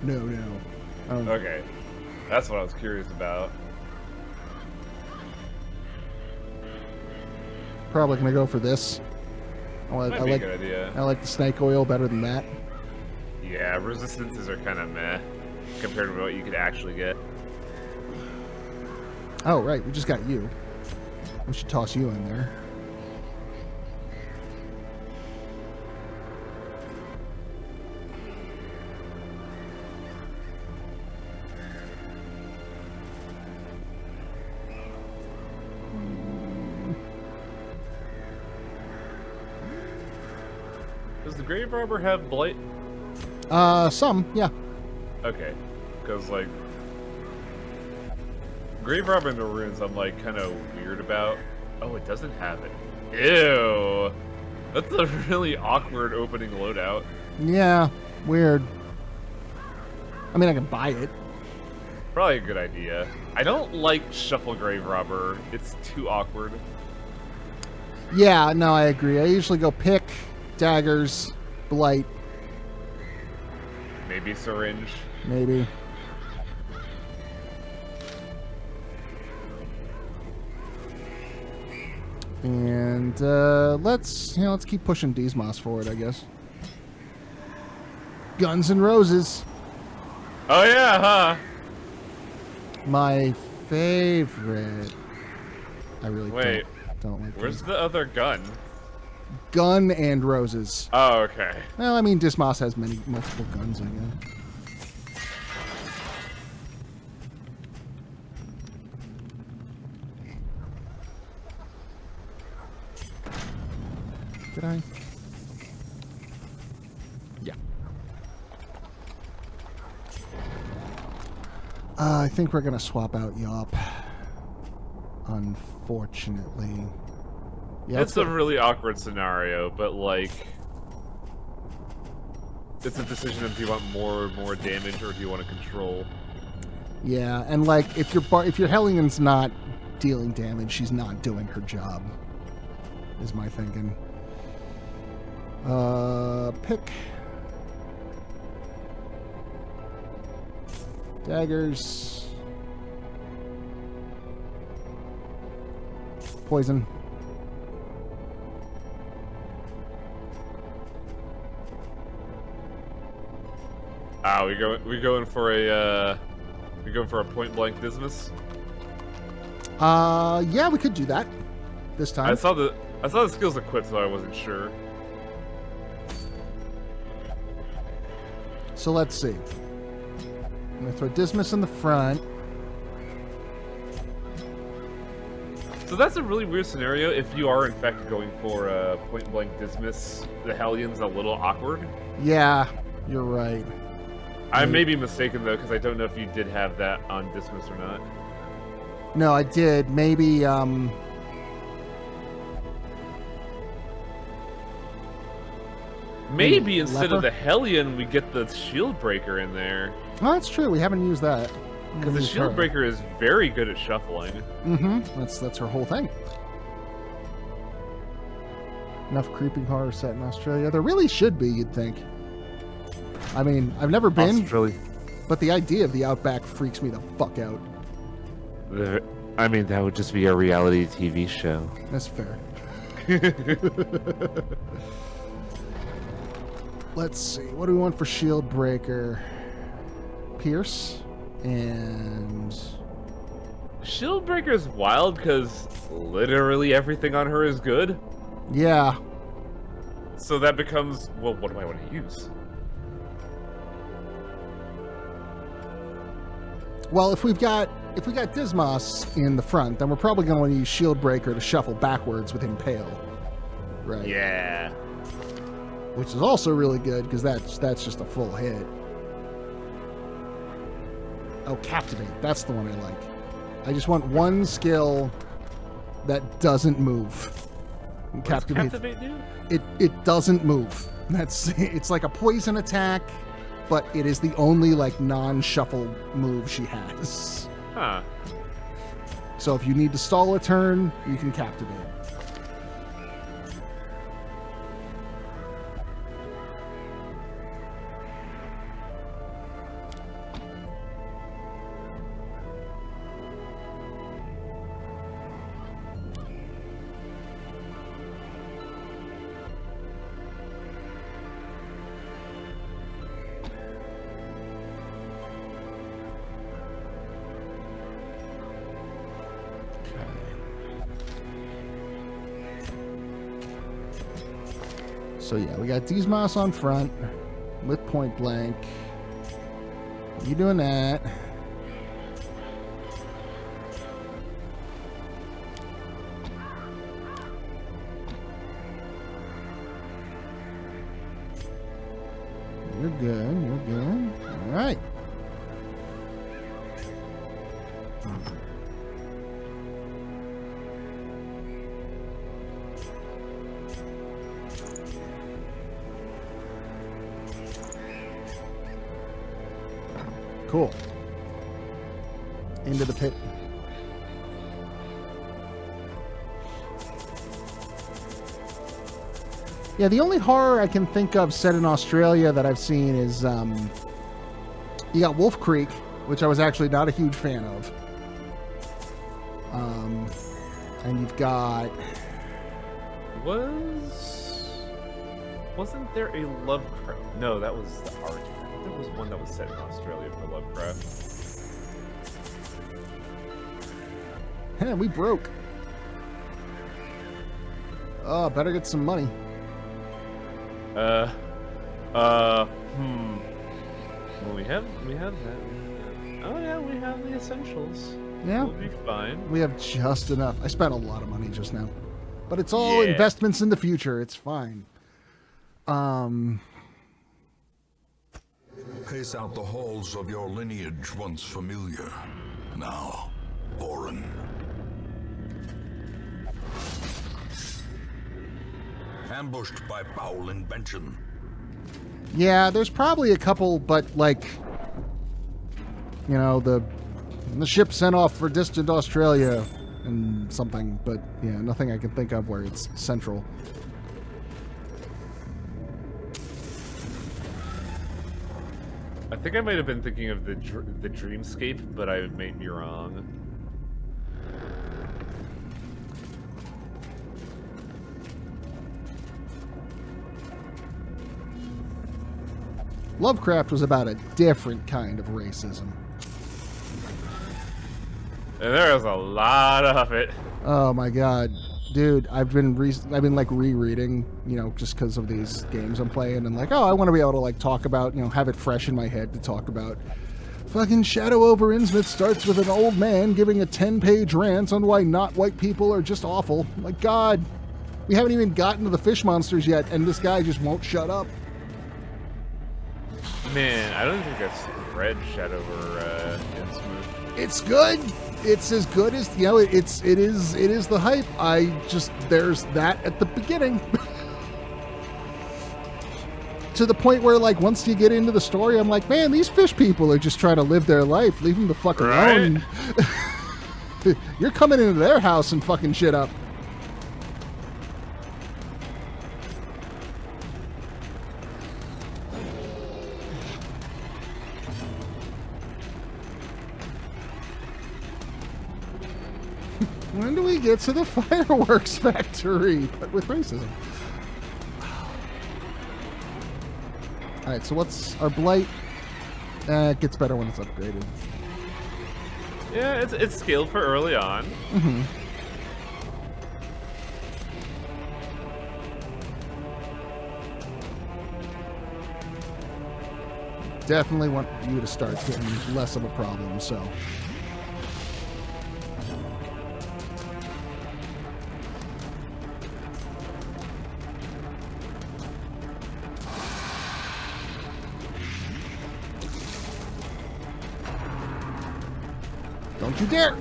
Okay, that's what I was curious about. Probably gonna go for this. Might be a good idea. I like the snake oil better than that. Yeah, resistances are kind of meh compared to what you could actually get. Oh right, we just got you. We should toss you in there. Does the grave robber have blight? Some, yeah. Okay, because like grave robber in the ruins, I'm like kind of weird about. Oh, it doesn't have it. Ew, that's a really awkward opening loadout. Yeah, weird. I mean, I can buy it. Probably a good idea. I don't like shuffle grave robber. It's too awkward. Yeah, no, I agree. I usually go pick, daggers, blight. Maybe syringe. Maybe. And let's keep pushing Dismas forward, I guess. Guns N' Roses. Oh yeah, huh? My favorite. I really Wait. don't like. Where's the other gun? Gun and Roses. Oh, okay. Well, I mean, Dismas has multiple guns, I guess. Did I? Yeah. I think we're gonna swap out Yop. Unfortunately. Yeah, It's a really awkward scenario, but like, it's a decision of do you want more damage or do you want to control? Yeah, and like if your Hellion's not dealing damage, she's not doing her job. Is my thinking. Pick daggers, poison. Ah, we going for a point blank Dismas? Yeah, we could do that this time. I saw the skills equipped, so I wasn't sure. So let's see. I'm gonna throw Dismas in the front. So that's a really weird scenario. If you are in fact going for a point blank Dismas, the Hellion's a little awkward. Yeah, you're right. I may be mistaken though, because I don't know if you did have that on Dismas or not. No, I did. Maybe Maybe instead leper? of the Hellion, we get the Shield Breaker in there. Oh, that's true. We haven't used that. Because the Shield Breaker is very good at shuffling. Mm-hmm. That's her whole thing. Enough creeping horror set in Australia. There really should be, you'd think. I mean, I've never been, Australia. but the idea of the Outback freaks me the fuck out. I mean, that would just be a reality TV show. That's fair. Let's see. What do we want for Shield Breaker? Pierce and Shield Breaker is wild because literally everything on her is good. yeah. So that becomes, well, what do I want to use? Well, if we've got Dismas in the front, then we're probably going to want to use Shield Breaker to shuffle backwards with Impale. Right. Yeah. Which is also really good because that's just a full hit. Oh, Captivate. That's the one I like. I just want one skill that doesn't move. What does Captivate do? It doesn't move. It's like a poison attack, but it is the only like non-shuffle move she has. Huh. So if you need to stall a turn, you can Captivate. So yeah, we got Dismas on front with point blank. You doing that? You're good. You're good. All right. Cool. Into the pit. Yeah, the only horror I can think of set in Australia that I've seen is You got Wolf Creek, which I was actually not a huge fan of. And you've got... Wasn't there a Lovecraft? No, that was the art. There was one that was set in Australia for Lovecraft. Hey, we broke. Oh, better get some money. Well, we have that. Oh yeah, we have the essentials. Yeah. We'll be fine. We have just enough. I spent a lot of money just now. But it's all investments in the future. It's fine. Pace out the halls of your lineage once familiar, now foreign. Ambushed by foul invention. Yeah, there's probably a couple, but like, you know, the ship sent off for distant Australia and something, but yeah, nothing I can think of where it's central. I think I might have been thinking of the Dreamscape, but I may be wrong. Lovecraft was about a different kind of racism. And there was a lot of it. Oh my god, dude! I've been like rereading, you know, just because of these games I'm playing, and like, oh, I want to be able to like talk about, you know, have it fresh in my head to talk about. Fucking Shadow over Innsmouth starts with an old man giving a 10-page rant on why not white people are just awful. Like, God, we haven't even gotten to the fish monsters yet, and this guy just won't shut up. Man, I don't think I've read Shadow over Innsmouth. It's good. It's as good as, you know, it is the hype. There's that at the beginning. To the point where, like, once you get into the story, I'm like, man, these fish people are just trying to live their life. Leave them the fuck alone. You're coming into their house and fucking shit up. When do we get to the fireworks factory? But with racism. Alright, so what's our blight? It gets better when it's upgraded. Yeah, it's scaled for early on. Mm-hmm. Definitely want you to start getting less of a problem, so... Don't you dare!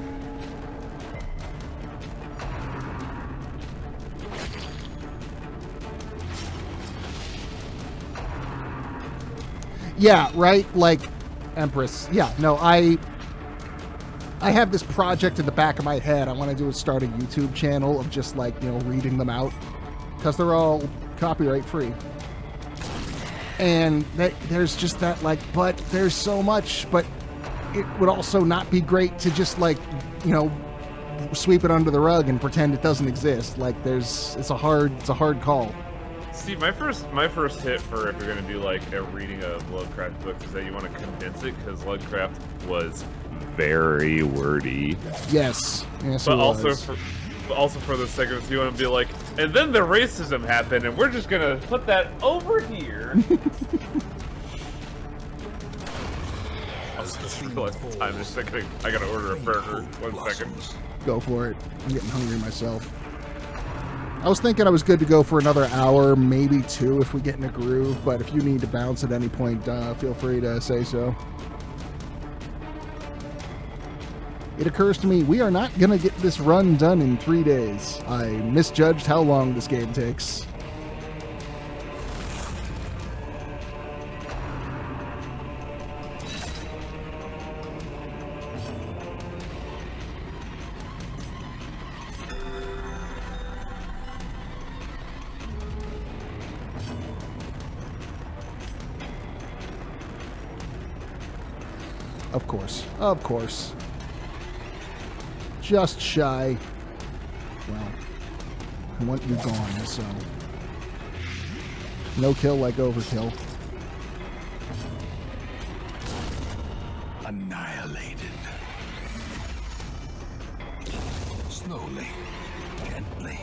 Yeah, right? Like, Empress. Yeah, no, I have this project in the back of my head. I want to do is start a YouTube channel of just, like, you know, reading them out. Because they're all copyright free. And there's just that, like, but there's so much, but... It would also not be great to just, like, you know, sweep it under the rug and pretend it doesn't exist. Like, it's a hard call. See, my first hit for if you're gonna do like a reading of Lovecraft books is that you want to condense it because Lovecraft was very wordy. Yes, but also for the sake of it, you want to be like, and then the racism happened, and we're just gonna put that over here. Time. Just thinking, I gotta order a burger. 1 second. Go for it. I'm getting hungry myself. I was thinking I was good to go for another hour, maybe 2 if we get in a groove, but if you need to bounce at any point, feel free to say so. It occurs to me, we are not going to get this run done in 3 days. I misjudged how long this game takes. Of course. Of course. Just shy. Well, I want you gone, so... No kill like overkill. Annihilated. Slowly, gently.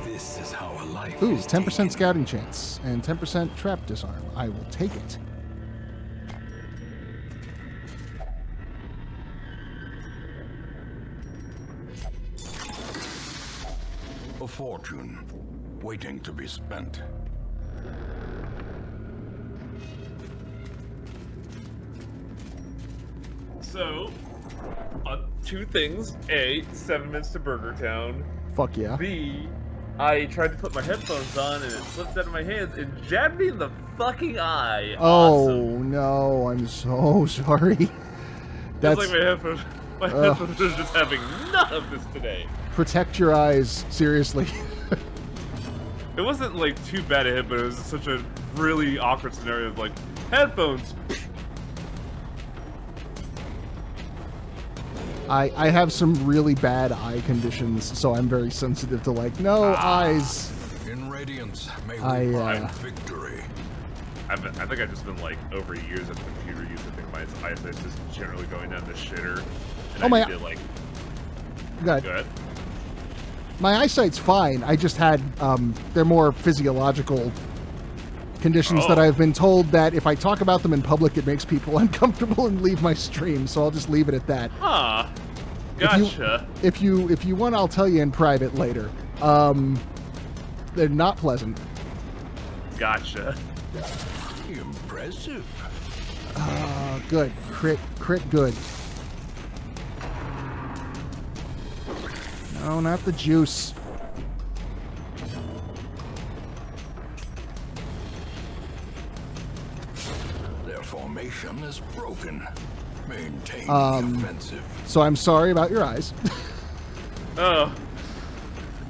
This is how a life Ooh, is 10% taken. scouting chance and 10% trap disarm. I will take it. A fortune waiting to be spent. So, two things. A, 7 minutes to Burger Town. Fuck yeah. B, I tried to put my headphones on and it slipped out of my hands and jabbed me in the fucking eye. Oh, Awesome. no. I'm so sorry. It's That's... like my headphones are just having none of this today. Protect your eyes. Seriously. It wasn't like too bad a hit, but it was such a really awkward scenario of like, headphones. I have some really bad eye conditions, so I'm very sensitive to like, no, eyes. In radiance, may I, we find victory. I think I've just been like over years of computer use. I think my eyesight's just generally going down the shitter. And Oh, my- I need to, like, God. go ahead. My eyesight's fine. I just had, they're more physiological conditions that Oh. I've been told that if I talk about them in public, it makes people uncomfortable and leave my stream, so I'll just leave it at that. Huh. If you- Gotcha. If you want, I'll tell you in private later. They're not pleasant. Gotcha. Impressive. Good. Crit good. No, not the juice. Their formation is broken. Maintain the offensive. So I'm sorry about your eyes. Oh.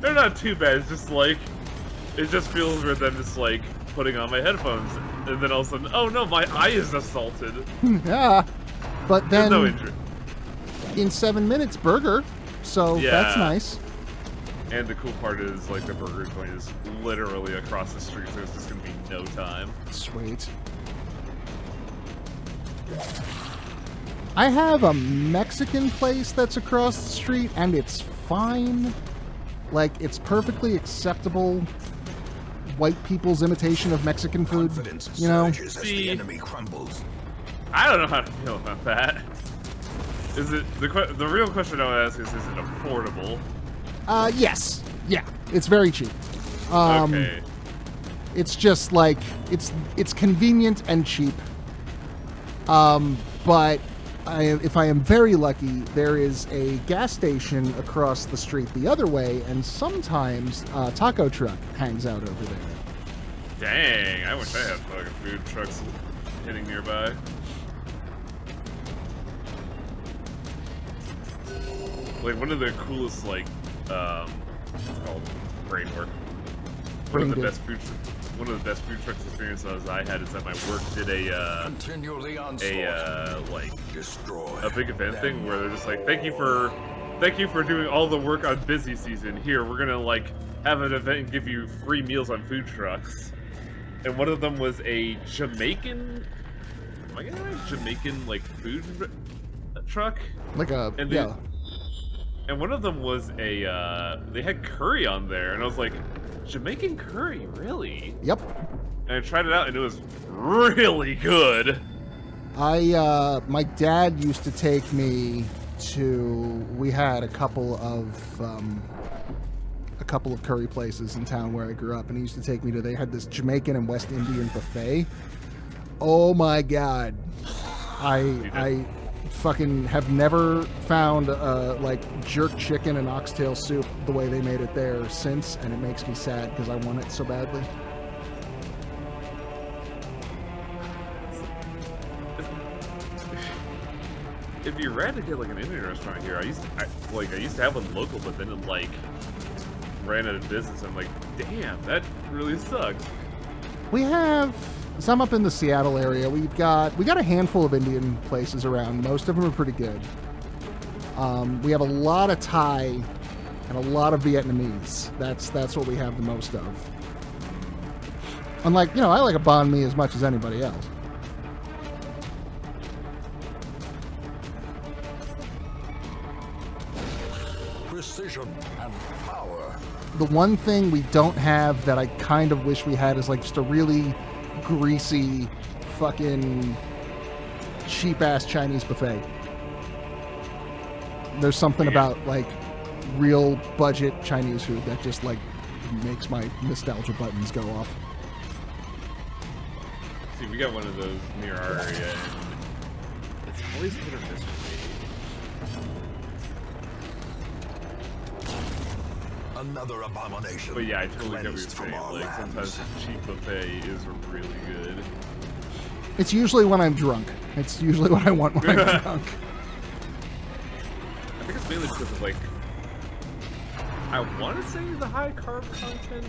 They're not too bad. It's just like, it just feels weird that I'm just like putting on my headphones and then all of a sudden, oh no, my eye is assaulted. Yeah. But There's then no injury. in 7 minutes, burger. So that's Yeah. nice. And the cool part is, like, the burger joint is literally across the street, so it's just gonna be no time. Sweet. I have a Mexican place that's across the street, and it's fine. Like, it's perfectly acceptable white people's imitation of Mexican food. Confidence You know? surges as See. the enemy crumbles. I don't know how to feel about that. Is it, the real question I would ask is it affordable? Yes. Yeah. It's very cheap. Okay. It's just like it's convenient and cheap. But if I am very lucky, there is a gas station across the street the other way, and sometimes a taco truck hangs out over there. Dang, I wish I had fucking food trucks hitting nearby. Like, one of the coolest, like, what's it called? Brain work. One of the Brain best food trucks experiences I had is that my work did a Continually onslaught. like Destroy. a big event thing where they're just like, thank you for doing all the work on busy season. Here, we're gonna like have an event and give you free meals on food trucks. And one of them was a Jamaican, am I getting it right? Jamaican like food truck. Like a And yeah. And one of them was a they had curry on there, and I was like, Jamaican curry, really? Yep. And I tried it out, and it was really good. My dad used to take me to. We had a couple of curry places in town where I grew up, and he used to take me to. They had this Jamaican and West Indian buffet. Oh my god, I fucking have never found like jerk chicken and oxtail soup the way they made it there since, and it makes me sad because I want it so badly. It'd be rad to get like an Indian restaurant here. I used to have one local, but then it like ran out of business. I'm like, damn, that really sucks. We have So I'm up in the Seattle area. We got a handful of Indian places around. Most of them are pretty good. We have a lot of Thai and a lot of Vietnamese. That's what we have the most of. Unlike, I like a banh mi as much as anybody else. Precision and power. The one thing we don't have that I kind of wish we had is like just a really greasy, fucking cheap-ass Chinese buffet. There's something about like real budget Chinese food that just like makes my nostalgia buttons go off. See, we got one of those near our area, and it's always hit or miss for me. Another abomination. But yeah, I totally get what you're cleansed from saying. our Like, sometimes lands. a cheap buffet is really good. It's usually when I'm drunk. It's usually what I want when I'm drunk. I think it's mainly because of, like, I want to say the high carb content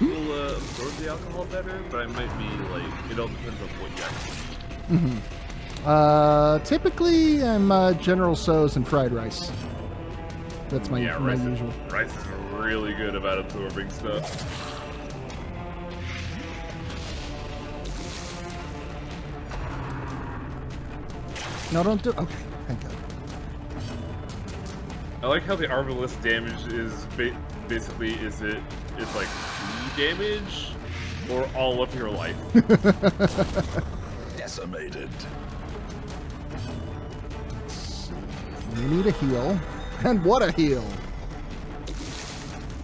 will absorb the alcohol better, but I might be, like, it all depends on what you actually. Typically, I'm General Tso's and fried rice. That's my rice usual. Rice is really good about absorbing stuff. No, don't do. Okay, thank God. I like how the arbalist damage is basically it's like 2 damage or all of your life. Decimated. We need a heal, and what a heal!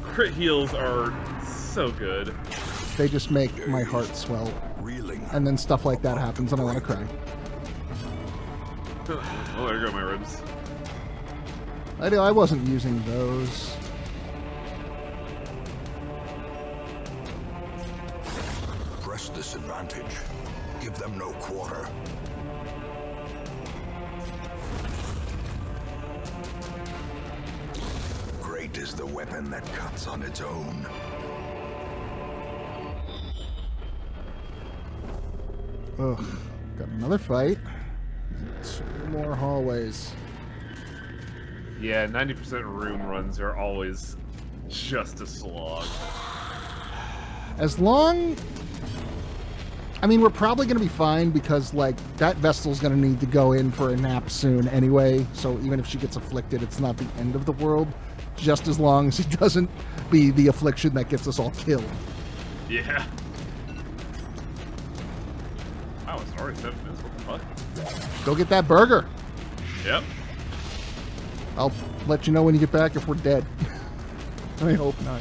Crit heals are so good. They just make my heart swell, Reeling. and then stuff like that happens, and I want to cry. Oh, there go my ribs. I wasn't using those. Press this advantage. Give them no quarter. Great is the weapon that cuts on its own. Ugh, got another fight. 2 more hallways. Yeah, 90% room runs are always just a slog. As long... I mean, we're probably going to be fine because, like, that Vestal's going to need to go in for a nap soon anyway, so even if she gets afflicted, it's not the end of the world, just as long as it doesn't be the affliction that gets us all killed. Yeah. Wow, it's already 7 minutes. What the fuck? Go get that burger. Yep. I'll let you know when you get back if we're dead. I hope not.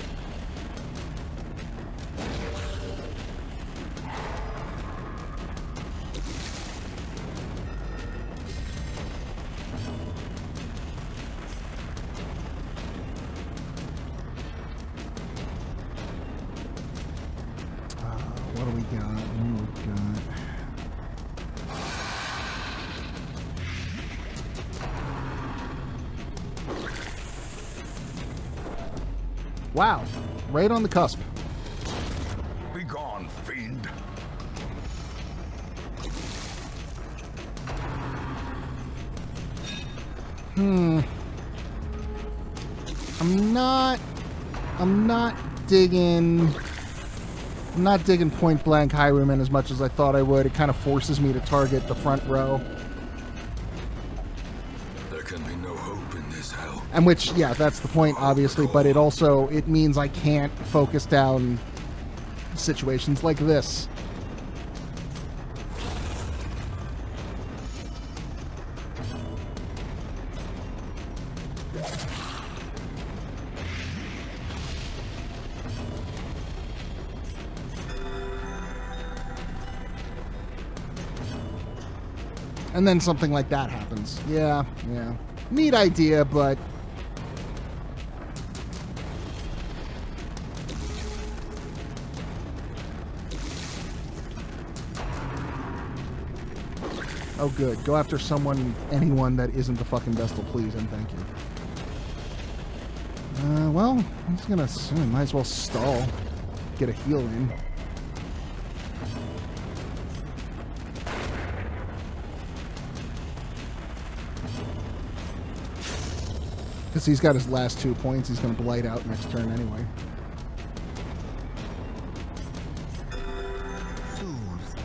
What do we got? What do we got? Wow, right on the cusp. Be gone, fiend. I'm not digging point blank Highwayman as much as I thought I would. It kind of forces me to target the front row. There can be no hope in this hell. And which, yeah, that's the point, obviously, but it means I can't focus down situations like this. And then something like that happens. Yeah. Neat idea, but... Oh, good. Go after anyone that isn't the fucking Vestal, please, and thank you. Well, I'm just gonna assume I might as well stall. Get a heal in. Because he's got his last 2 points. He's going to blight out next turn anyway. Soothed.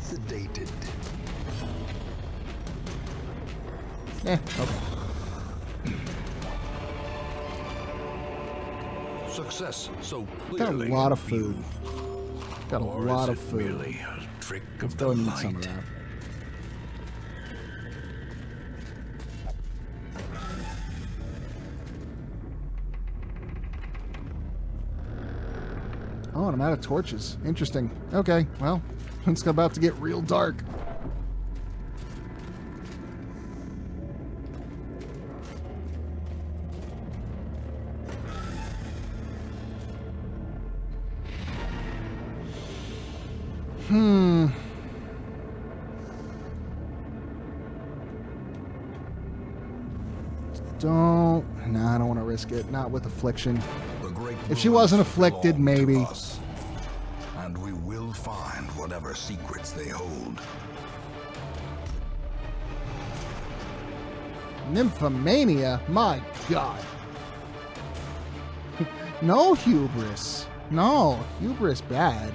Sedated. Okay. Success so Got a clearly. lot of food. Got a Or lot is of it food. merely a trick I of still the need some of light? that. Oh, and I'm out of torches. Interesting. Okay, well, it's about to get real dark. Nah, I don't want to risk it. Not with affliction. The great If she wasn't ruins afflicted, belong to maybe. us, and we will find whatever secrets they hold. Nymphomania? My God. No hubris. No, hubris bad.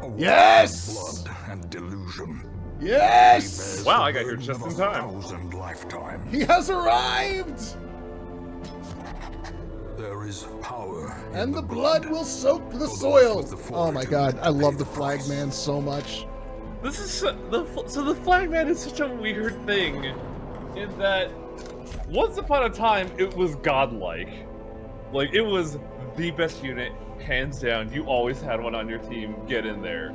A Yes! world of blood and delusion. Yes! Wow, I got here just in time. 1,000 lifetimes. He has arrived! There is power in And the blood will soak the soil. with the Oh my fortitude God, to I pay love the the price. Flagman so much. This is so the flagman is such a weird thing, in that once upon a time it was godlike, like it was the best unit, hands down. You always had one on your team. Get in there.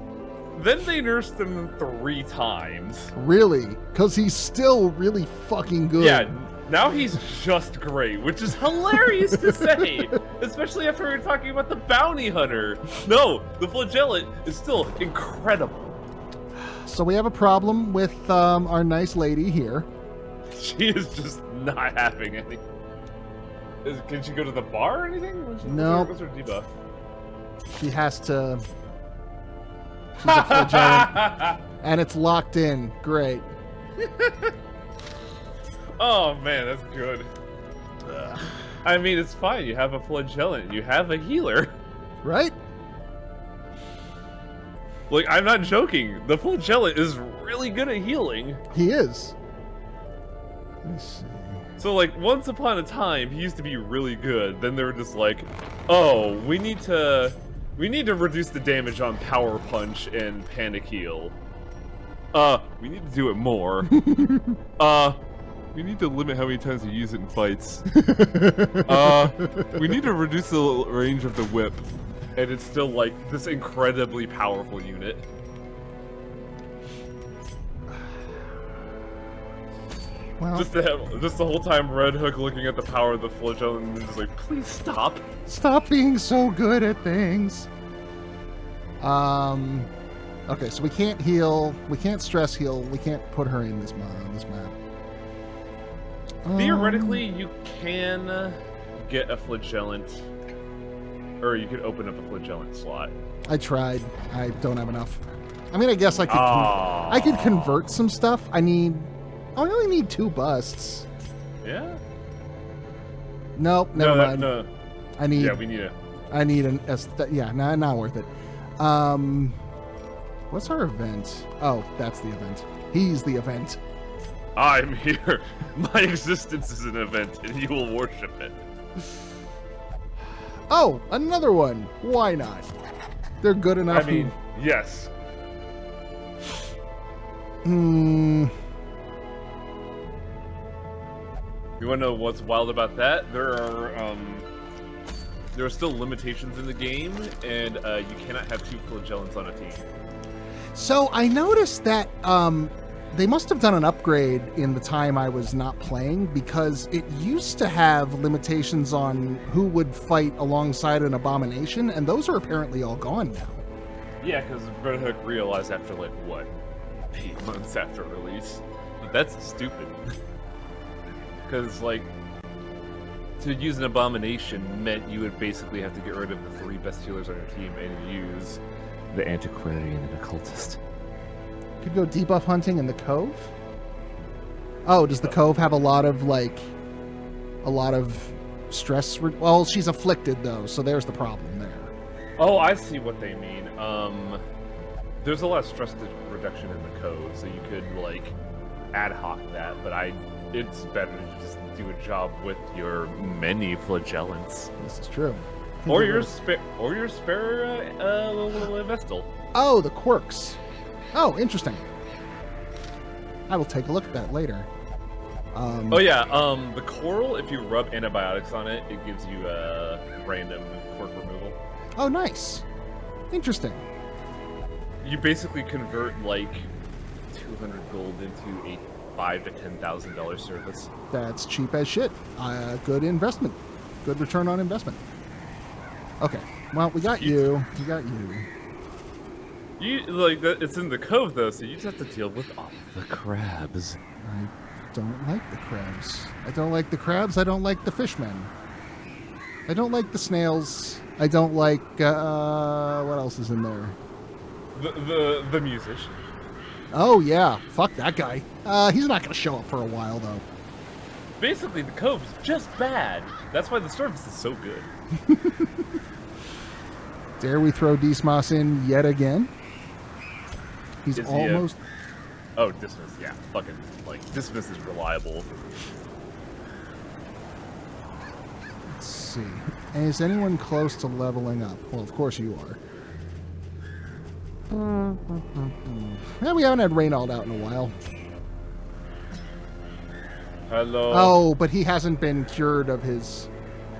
Then they nursed him 3 times. Really? Because he's still really fucking good. Yeah, now he's just great, which is hilarious to say, especially after we were talking about the bounty hunter. No, the flagellant is still incredible. So we have a problem with our nice lady here. She is just not having any. Can she go to the bar or anything? No. What's her debuff? She has to... She's a flagellant. And it's locked in. Great. Oh man, that's good. I mean, it's fine. You have a flagellant. You have a healer. Right? Like, I'm not joking. The flagellant is really good at healing. He is. Let me see. So, like, once upon a time, he used to be really good. Then they were just like, oh, we need to reduce the damage on Power Punch and Panic Heal. We need to do it more. We need to limit how many times we use it in fights. We need to reduce the range of the whip. And it's still, like, this incredibly powerful unit. Well, Just the whole time Red Hook looking at the power of the flagellant and just like, please stop. stop being so good at things. Okay, so we can't heal. We can't stress heal. We can't put her in this on this map. Theoretically, you can get a flagellant, or you could open up a flagellant slot. I tried. I don't have enough. I mean, I guess I could. I could convert some stuff. I only need 2 busts. Yeah. Nope, never mind. No. I need. Yeah, we need it. I need an. Yeah, not worth it. What's our event? Oh, that's the event. He's the event. I'm here. My existence is an event, and you will worship it. Oh, another one. Why not? They're good enough. I mean, yes. Hmm. You want to know what's wild about that? There are still limitations in the game, and you cannot have 2 flagellants on a team. So I noticed that they must have done an upgrade in the time I was not playing, because it used to have limitations on who would fight alongside an abomination, and those are apparently all gone now. Yeah, because Red Hook realized after, like, what, 8 months after release? But that's stupid. Because, like, to use an abomination meant you would basically have to get rid of the 3 best healers on your team and use the antiquarian and occultist. Could go debuff hunting in the Cove. Oh, does the cove have a lot of stress? Well, she's afflicted though, so there's the problem there. Oh, I see what they mean. There's a lot of stress reduction in the code, so you could like ad hoc that, but it's better to just do a job with your many flagellants. This is true. Or your spare Vestal. Oh, the quirks. Oh, interesting. I will take a look at that later. The coral, if you rub antibiotics on it, it gives you a random quirk removal. Oh, nice. Interesting. You basically convert like 200 gold into a $5,000 to $10,000 service. That's cheap as shit. Good investment. Good return on investment. Okay. Well, we got you. We got you. You like that? It's in the cove though, so you just have to deal with all the crabs. I don't like the crabs. I don't like the crabs. I don't like the fishmen. I don't like the snails. I don't like what else is in there? The musician. Oh yeah, fuck that guy. He's not gonna show up for a while though. Basically, the cove's just bad. That's why the service is so good. Dare we throw Dismas in yet again? He's Is he almost. Oh, Dismas, yeah. Fucking, Dismas is reliable. Let's see. Is anyone close to leveling up? Well, of course you are. Yeah, we haven't had Reynald out in a while. Hello. Oh, but he hasn't been cured of his...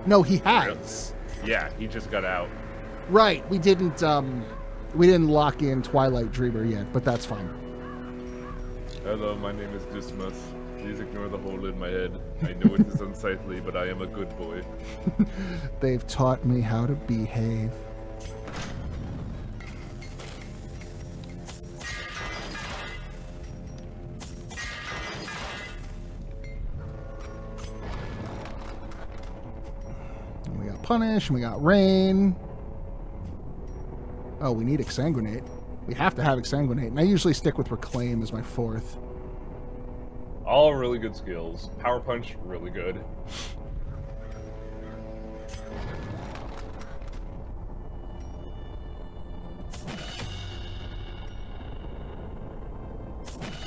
No, he has. Yeah, he just got out. Right, we didn't lock in Twilight Dreamer yet, but that's fine. Hello, my name is Dismas. Please ignore the hole in my head. I know it is unsightly, but I am a good boy. They've taught me how to behave. And we got Punish, and we got Rain. Oh, we need Exsanguinate. We have to have Exsanguinate, and I usually stick with Reclaim as my fourth. All really good skills. Power Punch, really good.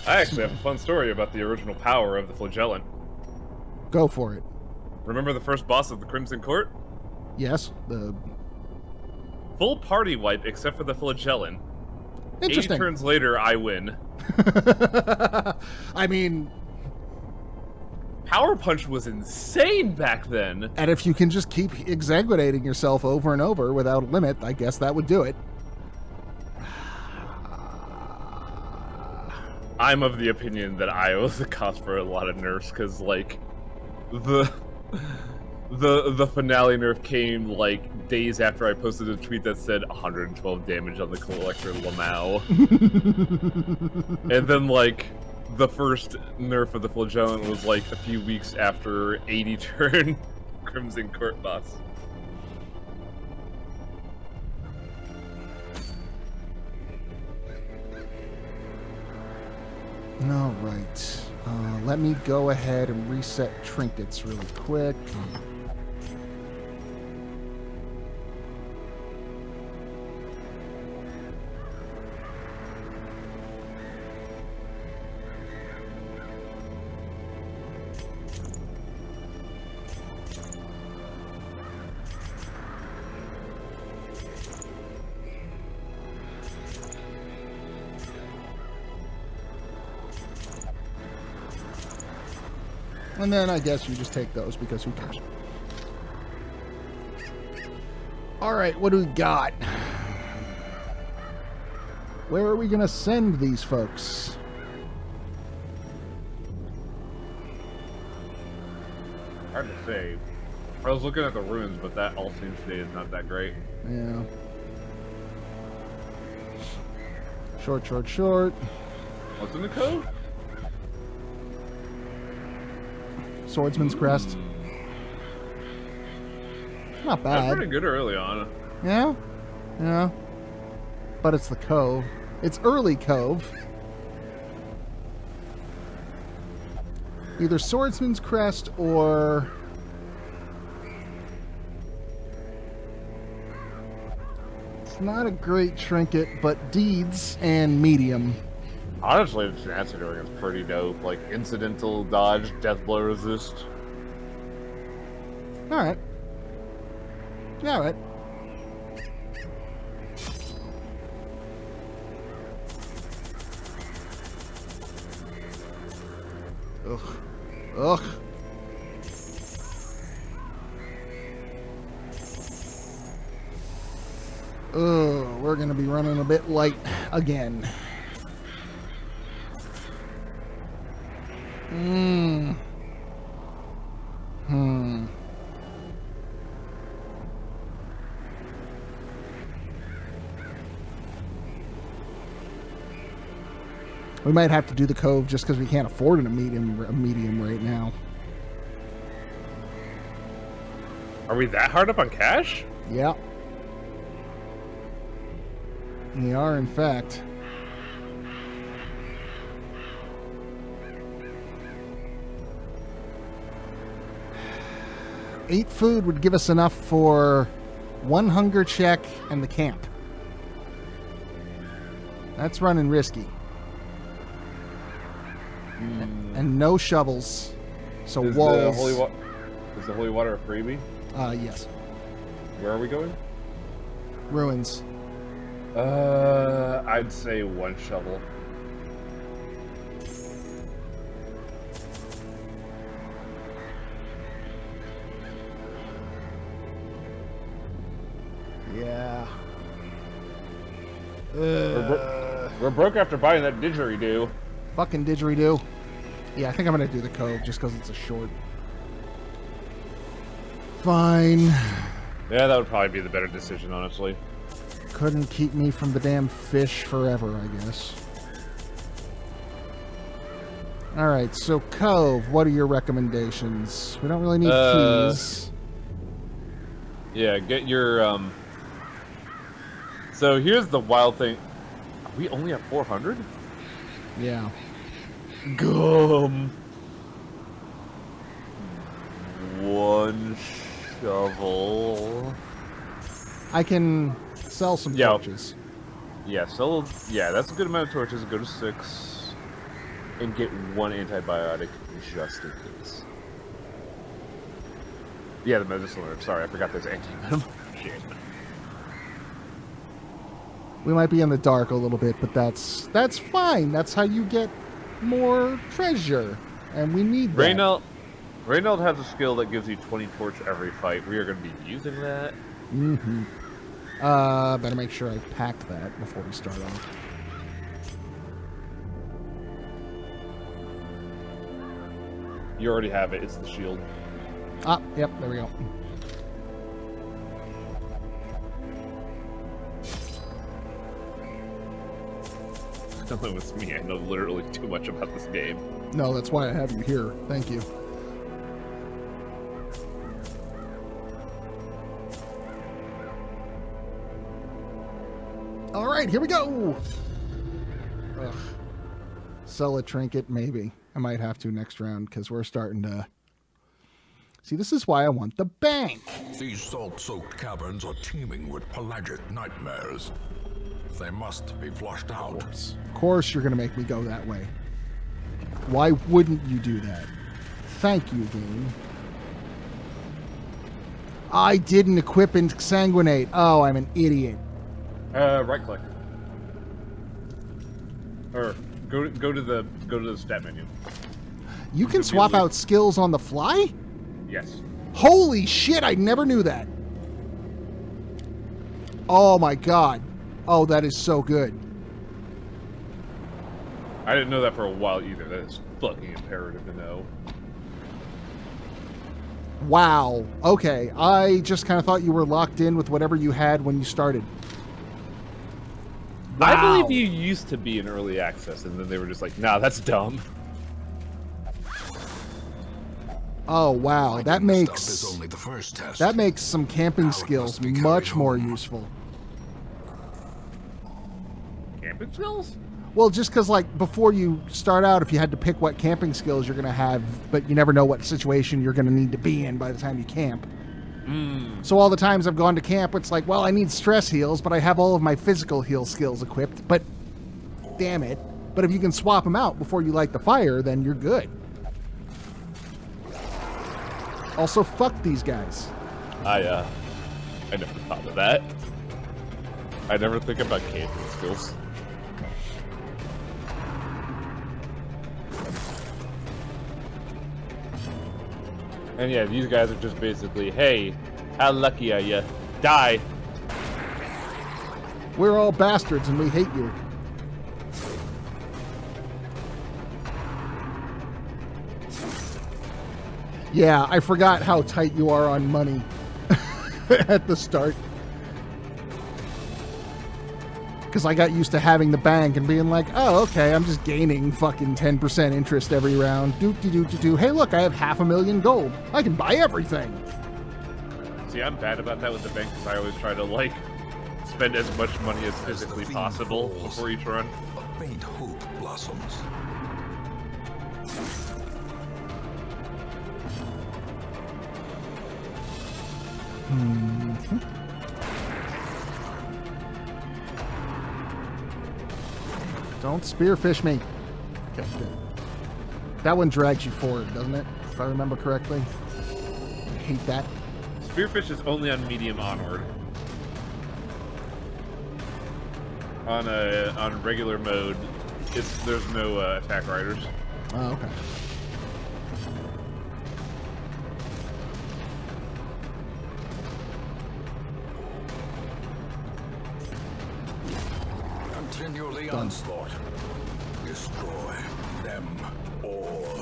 I actually have a fun story about the original power of the Flagellant. Go for it. Remember the first boss of the Crimson Court? Yes, the... Full party wipe except for the Flagellant. Interesting. 80 turns later, I win. I mean... Power Punch was insane back then. And if you can just keep exsanguinating yourself over and over without a limit, I guess that would do it. I'm of the opinion that I was the cause for a lot of nerfs, because, like, the finale nerf came, like, days after I posted a tweet that said 112 damage on the Collector Lamau. And then, like, the first nerf of the Flagellant was, like, a few weeks after 80 turn Crimson Court boss. All right. Let me go ahead and reset trinkets really quick. And then I guess you just take those because who cares? All right, what do we got? Where are we going to send these folks? Hard to say. I was looking at the runes, but that all seems today is not that great. Yeah. Short, short, short. What's in the code? Swordsman's Crest. Not bad. That's pretty good early on. Yeah? Yeah. But it's the Cove. It's early Cove. Either Swordsman's Crest or... It's not a great trinket, but Deeds and Medium. Honestly, the chance of doing is pretty dope. Like, incidental dodge, death blow resist. Alright. Alright. Ugh. Ugh. Ugh, we're gonna be running a bit light again. We might have to do the Cove just because we can't afford a medium right now. Are we that hard up on cash? Yeah. We are, in fact. $8 food would give us enough for 1 hunger check and the camp. That's running risky. And no shovels. So Is walls. Is the holy water a freebie? Yes. Where are we going? Ruins. I'd say 1 shovel. Yeah. We're broke after buying that didgeridoo. Fucking didgeridoo. Yeah, I think I'm gonna do the Cove just because it's a short. Fine. Yeah, that would probably be the better decision, honestly. Couldn't keep me from the damn fish forever, I guess. Alright, so Cove, what are your recommendations? We don't really need keys. Yeah, get your, So here's the wild thing. Are we only at 400? Yeah. Gum. 1 shovel. I can sell some torches. Yeah, that's a good amount of torches. Go to 6. And get 1 antibiotic just in case. Yeah, the medicinal herb. Sorry, I forgot there's anti-venom. Shit. We might be in the dark a little bit, but that's fine. That's how you get more treasure. And we need that. Reynald has a skill that gives you 20 torch every fight. We are going to be using that. Mm-hmm. Better make sure I pack that before we start off. You already have it. It's the shield. Ah, yep, there we go. Don't know it's me. I know literally too much about this game. No, that's why I have you here. Thank you. All right, here we go. Ugh. Sell a trinket, maybe. I might have to next round because we're starting to... See, this is why I want the bank. These salt-soaked caverns are teeming with pelagic nightmares. They must be flushed out. Of course you're going to make me go that way. Why wouldn't you do that? Thank you, game. I didn't equip and sanguinate. Oh, I'm an idiot. Right click. Or go to the stat menu. You can swap out skills on the fly? Yes. Holy shit, I never knew that. Oh my god. Oh, that is so good. I didn't know that for a while either. That is fucking imperative to know. Wow. Okay, I just kind of thought you were locked in with whatever you had when you started. Wow. I believe you used to be in early access, and then they were just like, nah, that's dumb. Oh, wow. That makes... only the first test. That makes some camping skills much more useful. Camping skills? Well, just because, like, before you start out, if you had to pick what camping skills you're going to have, but you never know what situation you're going to need to be in by the time you camp. So all the times I've gone to camp, it's like, well, I need stress heals, but I have all of my physical heal skills equipped, but damn it. But if you can swap them out before you light the fire, then you're good. Also, fuck these guys. I never thought of that. I never think about camping skills. And yeah, these guys are just basically, hey, how lucky are you? Die! We're all bastards and we hate you. Yeah, I forgot how tight you are on money at the start. Because I got used to having the bank and being like, oh, okay, I'm just gaining fucking 10% interest every round. Doop-de-doop-de-doo. Hey, look, I have 500,000 gold. I can buy everything. See, I'm bad about that with the bank because I always try to, like, spend as much money as physically possible before each run. A faint hope blossoms. Don't spearfish me. Okay, good. That one drags you forward, doesn't it? If I remember correctly. I hate that. Spearfish is only on medium onward. On regular mode, there's no attack riders. Oh, okay. Continue the onslaught. Destroy them all.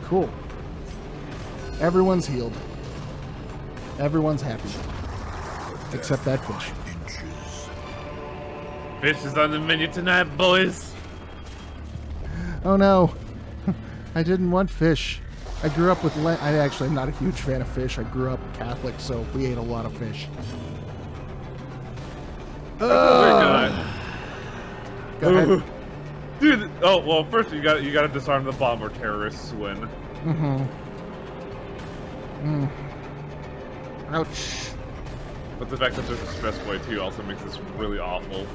Cool. Everyone's healed. Everyone's happy. Except that fish. Fish is on the menu tonight, boys. Oh no. I didn't want fish. I grew up with I actually am not a huge fan of fish. I grew up Catholic, so we ate a lot of fish. Go ahead. Dude, oh well. First, you got to disarm the bomb or terrorists win. Ouch. But the fact that there's a expressway too also makes this really awful.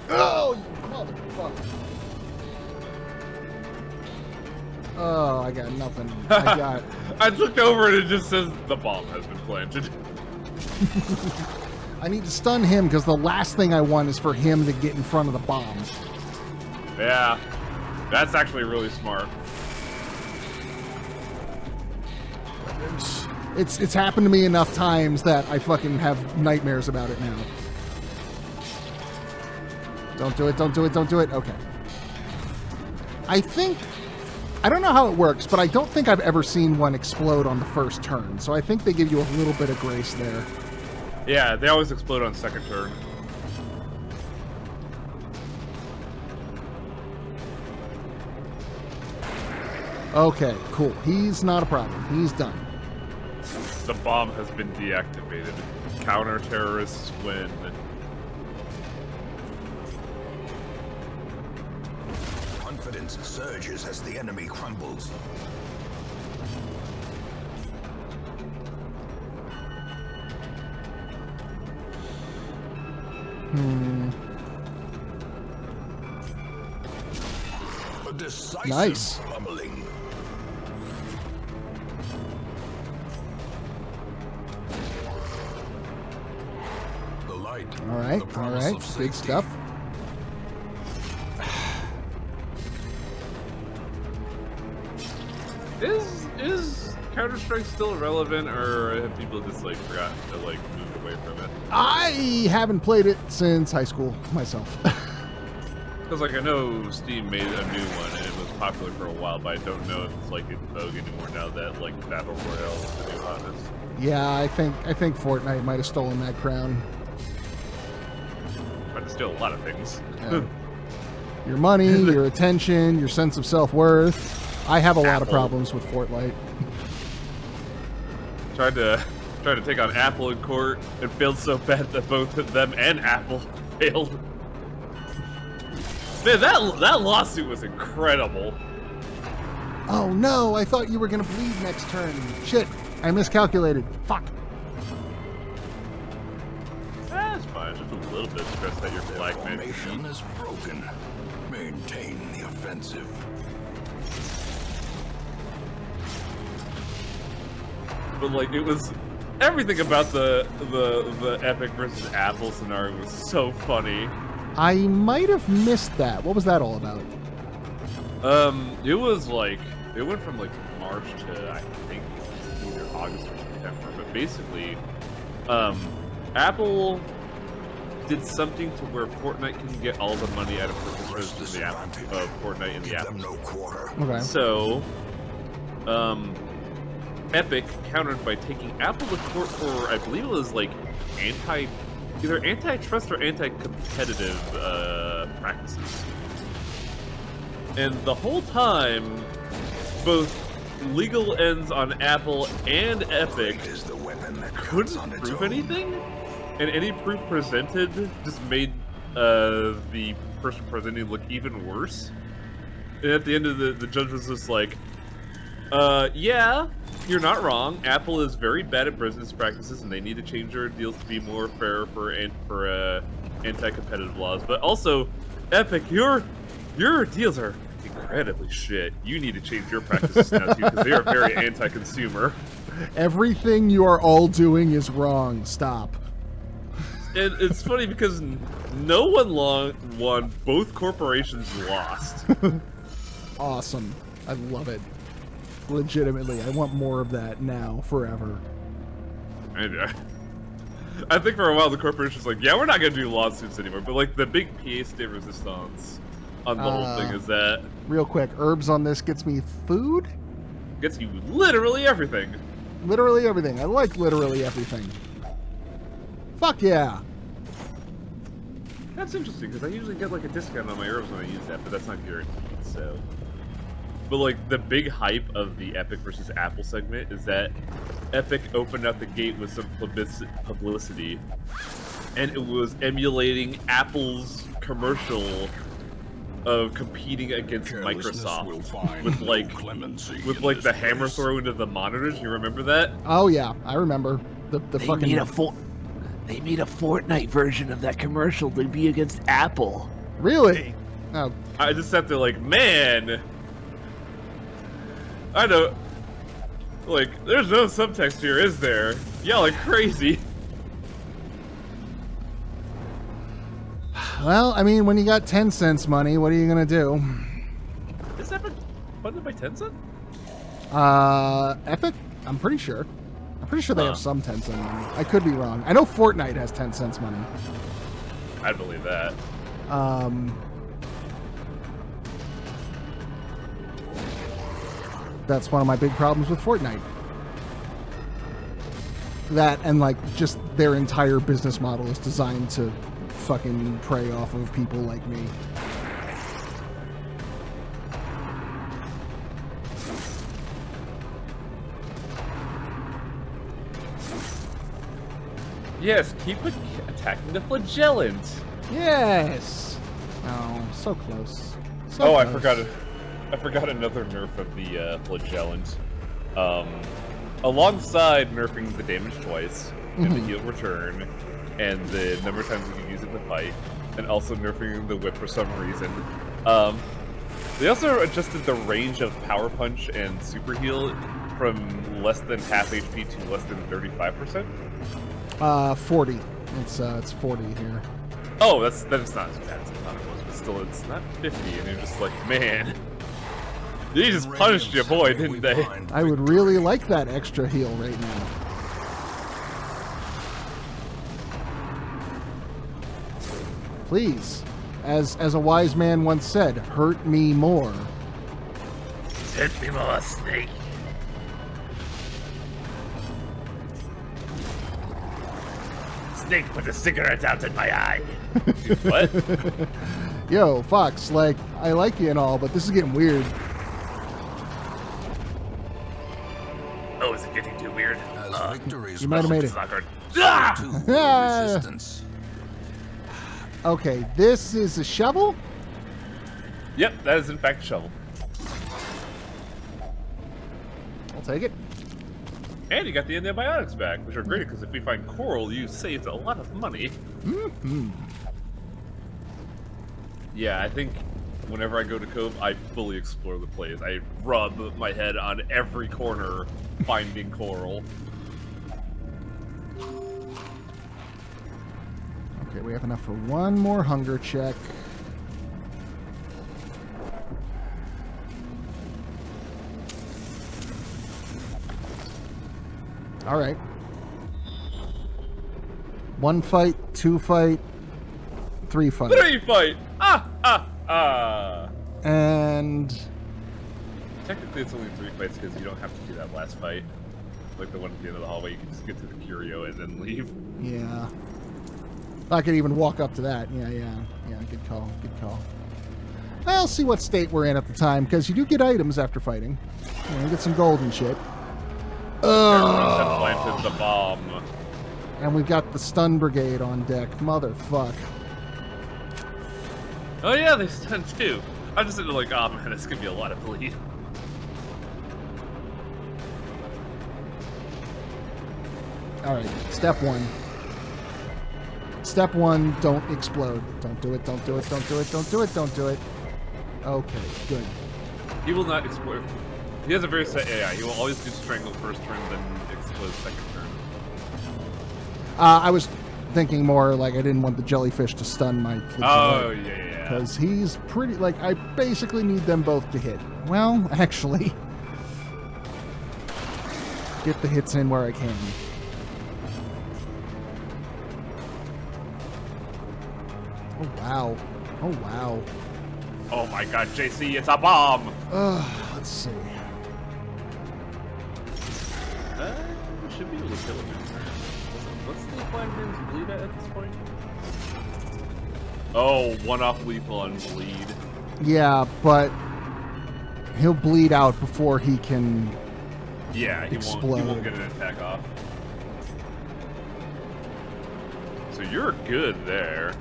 Oh, you motherfucker. Oh, I got nothing. I looked over and it just says the bomb has been planted. I need to stun him because the last thing I want is for him to get in front of the bomb. Yeah, that's actually really smart. It's happened to me enough times that I fucking have nightmares about it now. Don't do it, don't do it, don't do it. Okay. I don't know how it works, but I don't think I've ever seen one explode on the first turn, so I think they give you a little bit of grace there. Yeah, they always explode on second turn. Okay, cool. He's not a problem. He's done. The bomb has been deactivated. Counter-terrorists win. Confidence surges as the enemy crumbles. A decisive Nice. pummeling. sight. All right, The promise of good safety. stuff. Is Counter-Strike still relevant, or have people just like forgotten to like move away from it? I haven't played it since high school myself. Because like I know Steam made a new one and it was popular for a while, but I don't know if it's like in vogue anymore now that like Battle Royale is the new hottest. Yeah, I think Fortnite might have stolen that crown. Trying to steal a lot of things. Yeah. Your money, your attention, your sense of self-worth. I have a lot of problems with Fortnite. Tried to take on Apple in court and failed so bad that both of them and Apple failed. Man, that lawsuit was incredible. Oh no, I thought you were gonna bleed next turn. Shit, I miscalculated. Fuck. That's fine. Just a little bit stressed that your flag man. Formation is broken. Maintain the offensive. But like it was everything about the Epic versus Apple scenario was so funny. I might have missed that. What was that all about? It was like it went from like March to I think either August or September. But basically, Apple did something to where Fortnite can get all the money out of purchasers in the app of Fortnite in the App Store. Okay. So, Epic countered by taking Apple to court for, I believe it was like either antitrust or anti-competitive practices. And the whole time, both legal ends on Apple and Epic couldn't prove anything, and any proof presented just made the person presenting look even worse. And at the end of the judge was just like, yeah, you're not wrong. Apple is very bad at business practices, and they need to change their deals to be more fair for anti-competitive laws. But also, Epic, your deals are incredibly shit. You need to change your practices now too, because they are very anti-consumer. Everything you are all doing is wrong. Stop. And it's funny because no one won. Both corporations lost. Awesome. I love it. Legitimately, I want more of that now, forever. I think for a while the corporation's like, yeah, we're not gonna do lawsuits anymore. But like the big pièce de resistance on the whole thing is that real quick, herbs on this gets me food? gets you literally everything. Literally everything. I like literally everything. Fuck yeah. That's interesting because I usually get like a discount on my herbs when I use that, but that's not guaranteed. So, but like the big hype of the Epic versus Apple segment is that Epic opened out the gate with some publicity, and it was emulating Apple's commercial of competing against Microsoft with like the hammer throw into the monitors. You remember that? Oh yeah, I remember the They fucking. made a Fortnite version of that commercial to be against Apple. Really? Oh, I just sat there like, man, I know, like, there's no subtext here, is there? Y'all are crazy. well, I mean, when you got 10 cents money, what are you gonna do? Is Epic funded by Tencent? Epic? I'm pretty sure. I'm pretty sure they Huh. have some 10 cent money. I could be wrong. I know Fortnite has 10 cents money. I believe that. That's one of my big problems with Fortnite. That and like just their entire business model is designed to fucking prey off of people like me. Yes, keep attacking the flagellant. Yes. Oh, so close. So Oh, I close. forgot it. I forgot another nerf of the flagellant. Alongside nerfing the damage twice and the heal return, and the number of times you can use it in the fight, and also nerfing the whip for some reason. They also adjusted the range of power punch and super heal from less than half HP to less than 35%. 40. It's 40 here. Oh, that's not as bad as I thought it was, but still, it's not 50, and you're just like, man. They just punished your boy, didn't they? I would really like that extra heal right now. Please, as a wise man once said, hurt me more. Hit me more, Snake. Snake put a cigarette out in my eye. What? Yo, Fox, like, I like you and all, but this is getting weird. Oh, is it getting too weird? As victories You might have made it. to resistance. Okay, this is a shovel? Yep, that is in fact a shovel. I'll take it. And you got the antibiotics back, which are great because if we find coral, you saved a lot of money. Mm-hmm. Yeah, I think whenever I go to Cove, I fully explore the place. I rub my head on every corner finding coral. Okay, we have enough for one more hunger check. All right. 1 fight, 2 fight, 3 fight. 3 fight! Ah! Ah! Ah! And Technically, it's only 3 fights because you don't have to do that last fight. Like the one at the end of the hallway, you can just get to the curio and then leave. yeah. I could even walk up to that. Yeah, good call, good call. I'll see what state we're in at the time, because you do get items after fighting. You know, you get some gold and shit. That planted the bomb. And we've got the stun brigade on deck. Motherfuck. Oh yeah, they stunned too. I'm just sitting there like, oh man, this could be a lot of bleed. Alright, step 1. Step 1, don't explode. Don't do it, don't do it, don't do it, don't do it, don't do it. Okay, good. He will not explode. He has a very set AI. He will always do strangle first turn, then explode second turn. I was thinking more like I didn't want the jellyfish to stun my fleet. Oh, yeah. Because he's pretty, like, I basically need them both to hit. Well, actually, get the hits in where I can. Oh, wow. Oh, wow. Oh my god, JC, it's a bomb! Let's see. Should be able to kill him in turn. What's the blind man's bleed at this point? Oh, 1-off lethal on bleed. Yeah, but he'll bleed out before he can Yeah, he explode. won't get an attack off. So you're good there.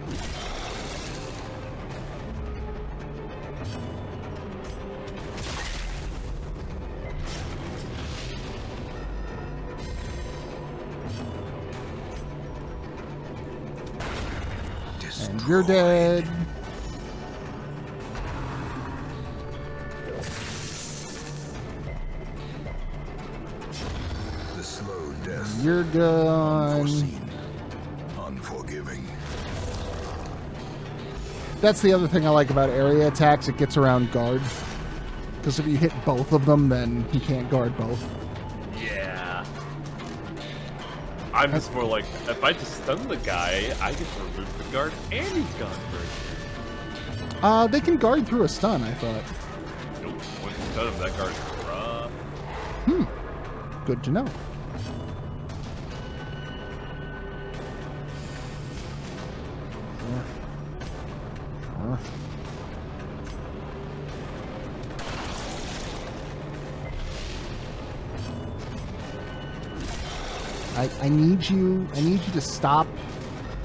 And you're dead. The slow death. You're gone. Unforeseen. Unforgiving. That's the other thing I like about area attacks. It gets around guards. Because if you hit both of them, then he can't guard both. Yeah. I'm just more like, if I just stun the guy, I get to remove the guard, and he's gone first. They can guard through a stun, I thought. Nope, once you stun him, that guard's rough. Good to know. I need you to stop.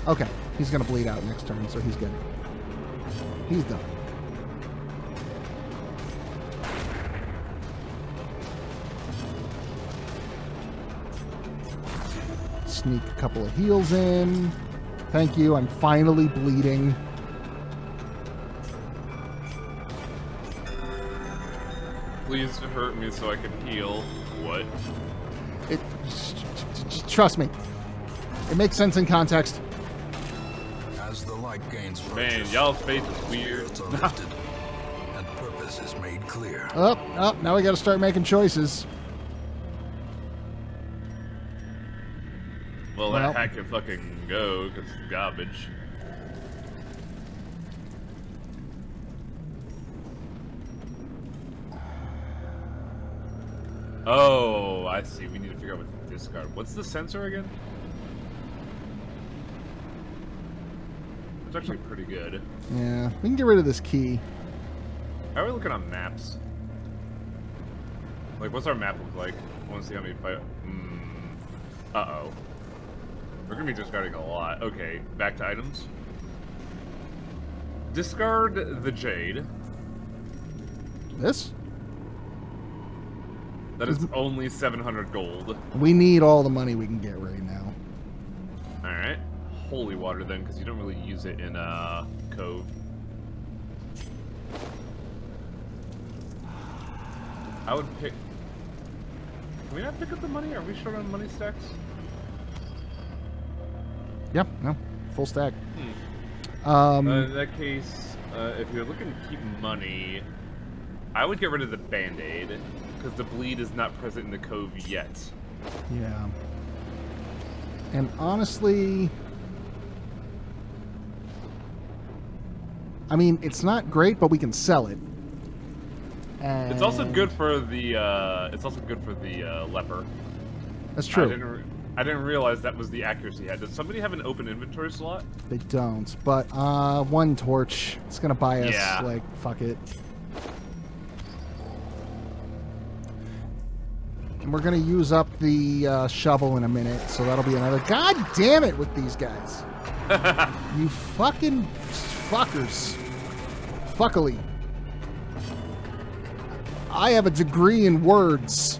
Okay, he's gonna bleed out next turn, so he's good. He's done. Sneak a couple of heals in. Thank you, I'm finally bleeding. Please hurt me so I can heal. What? Trust me. It makes sense in context. As the light gains Man, purchase, y'all's faith is weird. spirits are lifted, and purpose is made clear. Up. Now we got to start making choices. Well, that hat can fucking go because it's garbage. Oh, I see. We need to figure out what to discard. What's the sensor again? It's actually pretty good. Yeah, we can get rid of this key. How are we looking on maps? Like, what's our map look like? I want to see how many fight. Uh-oh. We're gonna be discarding a lot. Okay, back to items. Discard the Jade. This? That is only 700 gold. We need all the money we can get right now. Alright. Holy water then, because you don't really use it in Cove. I would pick... Can we not pick up the money? Are we short on money stacks? Yep, no. Full stack. In that case, if you're looking to keep money, I would get rid of the Band-Aid, because the bleed is not present in the Cove yet. Yeah. And honestly... I mean, it's not great, but we can sell it. And It's also good for the, leper. That's true. I didn't realize that was the accuracy he had. Does somebody have an open inventory slot? They don't, but one torch. It's gonna buy us, Yeah. like, fuck it. And we're gonna use up the shovel in a minute, so that'll be another... God damn it with these guys! You fucking fuckers. Fuckily. I have a degree in words.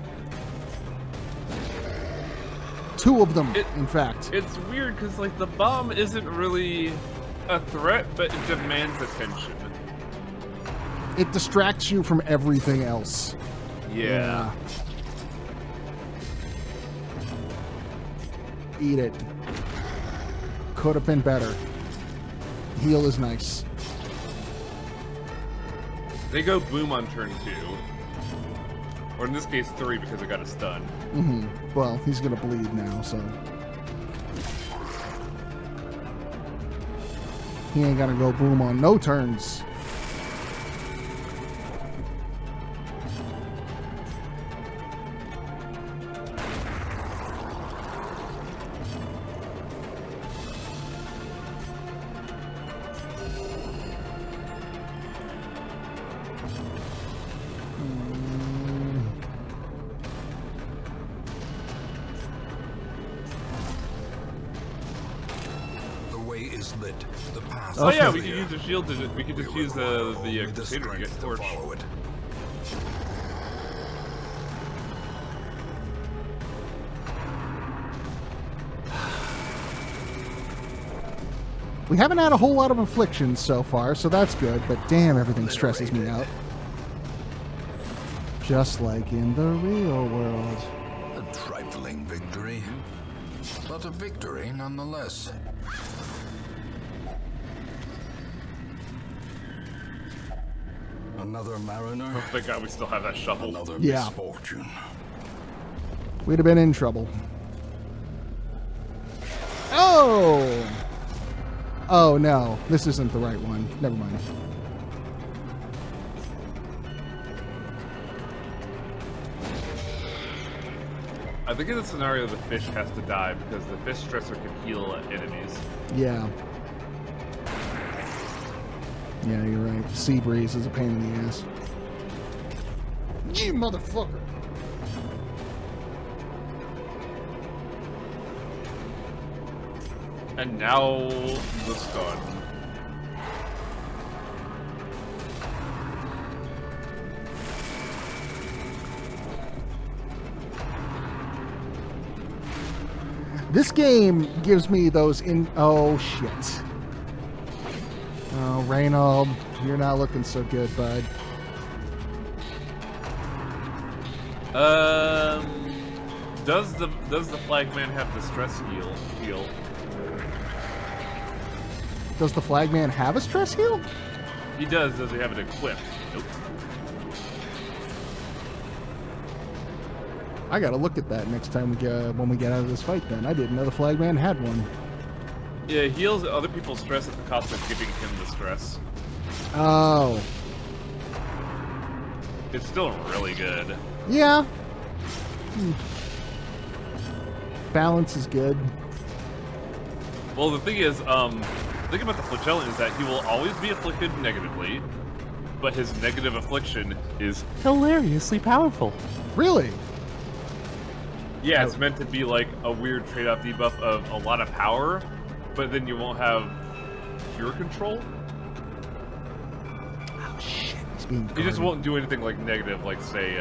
2 of them, in fact. It's weird because, like, the bomb isn't really a threat, but it demands attention. It distracts you from everything else. Yeah. Eat it. Could have been better. Heal is nice. They go boom on turn 2. Or in this case, 3 because it got a stun. Well, he's gonna bleed now, so... He ain't gonna go boom on no turns. Oh yeah, we could use the shield to. We could just use the container to get torch. We haven't had a whole lot of afflictions so far, so that's good, but damn, everything stresses me out. Just like in the real world. A trifling victory, but a victory nonetheless. Another mariner. Oh, thank God we still have that shovel. Another Yeah. misfortune. We'd have been in trouble. Oh! Oh, no. This isn't the right one. Never mind. I think in this scenario the fish has to die because the fish stressor can heal enemies. Yeah. Yeah, you're right. Sea breeze is a pain in the ass. You motherfucker! And now the stun. This game gives me those in... Oh, shit. Oh, Reynold, you're not looking so good, bud. Does the flagman have the stress heal? Does the flagman have a stress heal? He does. Does he have it equipped? Nope. I gotta look at that next time when we get out of this fight. Then I didn't know the flagman had one. Yeah, it heals other people's stress at the cost of giving him the stress. Oh. It's still really good. Yeah. Balance is good. Well, the thing is, the thing about the flagellant is that he will always be afflicted negatively, but his negative affliction is hilariously powerful. Really? Yeah, it's meant to be like a weird trade-off debuff of a lot of power, but then you won't have pure control. Oh shit, he's being He just won't do anything like negative, like say,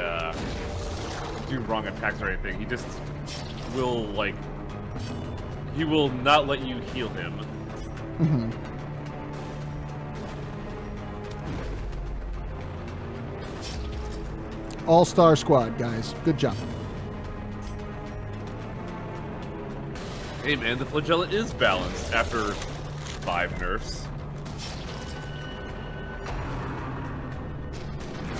do wrong attacks or anything. He just will like, he will not let you heal him. Mm-hmm. All-star squad, guys. Good job. Hey man, the flagellant is balanced after 5 nerfs.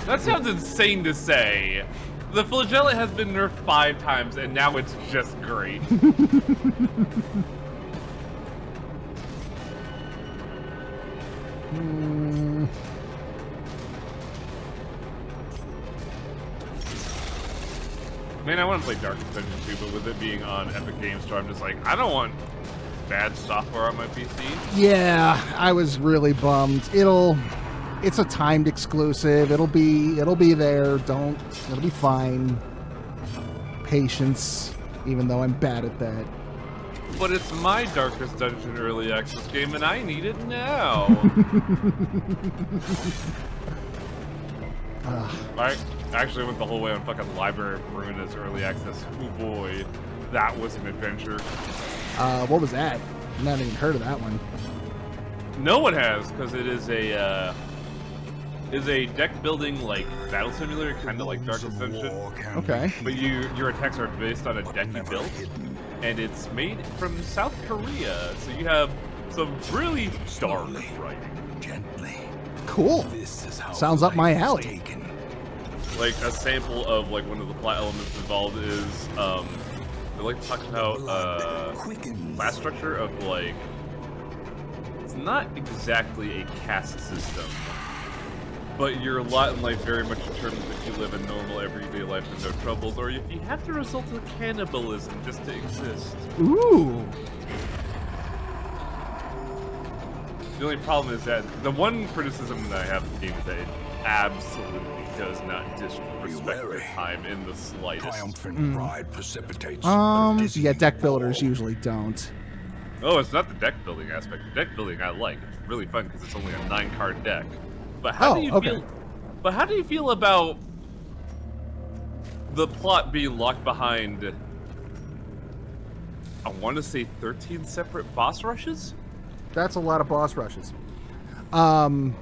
That sounds insane to say. The flagellant has been nerfed 5 times and now it's just great. Man, I want to play Darkest Dungeon 2, but with it being on Epic Games Store, I'm just like, I don't want bad software on my PC. Yeah, I was really bummed. It's a timed exclusive. It'll be there. It'll be fine. Patience, even though I'm bad at that. But it's my Darkest Dungeon early access game, and I need it now. I actually went the whole way on fucking Library of Ruina's early access. Oh boy, that was an adventure. What was that? I haven't even heard of that one. No one has, because it is a deck building like battle simulator, kind of like Darkest Dungeon. Okay. But your attacks are based on a deck you built, and it's made from South Korea, so you have some really dark writing. Gently. Cool. Sounds up my alley. Like a sample of like one of the plot elements involved is they like to talk about class structure of like, it's not exactly a caste system, but your lot in life very much determines if you live a normal everyday life with no troubles, or if you have to resort to cannibalism just to exist. Ooh. The only problem is that the one criticism that I have of the game is that it absolutely does not disrespect your time in the slightest. Triumphant pride precipitates. Yeah, deck builders usually don't. Oh, it's not the deck building aspect. The deck building I like. It's really fun because it's only a 9-card deck. But how do you feel? But how do you feel about the plot being locked behind? I want to say 13 separate boss rushes. That's a lot of boss rushes. I'm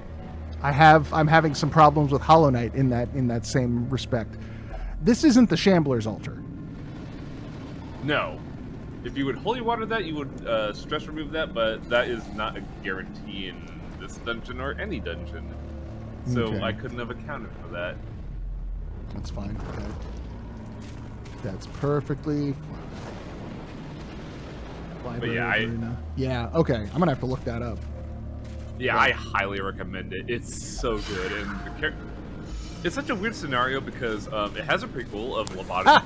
having some problems with Hollow Knight in that same respect. This isn't the Shambler's Altar. No. If you would holy water that, you would stress remove that, but that is not a guarantee in this dungeon or any dungeon. So Okay. I couldn't have accounted for that. That's fine. Okay. That's perfectly fine. But yeah, yeah, okay. I'm gonna have to look that up. Yeah, I highly recommend it. It's so good, and it's such a weird scenario because it has a prequel of lobotomy.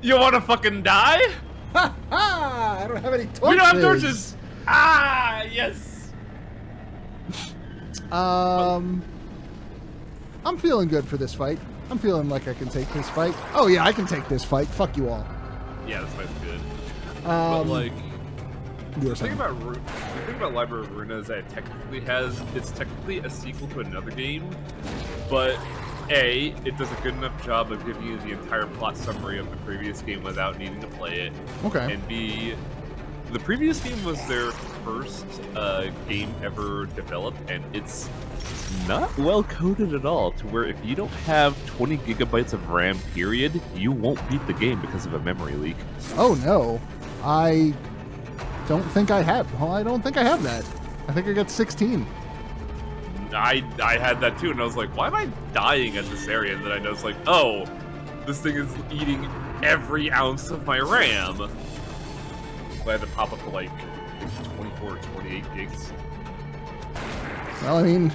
You want to fucking die? I don't have any torches. We don't have torches. Ah, yes. I'm feeling good for this fight. I'm feeling like I can take this fight. Oh yeah, I can take this fight. Fuck you all. Yeah, this fight's good. But like, the thing about Library of Ruina is that it's technically a sequel to another game, but A, it does a good enough job of giving you the entire plot summary of the previous game without needing to play it. Okay. And B, the previous game was their first game ever developed, and it's not well coded at all, to where if you don't have 20 gigabytes of RAM, period, you won't beat the game because of a memory leak. Oh no. don't think I have. Well, I don't think I have that. I think I got 16. I had that too, and I was like, why am I dying at this area? And then I noticed, like, oh, this thing is eating every ounce of my RAM. So I had to pop up to like 24 or 28 gigs. Well, I mean,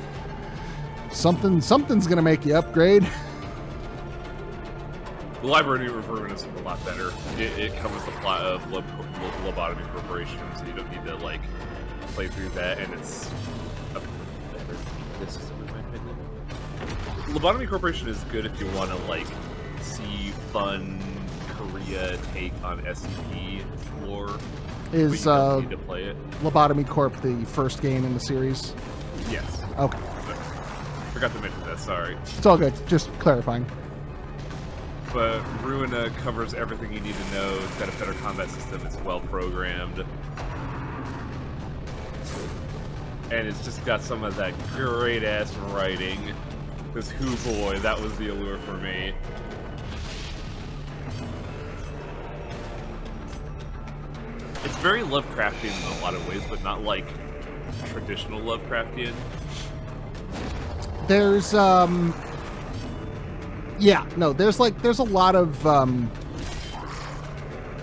something's gonna make you upgrade. The library of Ruin is a lot better. It covers the plot of Lobotomy Corporation, so you don't need to like play through that, and it's a better system in my opinion. Lobotomy Corporation is good if you want to like see fun Korea take on SCP lore. Is but you don't need to play it. Lobotomy Corp the first game in the series? Yes. Okay. Forgot to mention that. Sorry. It's all good. Just clarifying. But Ruina covers everything you need to know. It's got a better combat system. It's well programmed. And it's just got some of that great ass writing. This Who Boy, that was the allure for me. It's very Lovecraftian in a lot of ways, but not like traditional Lovecraftian. There's yeah, no, there's a lot of I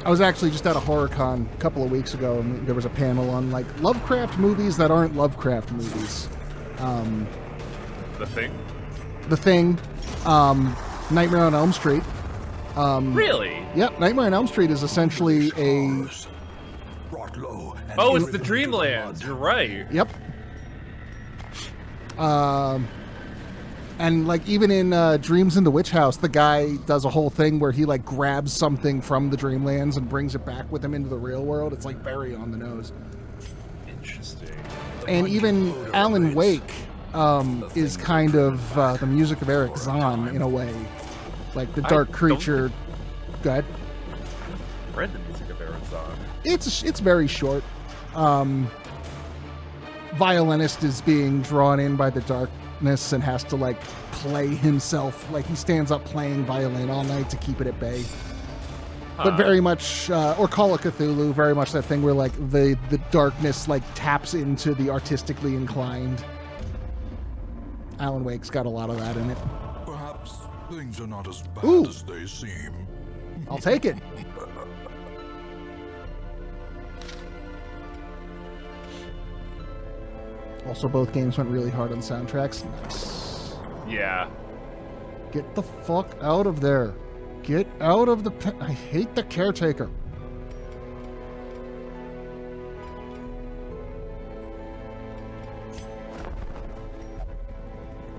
was actually just at a HorrorCon a couple of weeks ago, and there was a panel on like Lovecraft movies that aren't Lovecraft movies. The Thing? Nightmare on Elm Street. Really? Yep, Nightmare on Elm Street is essentially a... Oh, it's the Dreamlands, you're right. Yep. And like even in Dreams in the Witch House, the guy does a whole thing where he like grabs something from the Dreamlands and brings it back with him into the real world. It's like very on the nose. Interesting. And even Alan Wake is kind of the music of Eric Zahn in a way. Like the dark creature. Go ahead. I've read the music of Eric Zahn. It's very short. Violinist is being drawn in by the darkness and has to like play himself. Like he stands up playing violin all night to keep it at bay. But very much, or Call of Cthulhu, very much that thing where like the darkness like taps into the artistically inclined. Alan Wake's got a lot of that in it. Perhaps things are not as bad as they seem. I'll take it. Also, both games went really hard on soundtracks. Nice. Yeah. Get the fuck out of there. Get out of the... I hate the caretaker.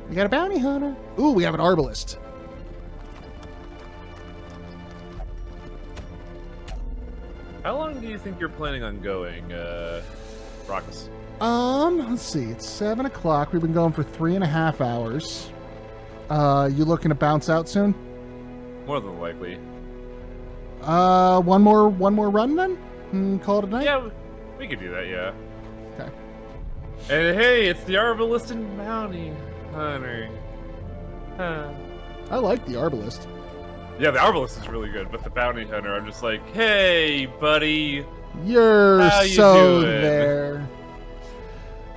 We got a bounty hunter. Ooh, we have an arbalist. How long do you think you're planning on going, Raqus? Let's see. It's 7 o'clock. We've been going for 3.5 hours. You looking to bounce out soon? More than likely. One more run then? Call it a night? Yeah, we could do that, yeah. Okay. And hey, it's the Arbalist and Bounty Hunter. Huh. I like the arbalist. Yeah, the Arbalist is really good, but the Bounty Hunter, I'm just like, hey, buddy. You're How you so doing? there.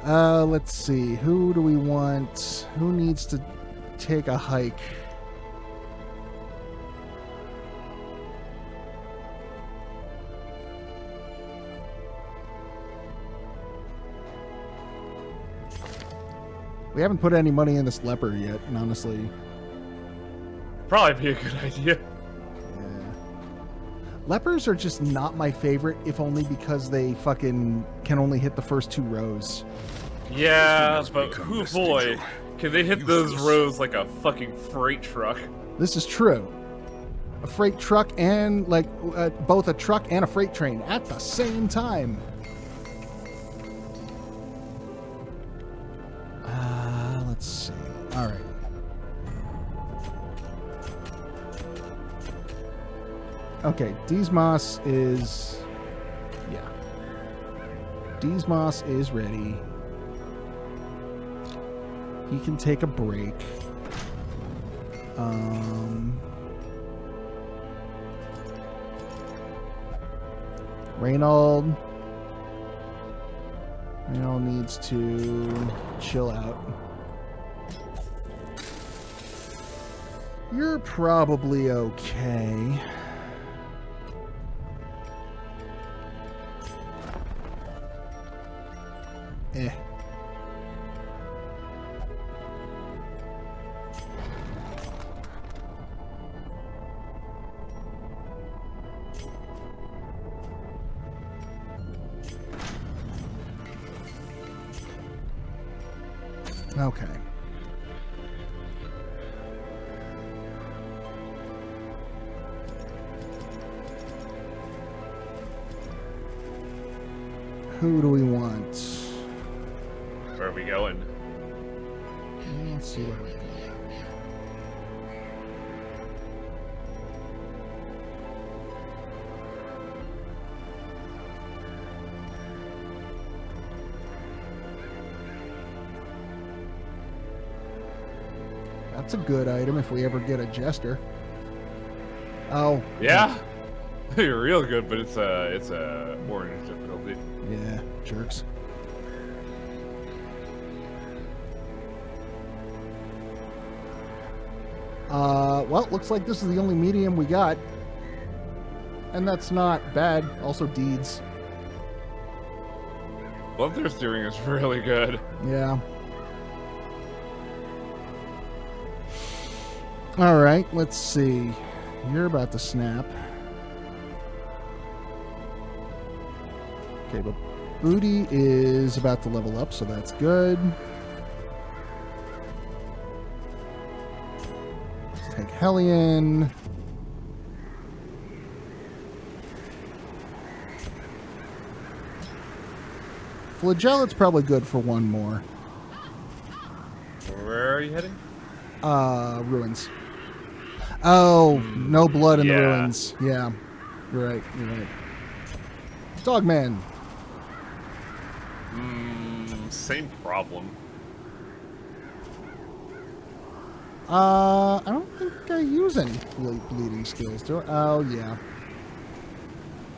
Let's see. Who do we want? Who needs to take a hike? We haven't put any money in this leper yet, and honestly. Probably be a good idea. Yeah. Lepers are just not my favorite, if only because they fucking can only hit the first 2 rows. Yeah, but who boy, can they hit those rows like a fucking freight truck? This is true. A freight truck and, like, both a truck and a freight train at the same time. Let's see. All right. Okay, Deesmoss is... Yeah. Deesmoss is ready. He can take a break. Reynold, Rail needs to chill out. You're probably okay. Eh. Okay. Who do we want? Where are we going? Let's see where we're going. That's a good item if we ever get a jester. Oh. Yeah. You're real good, but it's a orange difficulty. Yeah, jerks. Well, looks like this is the only medium we got. And that's not bad. Also deeds. Bloodthirstering is really good. Yeah. Alright, let's see. You're about to snap. Okay, but Booty is about to level up, so that's good. Let's take Hellion. Flagella's probably good for one more. Where are you heading? Ruins. Oh, no blood in the Yeah. ruins. Yeah. You're right. You're right. Dogman. Same problem. I don't think I use any bleeding skills, do I? Oh, yeah.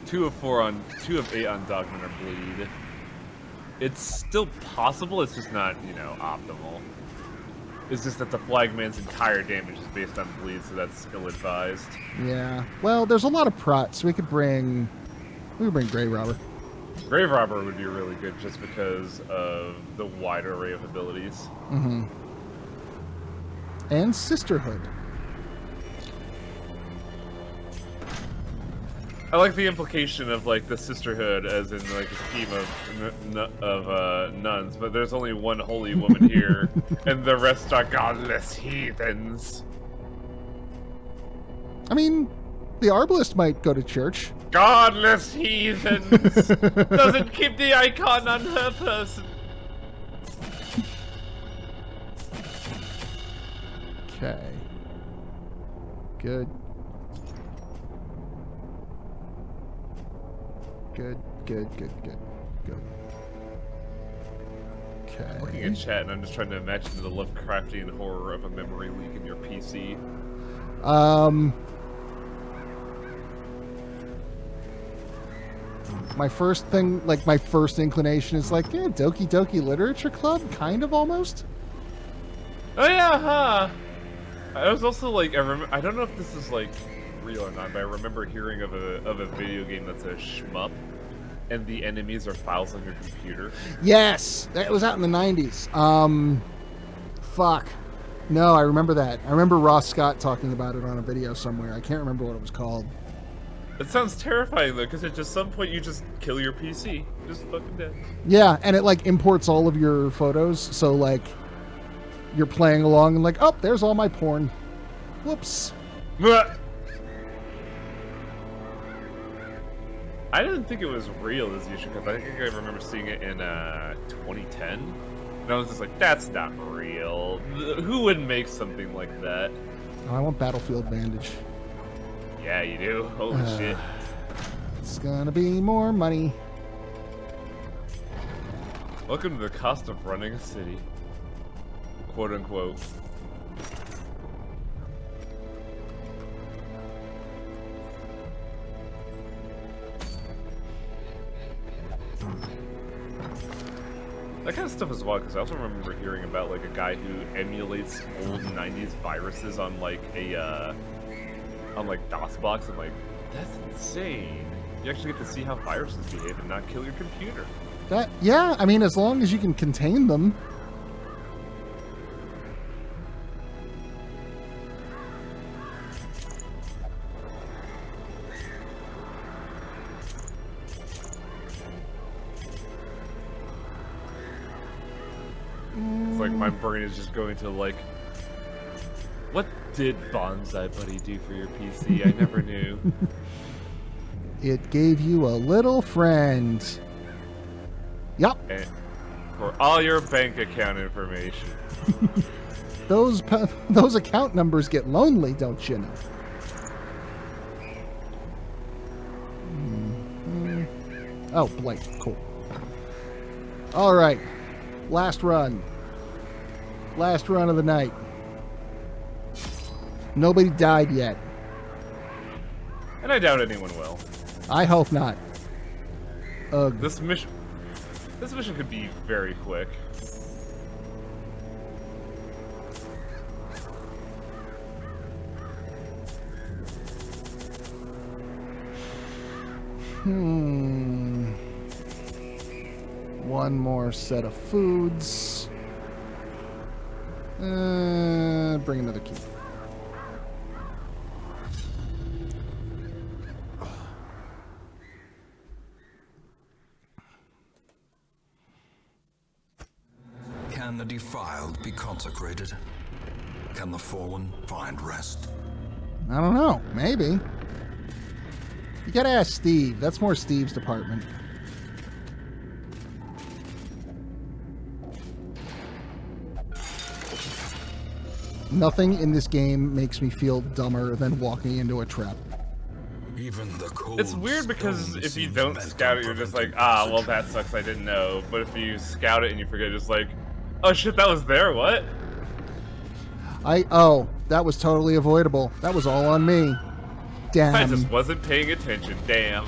2 of 8 on Dogman are bleed. It's still possible, it's just not, optimal. It's just that the Flagman's entire damage is based on bleed, so that's ill-advised. Yeah. Well, there's a lot of prots. We could bring Grave Robber. Grave Robber would be really good just because of the wide array of abilities. Mm-hmm. And Sisterhood. I like the implication of like the sisterhood as in like a scheme of nuns, but there's only one holy woman here, and the rest are godless heathens. I mean, the Arbalist might go to church. Godless heathens! Doesn't keep the icon on her person. Okay. Good. Good. Okay. Looking at chat, and I'm just trying to imagine the Lovecraftian horror of a memory leak in your PC. My first thing, like my first inclination is like, yeah, Doki Doki Literature Club, kind of almost. Oh yeah, huh? I was also like, I don't know if this is like real or not, but I remember hearing of a video game that's a shmup, and the enemies are files on your computer. Yes, that was out in the 90s. Fuck. No, I remember that. I remember Ross Scott talking about it on a video somewhere. I can't remember what it was called. It sounds terrifying though, because at just some point you just kill your PC, just fucking dead. Yeah, and it like imports all of your photos, so like you're playing along and like, oh, there's all my porn. Whoops. I didn't think it was real as usual, because I think I remember seeing it in 2010, and I was just like, that's not real. Who would make something like that? Oh, I want Battlefield Bandage. Yeah, you do. Holy shit. It's gonna be more money. Welcome to the cost of running a city. Quote unquote. That kind of stuff is wild, because I also remember hearing about, like, a guy who emulates old 90s viruses on, like, DOSBox. I'm like, that's insane. You actually get to see how viruses behave and not kill your computer. Yeah, I mean, as long as you can contain them. It's like my brain is just going to, like, what did Bonsai Buddy do for your PC? I never knew. It gave you a little friend. Yup. And for all your bank account information. Those account numbers get lonely, don't you know? Oh, Blight. Cool. All right. Last run. Last run of the night. Nobody died yet. And I doubt anyone will. I hope not. This mission could be very quick. One more set of foods. Bring another key. Can the defiled be consecrated? Can the fallen find rest? I don't know. Maybe. You gotta ask Steve. That's more Steve's department. Nothing in this game makes me feel dumber than walking into a trap. Even the cold It's weird because if you don't scout it, you're just like, ah, well, that sucks, I didn't know. But if you scout it and you forget, just like, oh shit, that was there, what? Oh, that was totally avoidable. That was all on me. Damn. I just wasn't paying attention, damn.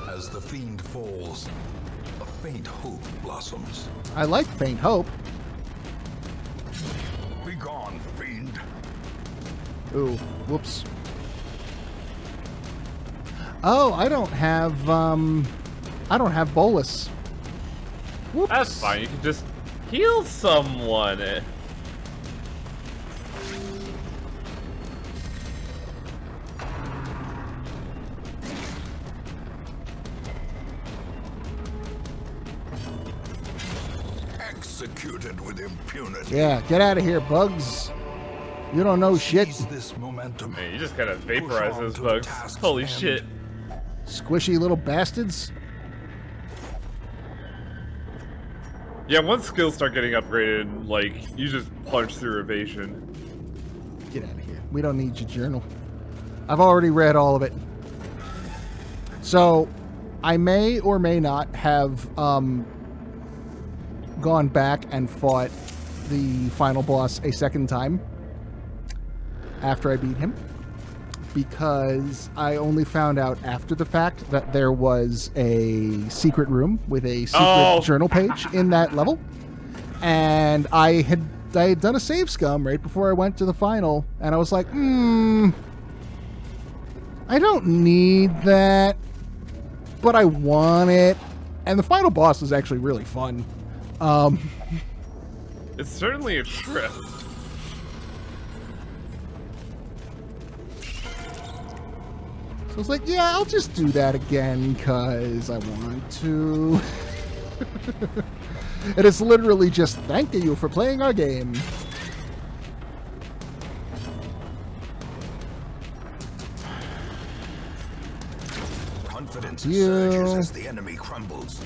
As the fiend falls, a faint hope blossoms. I like faint hope. Be gone, fiend. Ooh, whoops. Oh, I don't have bolus. Whoops. That's fine, you can just heal someone. Executed with impunity. Yeah, get out of here, bugs. You don't know shit. Seize this momentum. Man, you just gotta vaporize those bugs. Holy shit. Squishy little bastards. Yeah, once skills start getting upgraded, like, you just punch through evasion. Get out of here. We don't need your journal. I've already read all of it. So, I may or may not have gone back and fought the final boss a second time after I beat him, because I only found out after the fact that there was a secret room with a secret journal page in that level, and I had done a save scum right before I went to the final, and I was like, I don't need that, but I want it. And the final boss is actually really fun. It's certainly a trip. So I was like, yeah, I'll just do that again because I want to. And it's literally just, thank you for playing our game. Confidence surges as the enemy crumbles.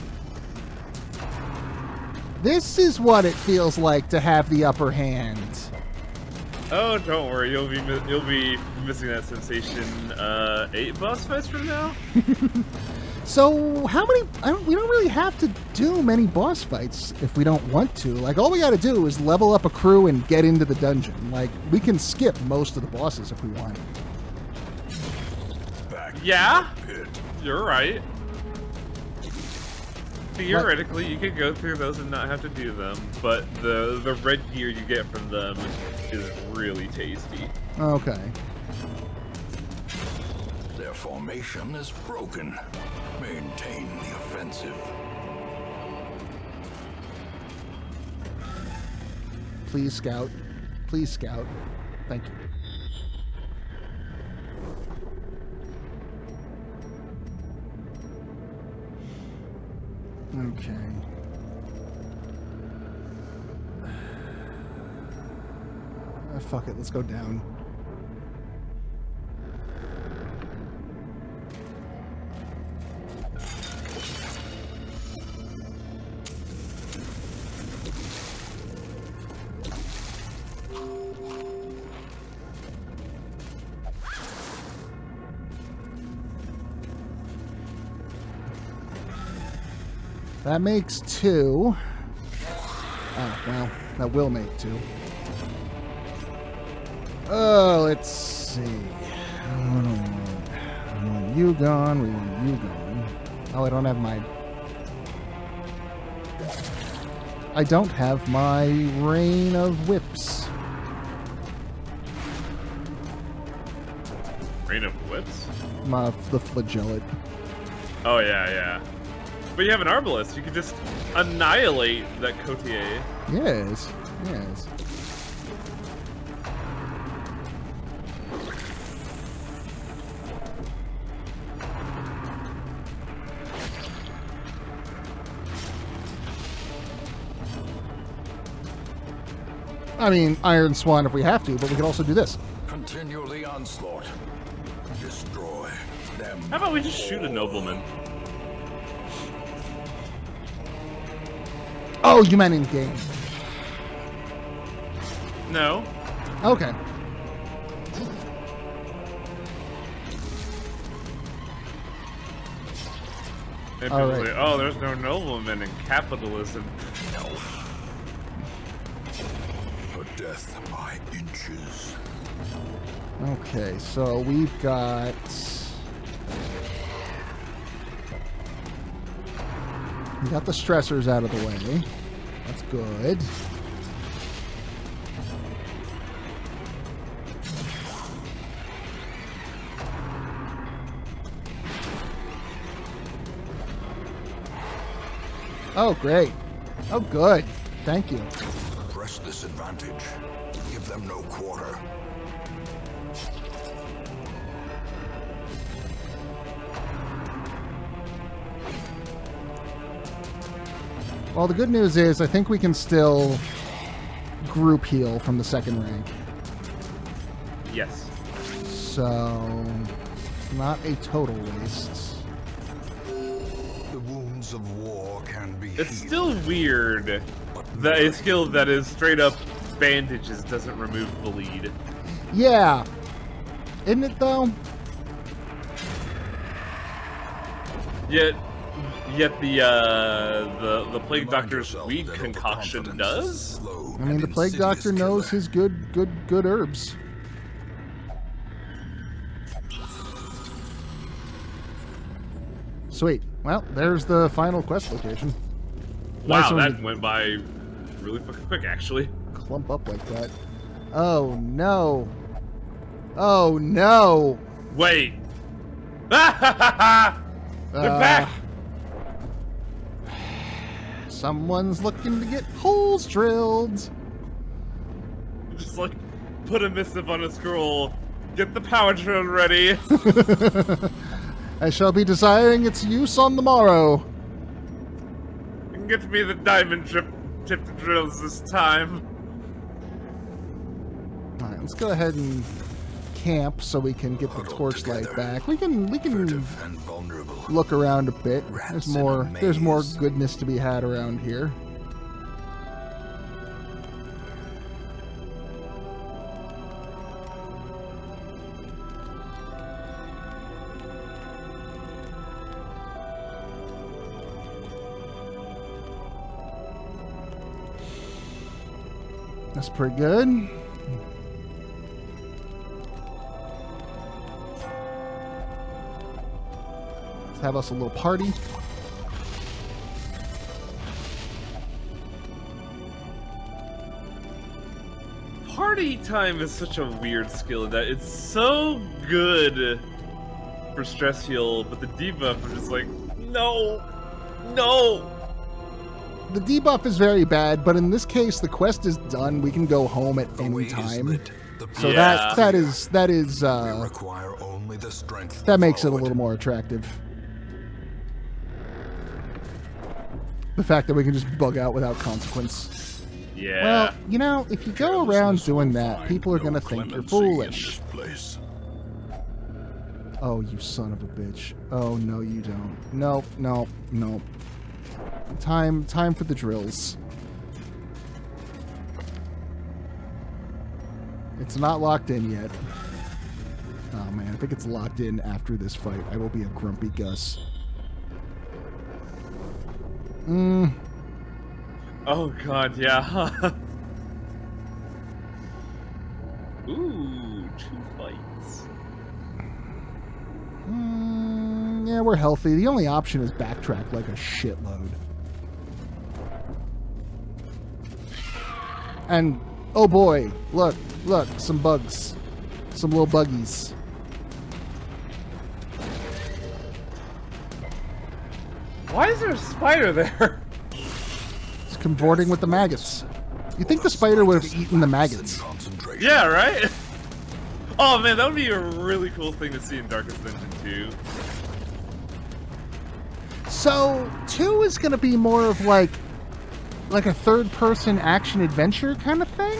This is what it feels like to have the upper hand. Oh, don't worry, you'll be missing that sensation 8 boss fights from now. So how many? We don't really have to do many boss fights if we don't want to. Like all we got to do is level up a crew and get into the dungeon. Like we can skip most of the bosses if we want. Yeah, you're right. Theoretically, you could go through those and not have to do them, but the red gear you get from them is really tasty. Okay. Their formation is broken. Maintain the offensive. Please, Scout. Please, Scout. Thank you. Okay. Fuck it, let's go down. That makes 2. Oh, well, that will make 2. Oh, let's see. We want you gone. We want you gone. Oh, I don't have my... I don't have my Rain of Whips. Rain of Whips? The Flagellate. Oh, yeah. But you have an Arbalest. You could just annihilate that Cotier. Yes. I mean, Iron Swan if we have to, but we can also do this. Continue the onslaught. Destroy them. How about we just shoot a nobleman? Oh, you meant in game. No. Okay. And All people right. say, oh, there's no nobleman in capitalism. No. A death by inches. Okay, so we've got... We got the stressors out of the way. That's good. Oh, great. Oh, good. Thank you. Press this advantage. Give them no quarter. Well, the good news is I think we can still group heal from the second rank. Yes. So, it's not a total waste. The wounds of war can be It's healed. still weird that a skill that is straight up bandages doesn't remove bleed. Yeah. Isn't it, though? Yet the Plague Remind Doctor's yourself weed that concoction overconfidence is does? slow I mean, and the Plague insidious Doctor knows killer. his good herbs. Sweet. Well, there's the final quest location. Nice Wow, one that to went by really fucking quick, actually. clump up like that. Oh, no. Oh, no. Wait. They're back. Someone's looking to get holes drilled. Just like put a missive on a scroll. Get the power drill ready. I shall be desiring its use on the morrow. And get me the diamond tipped drills this time. Alright, let's go ahead and camp so we can get the Huddled torchlight together, back. We can Furtive and vulnerable. look around a bit. Rats There's in a more maze. goodness to be had around here. That's pretty good. Let's have us a little party. Party time is such a weird skill in that it's so good for stress heal, but the debuff, I'm just like, no, no. The debuff is very bad, but in this case, the quest is done. We can go home at any time. So Yeah. that is require only the strength that makes it a little more attractive. The fact that we can just bug out without consequence. Yeah. Well, you know, if you go around doing that, people are going to think you're foolish. Oh, you son of a bitch. Oh, no, you don't. Nope, nope, nope. Time for the drills. It's not locked in yet. Oh, man, if it gets locked in after this fight, I will be a grumpy Gus. Oh god, yeah. Ooh, 2 fights. Yeah, we're healthy. The only option is backtrack like a shitload. And, oh boy, look, some bugs. Some little buggies. Why is there a spider there? It's cavorting with the maggots. You think the spider would have eaten the maggots? Yeah, right? Oh man, that would be a really cool thing to see in Darkest Dungeon 2. So, 2 is going to be more of like a third-person action-adventure kind of thing?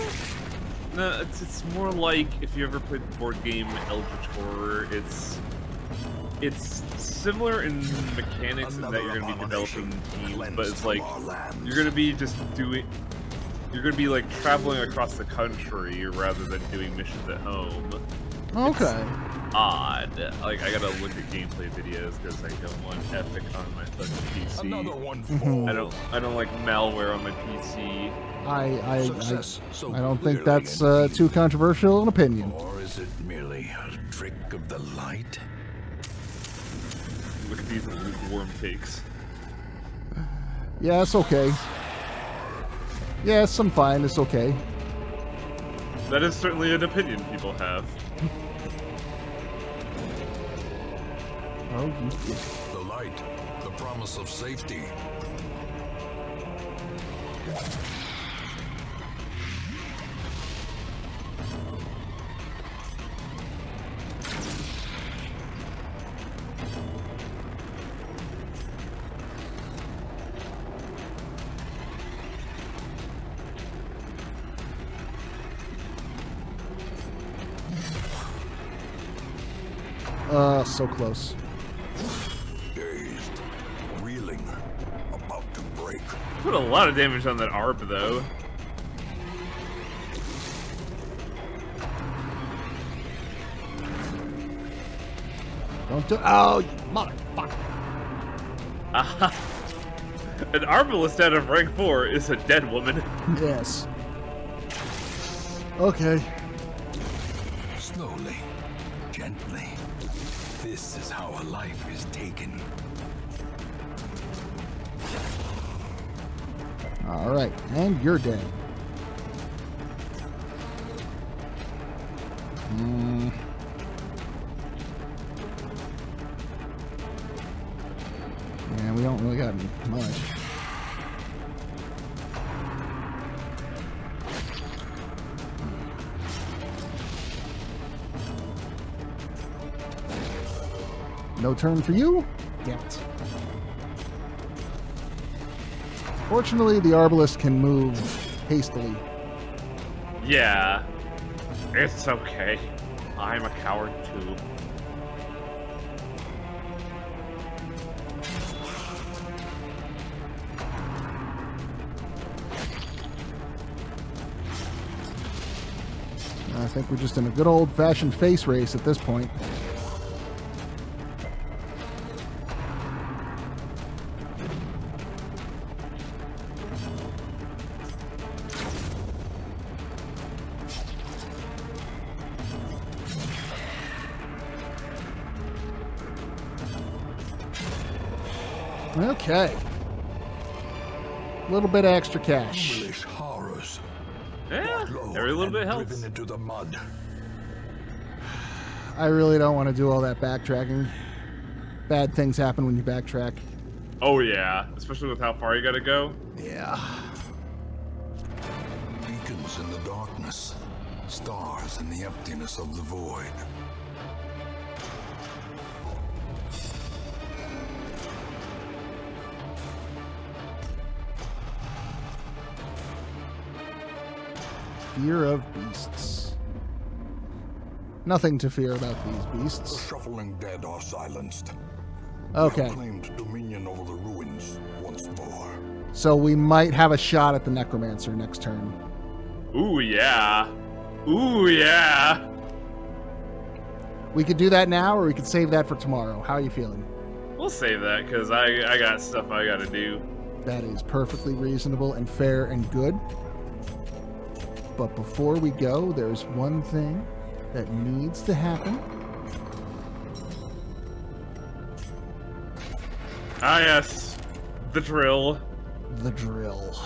No, it's more like if you ever played the board game Eldritch Horror, it's similar in mechanics in that you're going to be developing teams, but it's like you're going to be like traveling across the country rather than doing missions at home. Okay. It's odd. Like I gotta look at gameplay videos because I don't want Epic on my fucking PC. Another one for I don't like malware on my PC. I don't think that's too controversial an opinion. Or is it merely a trick of the light? Look at these lukewarm takes. Yeah, it's okay. Yes, I'm fine. It's okay. That is certainly an opinion people have. Oh, you The light, the promise of safety. so close. Dazed, reeling, about to break. Put a lot of damage on that ARP though. Don't do. Oh, you motherfucker! An arbalist out of rank 4 is a dead woman. Yes. Okay. Slowly, gently. This is how a life is taken. All right, and you're dead. Yeah, we don't really got much. No turn for you? Damn it. Fortunately, the Arbalist can move hastily. Yeah. It's okay. I'm a coward too. I think we're just in a good old-fashioned face race at this point. Okay. A little bit of extra cash. English horrors. Yeah, Low every little and bit helps. driven into the mud. I really don't want to do all that backtracking. Bad things happen when you backtrack. Oh yeah, especially with how far you gotta go. Yeah. Beacons in the darkness, stars in the emptiness of the void. Fear of beasts. Nothing to fear about these The beasts. shuffling dead are silenced. Okay, We have claimed dominion over the ruins once more. so we might have a shot at the Necromancer next turn. Ooh yeah. Ooh yeah. We could do that now, or we could save that for tomorrow. How are you feeling? We'll save that because I got stuff I gotta do. That is perfectly reasonable and fair and good. But before we go, there's one thing that needs to happen. Ah yes, the drill. The drill.